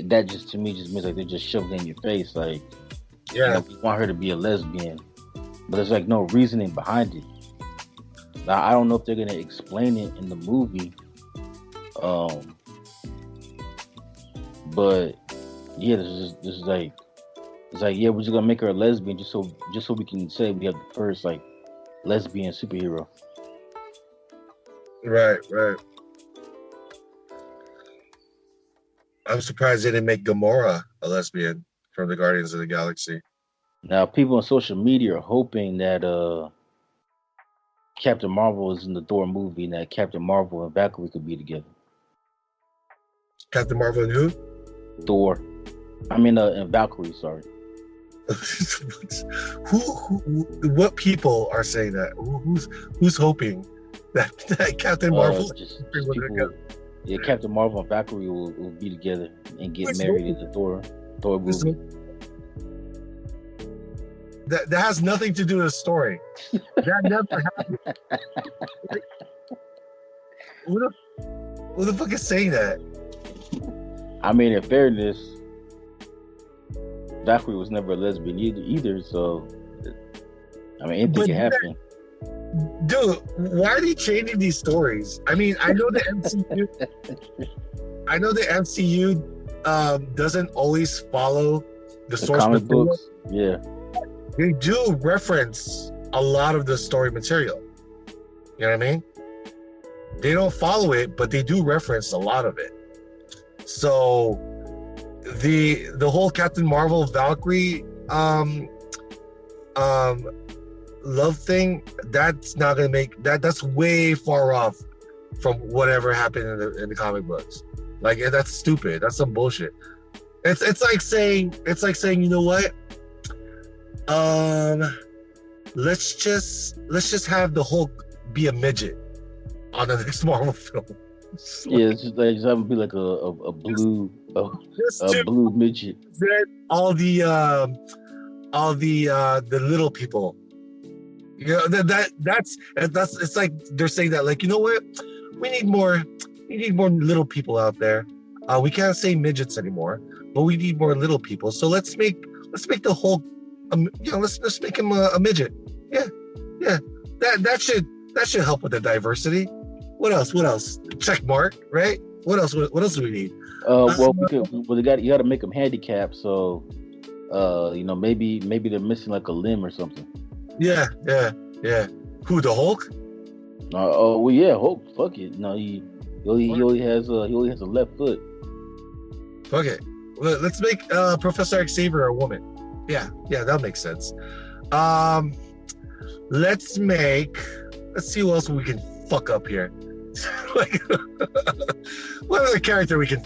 that just to me just means like they're just shoving it in your face, like, yeah, we want her to be a lesbian, but there's like no reasoning behind it. Now I don't know if they're gonna explain it in the movie, but yeah, this is like, it's like, yeah, we're just gonna make her a lesbian just so we can say we have the first like lesbian superhero. Right. I'm surprised they didn't make Gamora a lesbian from the Guardians of the Galaxy. Now, people on social media are hoping that Captain Marvel is in the Thor movie and that Captain Marvel and Valkyrie could be together. Captain Marvel and who? Thor. I mean, and Valkyrie, sorry. What people are saying that? Who's hoping that Captain Marvel? Just people, yeah, Captain Marvel and Valkyrie will be together and get married in the Thor movie. That has nothing to do with the story. That never happened. Who the fuck is saying that? I mean, in fairness, Valkyrie was never a lesbian either. So, I mean, anything can happen. Dude, why are they changing these stories? I mean, I know the MCU. I know the MCU doesn't always follow the source comic material. books. Yeah, They do reference a lot of the story material. You know what I mean? They don't follow it, but they do reference a lot of it. So the whole Captain Marvel Valkyrie love thing, that's not gonna make that's way far off from whatever happened in the comic books. Like, that's stupid. That's some bullshit. It's like saying, you know what? Let's just have the Hulk be a midget on the next Marvel film. Yeah, it's just like have to be like a blue blue midget. All the little people. You know, that's it's like they're saying that, like, you know what? We need more little people out there. We can't say midgets anymore, but we need more little people. So let's make the Hulk, let's make him a midget. Yeah. That should help with the diversity. What else? Check mark, right? What else do we need? You got to make them handicapped. So, maybe they're missing like a limb or something. Yeah. Who, the Hulk? Hulk. Fuck it. No, he only has a left foot. Fuck it. Let's make Professor Xavier a woman. Yeah, that makes sense. Let's see who else we can fuck up here. Like, what other character we can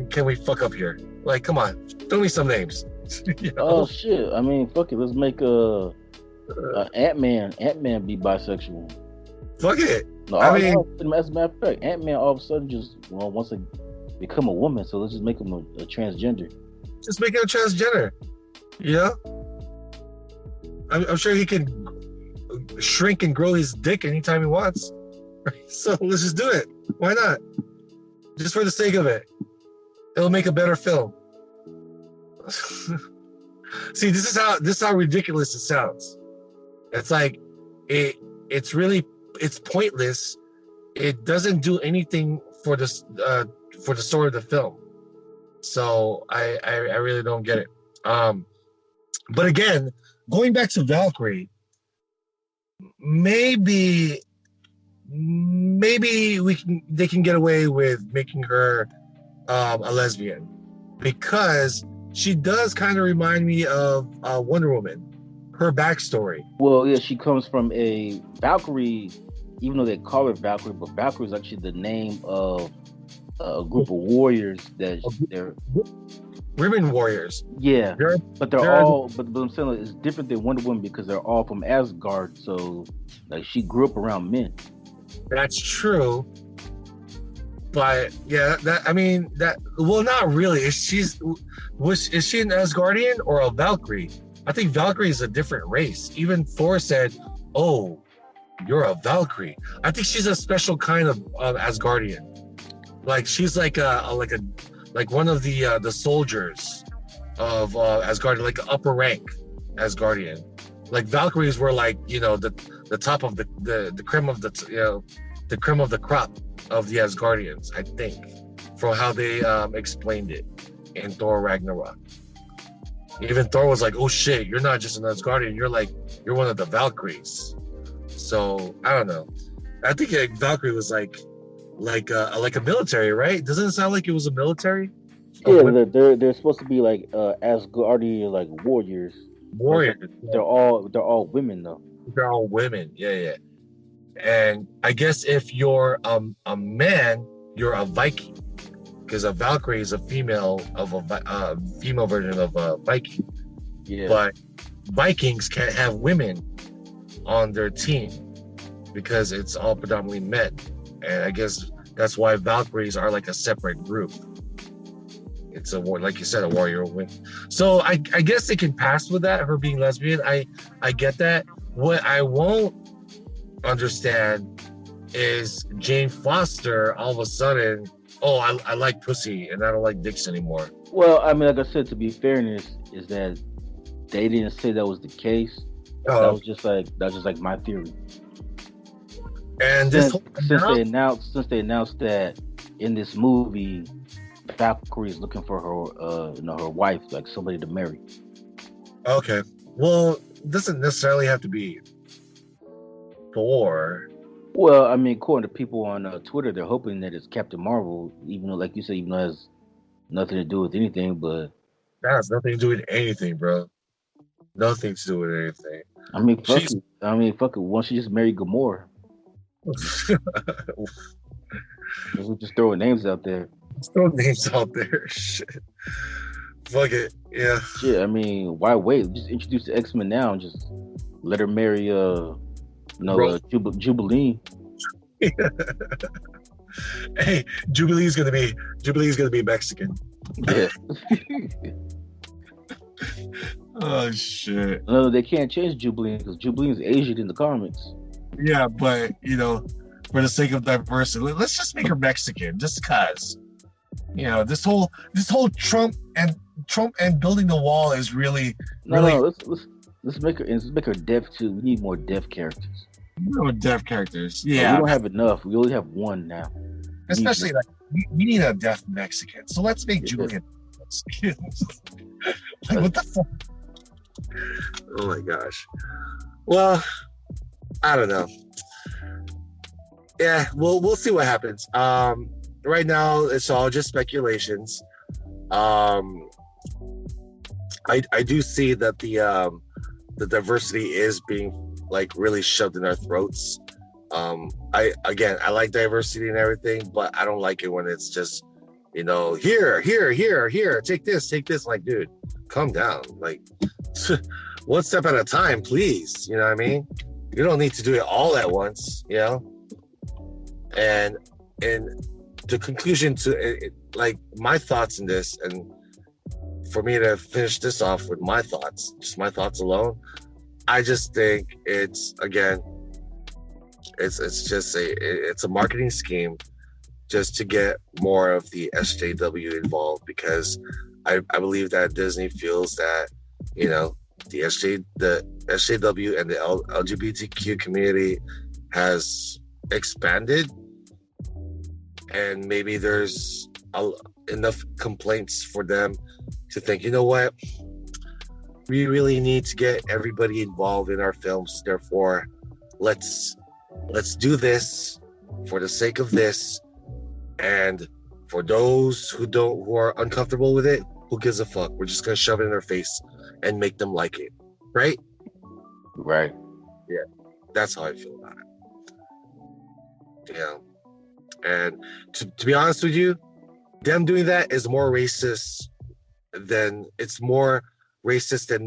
can we fuck up here? Like, come on, throw me some names. You know? Oh shit! I mean, fuck it. Let's make Ant-Man be bisexual. Fuck it. No, as a matter of fact, Ant-Man all of a sudden just wants to become a woman. So let's just make him a transgender. Just make him a transgender. You know? I'm sure he can shrink and grow his dick anytime he wants. So let's just do it. Why not? Just for the sake of it. It'll make a better film. See, this is how ridiculous it sounds. It's like it's pointless. It doesn't do anything for the story of the film. So I really don't get it. But again, going back to Valkyrie, maybe they can get away with making her a lesbian, because she does kind of remind me of Wonder Woman, her backstory. Well, yeah, she comes from a Valkyrie, even though they call her Valkyrie, but Valkyrie is actually the name of a group of warriors that they're women warriors. Yeah, but I'm saying, like, it's different than Wonder Woman because they're all from Asgard. So, like, she grew up around men. That's true. But yeah, not really. Is she an Asgardian or a Valkyrie? I think Valkyrie is a different race. Even Thor said, "Oh, you're a Valkyrie." I think she's a special kind of Asgardian. Like, she's like one of the soldiers of Asgardian, like an upper rank Asgardian. Like, Valkyries were like, the top of the creme of the creme of the crop of the Asgardians, I think, from how they explained it in Thor Ragnarok. Even Thor was like, "Oh shit, you're not just an Asgardian, you're one of the Valkyries." So I don't know. I think Valkyrie was like a military, right? Doesn't it sound like it was a military? Yeah, they're supposed to be like Asgardian, like warriors. Warriors. They're all women though. They're all women. Yeah. And I guess if you're a man, you're a Viking, because a Valkyrie is a female version of a Viking. Yeah. But Vikings can't have women on their team because it's all predominantly men. And I guess that's why Valkyries are like a separate group. It's like you said, a warrior woman. So I guess they can pass with that, her being lesbian. I get that. What I won't understand is Jane Foster all of a sudden, oh, I like pussy and I don't like dicks anymore. Well, I mean, like I said, to be fairness, is that they didn't say that was the case. Oh, That's just like my theory. and this Since whole since they announced that in this movie, Valkyrie is looking for her her wife, like somebody to marry. okay, well, doesn't necessarily have to be Thor. Well, I mean, according to people on Twitter, they're hoping that it's Captain Marvel, even though, like you said, even though it has nothing to do with anything. But That has nothing to do with anything, bro. Nothing to do with anything. I mean, fuck She's it. I mean, fuck it. Once you just marry Gamora, we're just throwing names out there. still names out there. Shit. Fuck it. Yeah. Shit, I mean, why wait? Just introduce the X-Men now and just let her marry Jubilee. Hey, Jubilee's gonna be Mexican. Yeah. Oh shit. No, they can't change Jubilee because Jubilee is Asian in the comics. Yeah, but for the sake of diversity, let's just make her Mexican, just cause. This whole Trump and building the wall is really Let's make her deaf too. We need more deaf characters. Deaf characters. Yeah, we don't have enough. We only have one now. Especially we need a deaf Mexican. So let's make Julian Mexican. Like what the fuck? Oh my gosh. Well, I don't know. Yeah, we'll see what happens. Right now it's all just speculations. I do see that the diversity is being like really shoved in our throats. I like diversity and everything, but I don't like it when it's just here, take this. Like, dude, calm down. Like, one step at a time, please. You know what I mean? You don't need to do it all at once. And the conclusion to it, like my thoughts in this, and for me to finish this off with my thoughts, just my thoughts alone, I just think it's just a marketing scheme just to get more of the SJW involved, because I believe that Disney feels that the SJW and the LGBTQ community has expanded, and maybe there's enough complaints for them to think, you know what, we really need to get everybody involved in our films. Therefore, let's do this for the sake of this, and for those who are uncomfortable with it, who gives a fuck? We're just gonna shove it in their face and make them like it, right? Right. Yeah, that's how I feel about it. And to be honest with you, them doing that is more racist than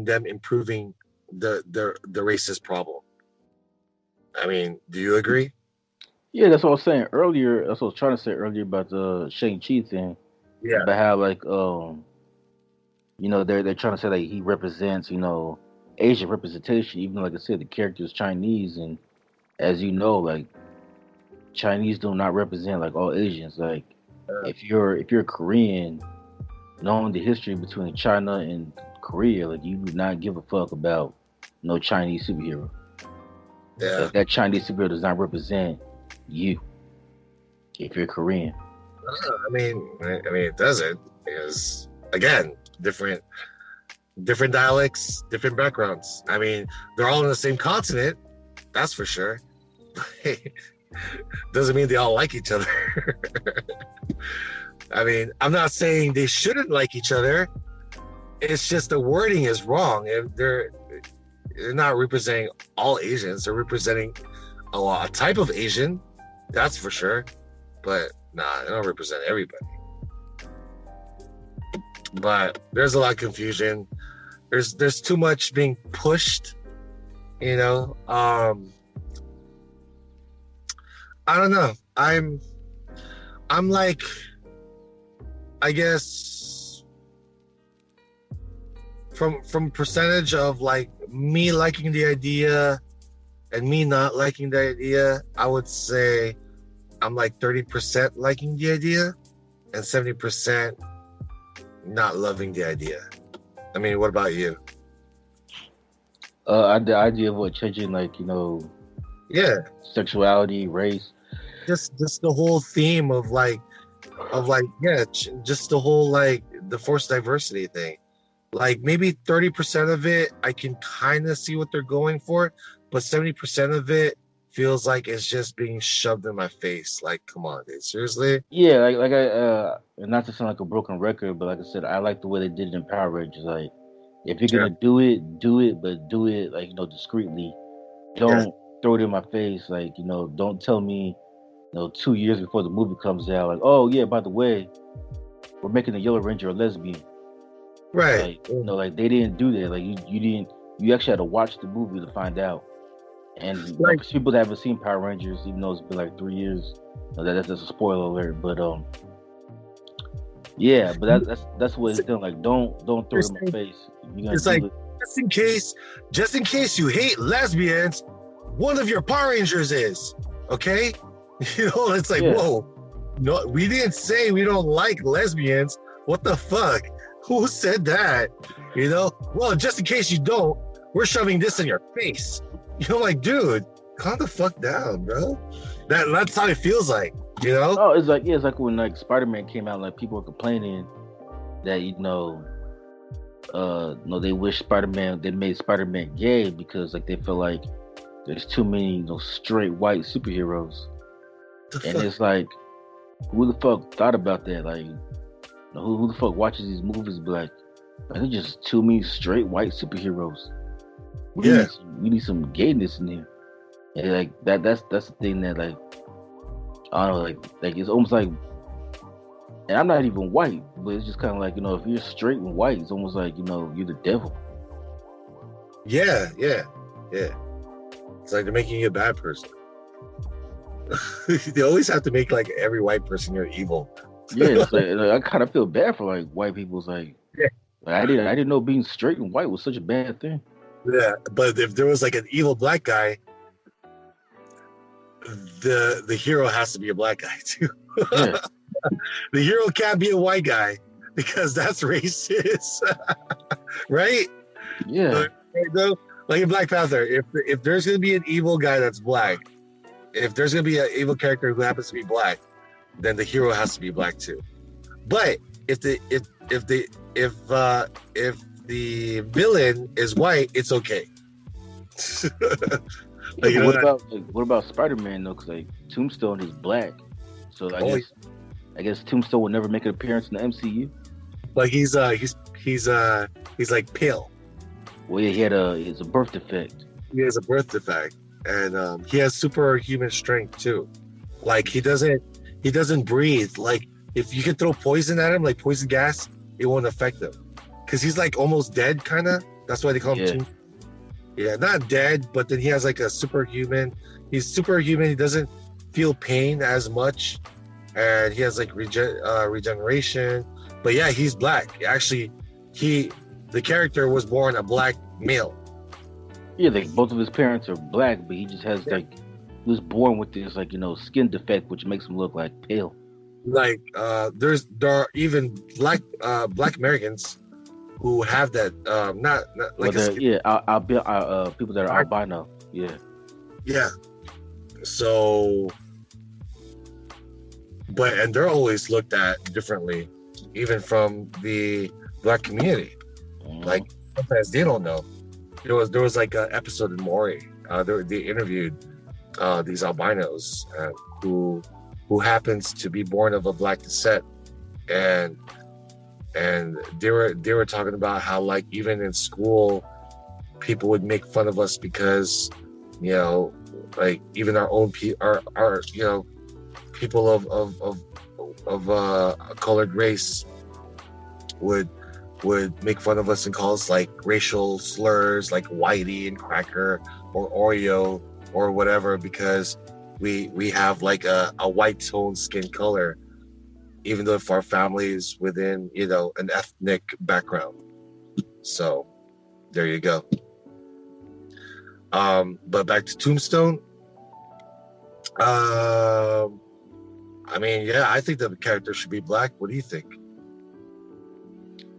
them improving the racist problem. I mean, do you agree? Yeah, that's what I was saying earlier. That's what I was trying to say earlier about the Shang-Chi thing. Yeah. About how they're trying to say like he represents, Asian representation, even though, like I said, the character is Chinese, and as you know, like Chinese do not represent like all Asians. Like if you're Korean, knowing the history between China and Korea, like you do not give a fuck about no Chinese superhero. Yeah. That Chinese superhero does not represent you if you're Korean. I mean it doesn't, because again, different dialects, different backgrounds. I mean, they're all in the same continent, that's for sure. Doesn't mean they all like each other. I mean, I'm not saying they shouldn't like each other. It's just the wording is wrong. They're not representing all Asians. They're representing a type of Asian, that's for sure. But nah, they don't represent everybody. But there's a lot of confusion. There's too much being pushed. I don't know. I'm like, I guess from percentage of like me liking the idea and me not liking the idea, I would say I'm like 30% liking the idea and 70% not loving the idea. I mean, what about you? The idea of what changing, like, Yeah, sexuality, race. just the whole theme of like yeah, just the whole like the forced diversity thing. Like maybe 30% of it I can kind of see what they're going for, but 70% of it feels like it's just being shoved in my face. Like, come on, dude, seriously? Yeah, like I and not to sound like a broken record, but like I said, I like the way they did it in Power Rangers. Like, if you're Yeah, gonna do it, but do it like discreetly. yeah, Don't throw it in my face. Like, don't tell me, 2 years before the movie comes out, like, oh yeah, by the way, we're making the Yellow Ranger a lesbian. right. Like, like they didn't do that. Like you didn't. You actually had to watch the movie to find out. And Like, for people that haven't seen Power Rangers, even though it's been like 3 years, that's a spoiler alert. But yeah, but that's what it's done. Like, don't throw it in my face. You're gonna it's do like it. just in case you hate lesbians, one of your Power Rangers is okay. It's like, Yeah, whoa, no, we didn't say we don't like lesbians. What the fuck? Who said that? Well, just in case you don't, we're shoving this in your face. Like, dude, calm the fuck down, bro. That's how it feels like, oh, it's like, yeah, it's like when like Spider-Man came out, like people were complaining that no, they wish they made Spider-Man gay because like they feel like there's too many straight white superheroes, The and fuck? it's like, who the fuck thought about that? Like, who the fuck watches these movies? Be like, man, there's just too many straight white superheroes. Yeah, We need some gayness in there, and like that's the thing that like I don't know, like it's almost like, and I'm not even white, but it's just kind of like if you're straight and white, it's almost like you're the devil. yeah, yeah, yeah. It's like they're making you a bad person. They always have to make like every white person you're evil. Yeah, it's like I kind of feel bad for like white people. It's Yeah. like I didn't know being straight and white was such a bad thing. Yeah, but if there was like an evil black guy, the hero has to be a black guy too. Yeah, The hero can't be a white guy because that's racist, right? yeah, Like in Black Panther, if there's gonna be an evil guy that's black, if there's gonna be an evil character who happens to be black, then the hero has to be black too. But if the villain is white, it's okay. Like, but what about Spider-Man though? Because like Tombstone is black, so I guess Tombstone will never make an appearance in the MCU. like he's like pale. Well, yeah, he has a birth defect. He has a birth defect, and he has superhuman strength too. Like he doesn't breathe. Like if you can throw poison at him, like poison gas, it won't affect him because he's like almost dead, kind of. That's why they call him Yeah. Tombstone. Yeah, not dead, but then he has like a superhuman. He's superhuman. He doesn't feel pain as much, and he has like regeneration. But yeah, he's black. Actually, the character was born a black male. Yeah, like both of his parents are black, but he just has like he was born with this like skin defect, which makes him look like pale. Like there are even black Americans who have that not like But yeah, people that are albino. Yeah, yeah. So, and they're always looked at differently, even from the black community. Like sometimes they don't know. There was like an episode in Maury. They interviewed these albinos who happens to be born of a black descent, and they were talking about how like even in school people would make fun of us because like even our own our people of a colored race would make fun of us and call us like racial slurs like whitey and cracker or Oreo or whatever because we have like a white tone skin color, even though if our family is within an ethnic background. So there you go. But back to Tombstone. I mean, yeah, I think the character should be black. What do you think?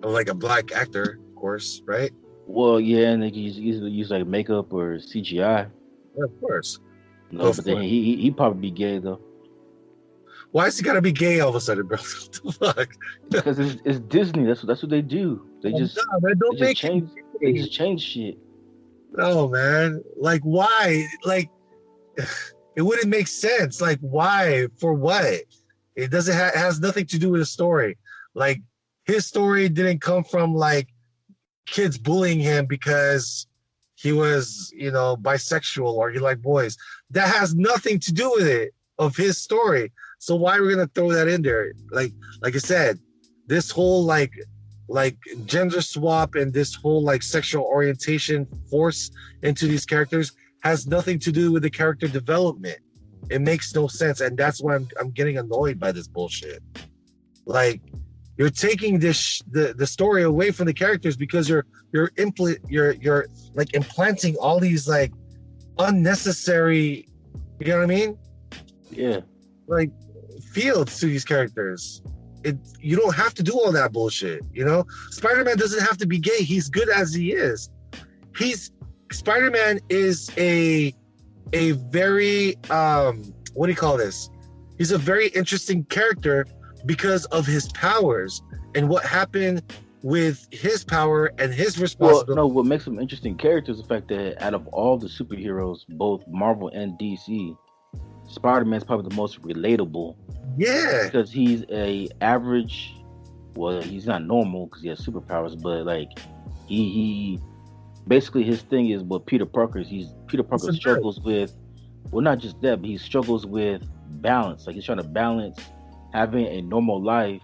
Like a black actor, of course, right? Well, yeah, and they can use like makeup or CGI. Yeah, of course. No, Of but then course. he probably be gay though. Why is he gotta be gay all of a sudden, bro? What the fuck? Because it's Disney. That's what they do. They Oh, just no, man, they don't just make him change they gay. just change shit. No, man. Like, why? Like, it wouldn't make sense. Like, why? For what? It doesn't has nothing to do with the story. Like, his story didn't come from like kids bullying him because he was, bisexual or he liked boys. That has nothing to do with it of his story. So why are we gonna throw that in there? Like I said, this whole like gender swap and this whole like sexual orientation force into these characters has nothing to do with the character development. It makes no sense, and that's why I'm getting annoyed by this bullshit. Like, you're taking the story away from the characters because you're like implanting all these like unnecessary, you know what I mean? Yeah. Like fields to these characters. You don't have to do all that bullshit, Spider-Man doesn't have to be gay. He's good as he is. Spider-Man is a very what do you call this? He's a very interesting character because of his powers and what happened with his power and his responsibility. Well, no, what makes him interesting character is the fact that out of all the superheroes, both Marvel and DC, Spider-Man's probably the most relatable. Yeah. Because he's a average, well, he's not normal because he has superpowers, but like he basically his thing is what Peter Parker struggles with. Well, not just that, but he struggles with balance. Like he's trying to balance having a normal life,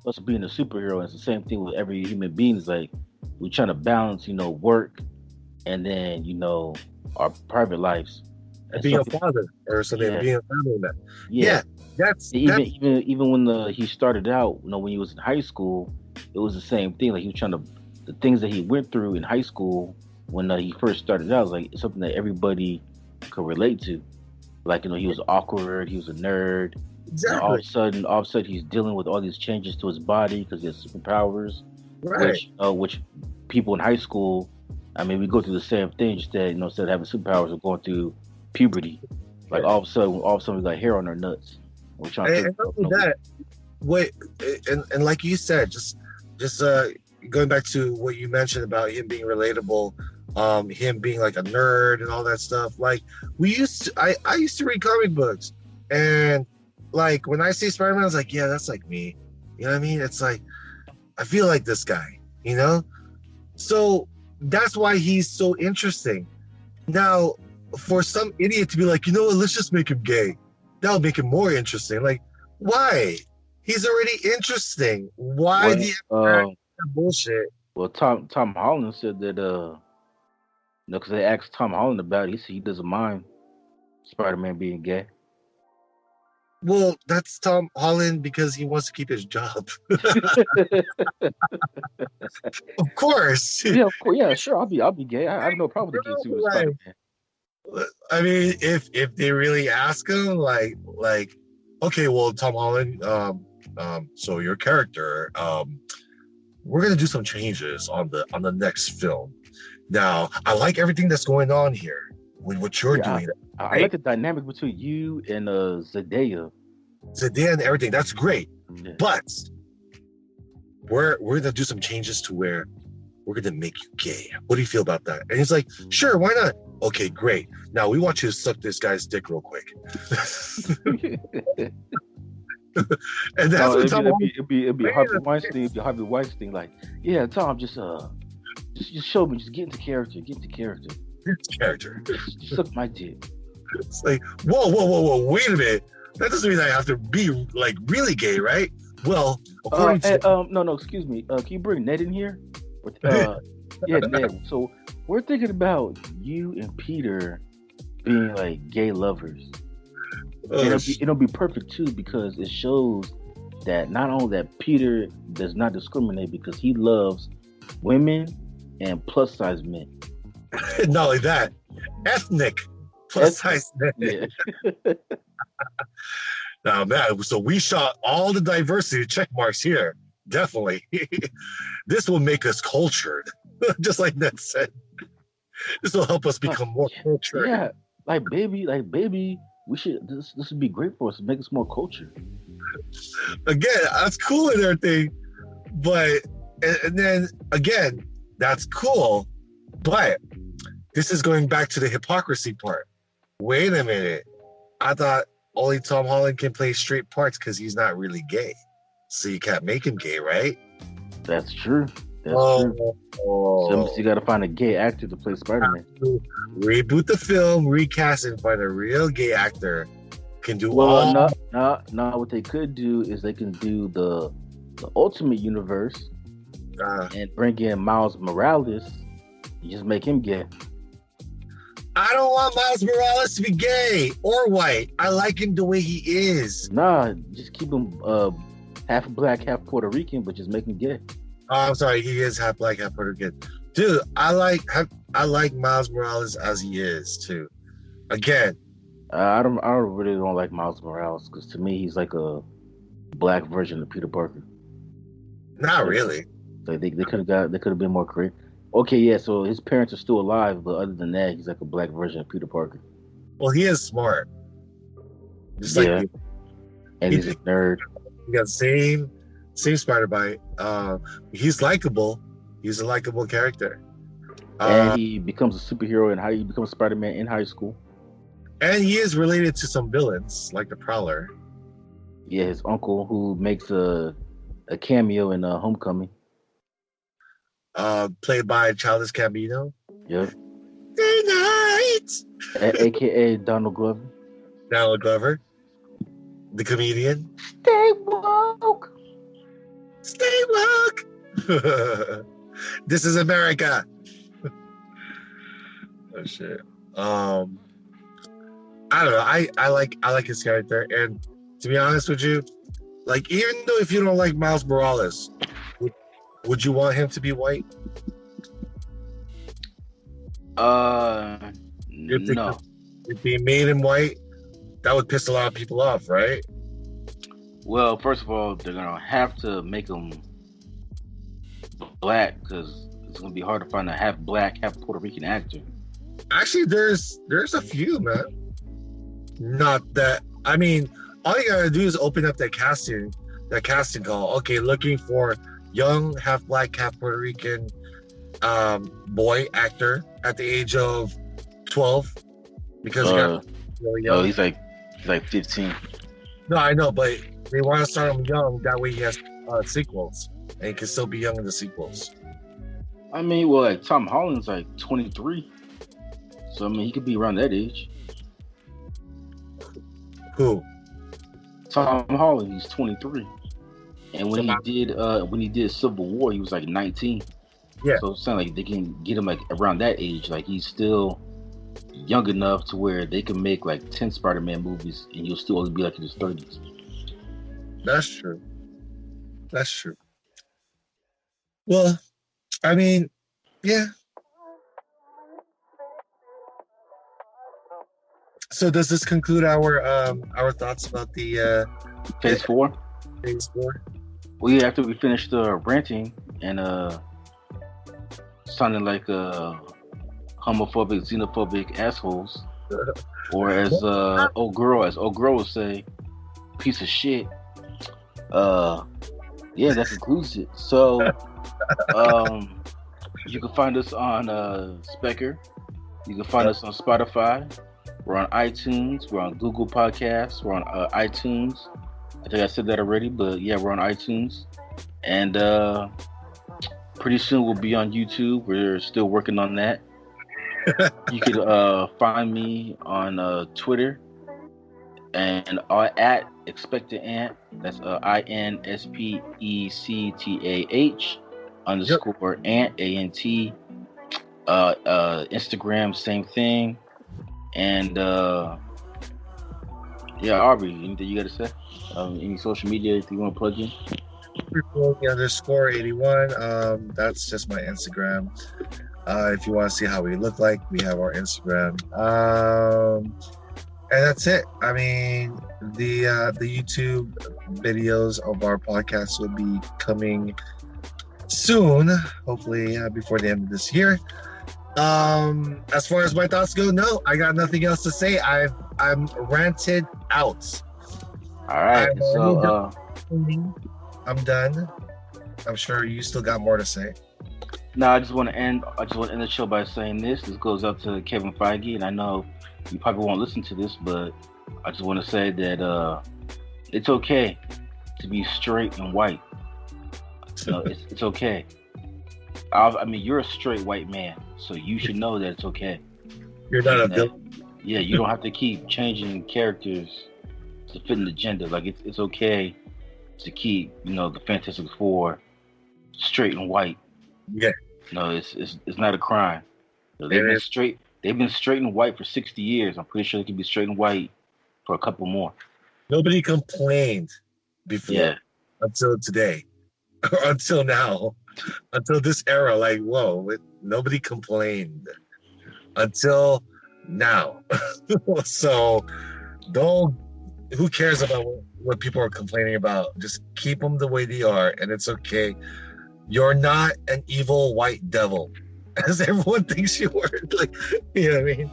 plus being a superhero. And it's the same thing with every human being. It's like we're trying to balance, work and then, our private lives. And being a father or something, being a family man. Yeah. Even when he started out, when he was in high school, it was the same thing. Like he was trying to, the things that he went through in high school when he first started out was like something that everybody could relate to. Like, he was awkward, he was a nerd. Exactly. All of a sudden he's dealing with all these changes to his body because he has superpowers. Right. Which people in high school, I mean, we go through the same thing, just that, instead of having superpowers, we're going through puberty. Like all of a sudden we got hair on our nuts. We're trying and not only that, and like you said, just going back to what you mentioned about him being relatable, him being like a nerd and all that stuff. Like I used to read comic books, and like when I see Spider-Man, I was like, yeah, that's like me. You know what I mean? It's like I feel like this guy, So that's why he's so interesting. Now, for some idiot to be like, what, let's just make him gay. That'll make him more interesting. Like, why? He's already interesting. Why do you have that bullshit? Well, Tom Holland said that because they asked Tom Holland about it, he said he doesn't mind Spider-Man being gay. Well, that's Tom Holland because he wants to keep his job. Of course. Yeah, of course. Yeah, sure. I'll be gay. I have no problem with the gay suit Spider-Man. I mean, if they really ask him, like, okay, well, Tom Holland, so your character, we're gonna do some changes on the next film. Now, I like everything that's going on here with what you're doing. I like the dynamic between you and Zendaya. Zendaya and everything. That's great, but we're gonna do some changes to where we're gonna make you gay. What do you feel about that? And he's like, sure, why not? Okay, great. Now we want you to suck this guy's dick real quick. And that's what Tom. It'd be Harvey Weinstein. It'd be Harvey Weinstein. Like, yeah, Tom, just show me. Just get into character. Get into character. Just suck my dick. It's like, whoa! Wait a minute. That doesn't mean I have to be like really gay, right? Well, according to no, excuse me. Can you bring Ned in here? Yeah, Ned. So we're thinking about you and Peter being like gay lovers. It'll be perfect too because it shows that not only that Peter does not discriminate because he loves women and plus size men. Not only that, ethnic plus size men. Yeah. Now, man, so we shot all the diversity check marks here. Definitely. This will make us cultured. Just like Ned said. This will help us become more cultured. Yeah, like baby, we should. This would be great for us. Make us more cultured. Again, that's cool and everything, but and then again, that's cool, but this is going back to the hypocrisy part. Wait a minute. I thought only Tom Holland can play straight parts because he's not really gay. So you can't make him gay, right? That's true. That's true. So you got to find a gay actor to play Spider-Man. Reboot the film, recast, and find a real gay actor. Can do no. What they could do is they can do the Ultimate Universe and bring in Miles Morales. You just make him gay. I don't want Miles Morales to be gay or white. I like him the way he is. Nah, just keep him half black, half Puerto Rican, but just make him gay. Oh, I'm sorry, he is half black, half Puerto Rican. Dude, I like Miles Morales as he is too. Again, I really don't like Miles Morales because to me he's like a black version of Peter Parker. Not really. So they could have been more creative. Okay, yeah. So his parents are still alive, but other than that, he's like a black version of Peter Parker. Well, he is smart. Just like and he's a nerd. He got the same spider bite. He's likable. He's a likable character. And he becomes a superhero and how he becomes Spider-Man in high school. And he is related to some villains, like the Prowler. Yeah, his uncle who makes a cameo in Homecoming. Played by Childish Gambino. Yep. Day night. AKA Donald Glover. Donald Glover, the comedian. Stay woke. Stay woke. This is America. Oh shit. I don't know. I like his character, and to be honest with you, like even though if you don't like Miles Morales, would you want him to be white? No. If they made him white, that would piss a lot of people off, right? Well, first of all, they're gonna have to make him black because it's gonna be hard to find a half black, half Puerto Rican actor. Actually, there's a few, man. Not that. I mean, all you gotta do is open up that casting call. Okay, looking for young, half black, half Puerto Rican boy actor at the age of 12 because he got really young. Oh, he's like 15. No, I know, but they want to start him young. That way he has sequels and he can still be young in the sequels. I mean, well, like Tom Holland's like 23, so I mean he could be around that age. Who? Tom Holland, he's 23, and when he did Civil War, he was like 19. Yeah. So it sounds like they can get him like around that age. Like he's still young enough to where they can make like 10 Spider-Man movies, and he'll still only be like in his 30s. That's true. Well, I mean, yeah. So does this conclude our thoughts about the Phase 4? Phase 4? Well, after we finished ranting and sounding like homophobic, xenophobic assholes, or as old girl would say, piece of shit. Yeah, that concludes it. So, you can find us on Specker. You can find us on Spotify. We're on iTunes. We're on Google Podcasts. We're on iTunes. I think I said that already, but yeah, we're on iTunes. And pretty soon we'll be on YouTube. We're still working on that. You can find me on Twitter and at Expected Ant. That's INSPECTAH _ Ant ANT. Instagram, same thing. And yeah, Aubrey, anything you got to say? Any social media if you want to plug in? _81. That's just my Instagram. If you want to see how we look like, we have our Instagram. And that's it. I mean, the YouTube videos of our podcast will be coming soon, hopefully before the end of this year. As far as my thoughts go, no, I got nothing else to say. I'm ranted out. All right. So I'm done. I'm sure you still got more to say. no, I just want to end the show by saying this. This goes out to Kevin Feige, and I know you probably won't listen to this, but I just want to say that it's okay to be straight and white. No, it's okay. I mean, you're a straight white man, so you should know that it's okay. You're not a villain. Yeah, you don't have to keep changing characters to fit in the gender. Like it's okay to keep, the Fantastic Four straight and white. Yeah. No, it's not a crime. They've been straight and white for 60 years. I'm pretty sure they can be straight and white for a couple more. Nobody complained before until today. Until now. Until this era, like, whoa, nobody complained until now. So who cares about what people are complaining about? Just keep them the way they are, and it's okay. You're not an evil white devil, as everyone thinks you are. Like, you know what I mean?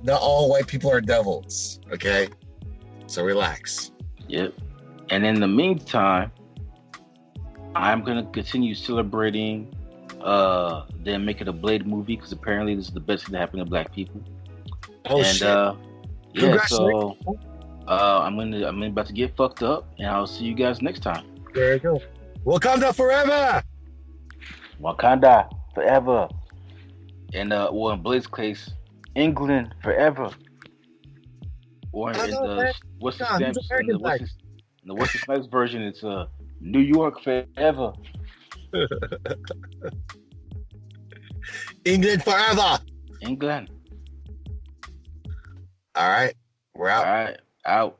Not all white people are devils, okay? So relax. Yep. And in the meantime, I'm going to continue celebrating them making a Blade movie, because apparently this is the best thing to happen to black people. Oh, and, shit. So I'm about to get fucked up, and I'll see you guys next time. There you go. Wakanda forever! Wakanda forever. And in Blade's case, England forever. Or in the What's the Snipes version, it's New York forever. England forever. England. All right, we're out. All right, out.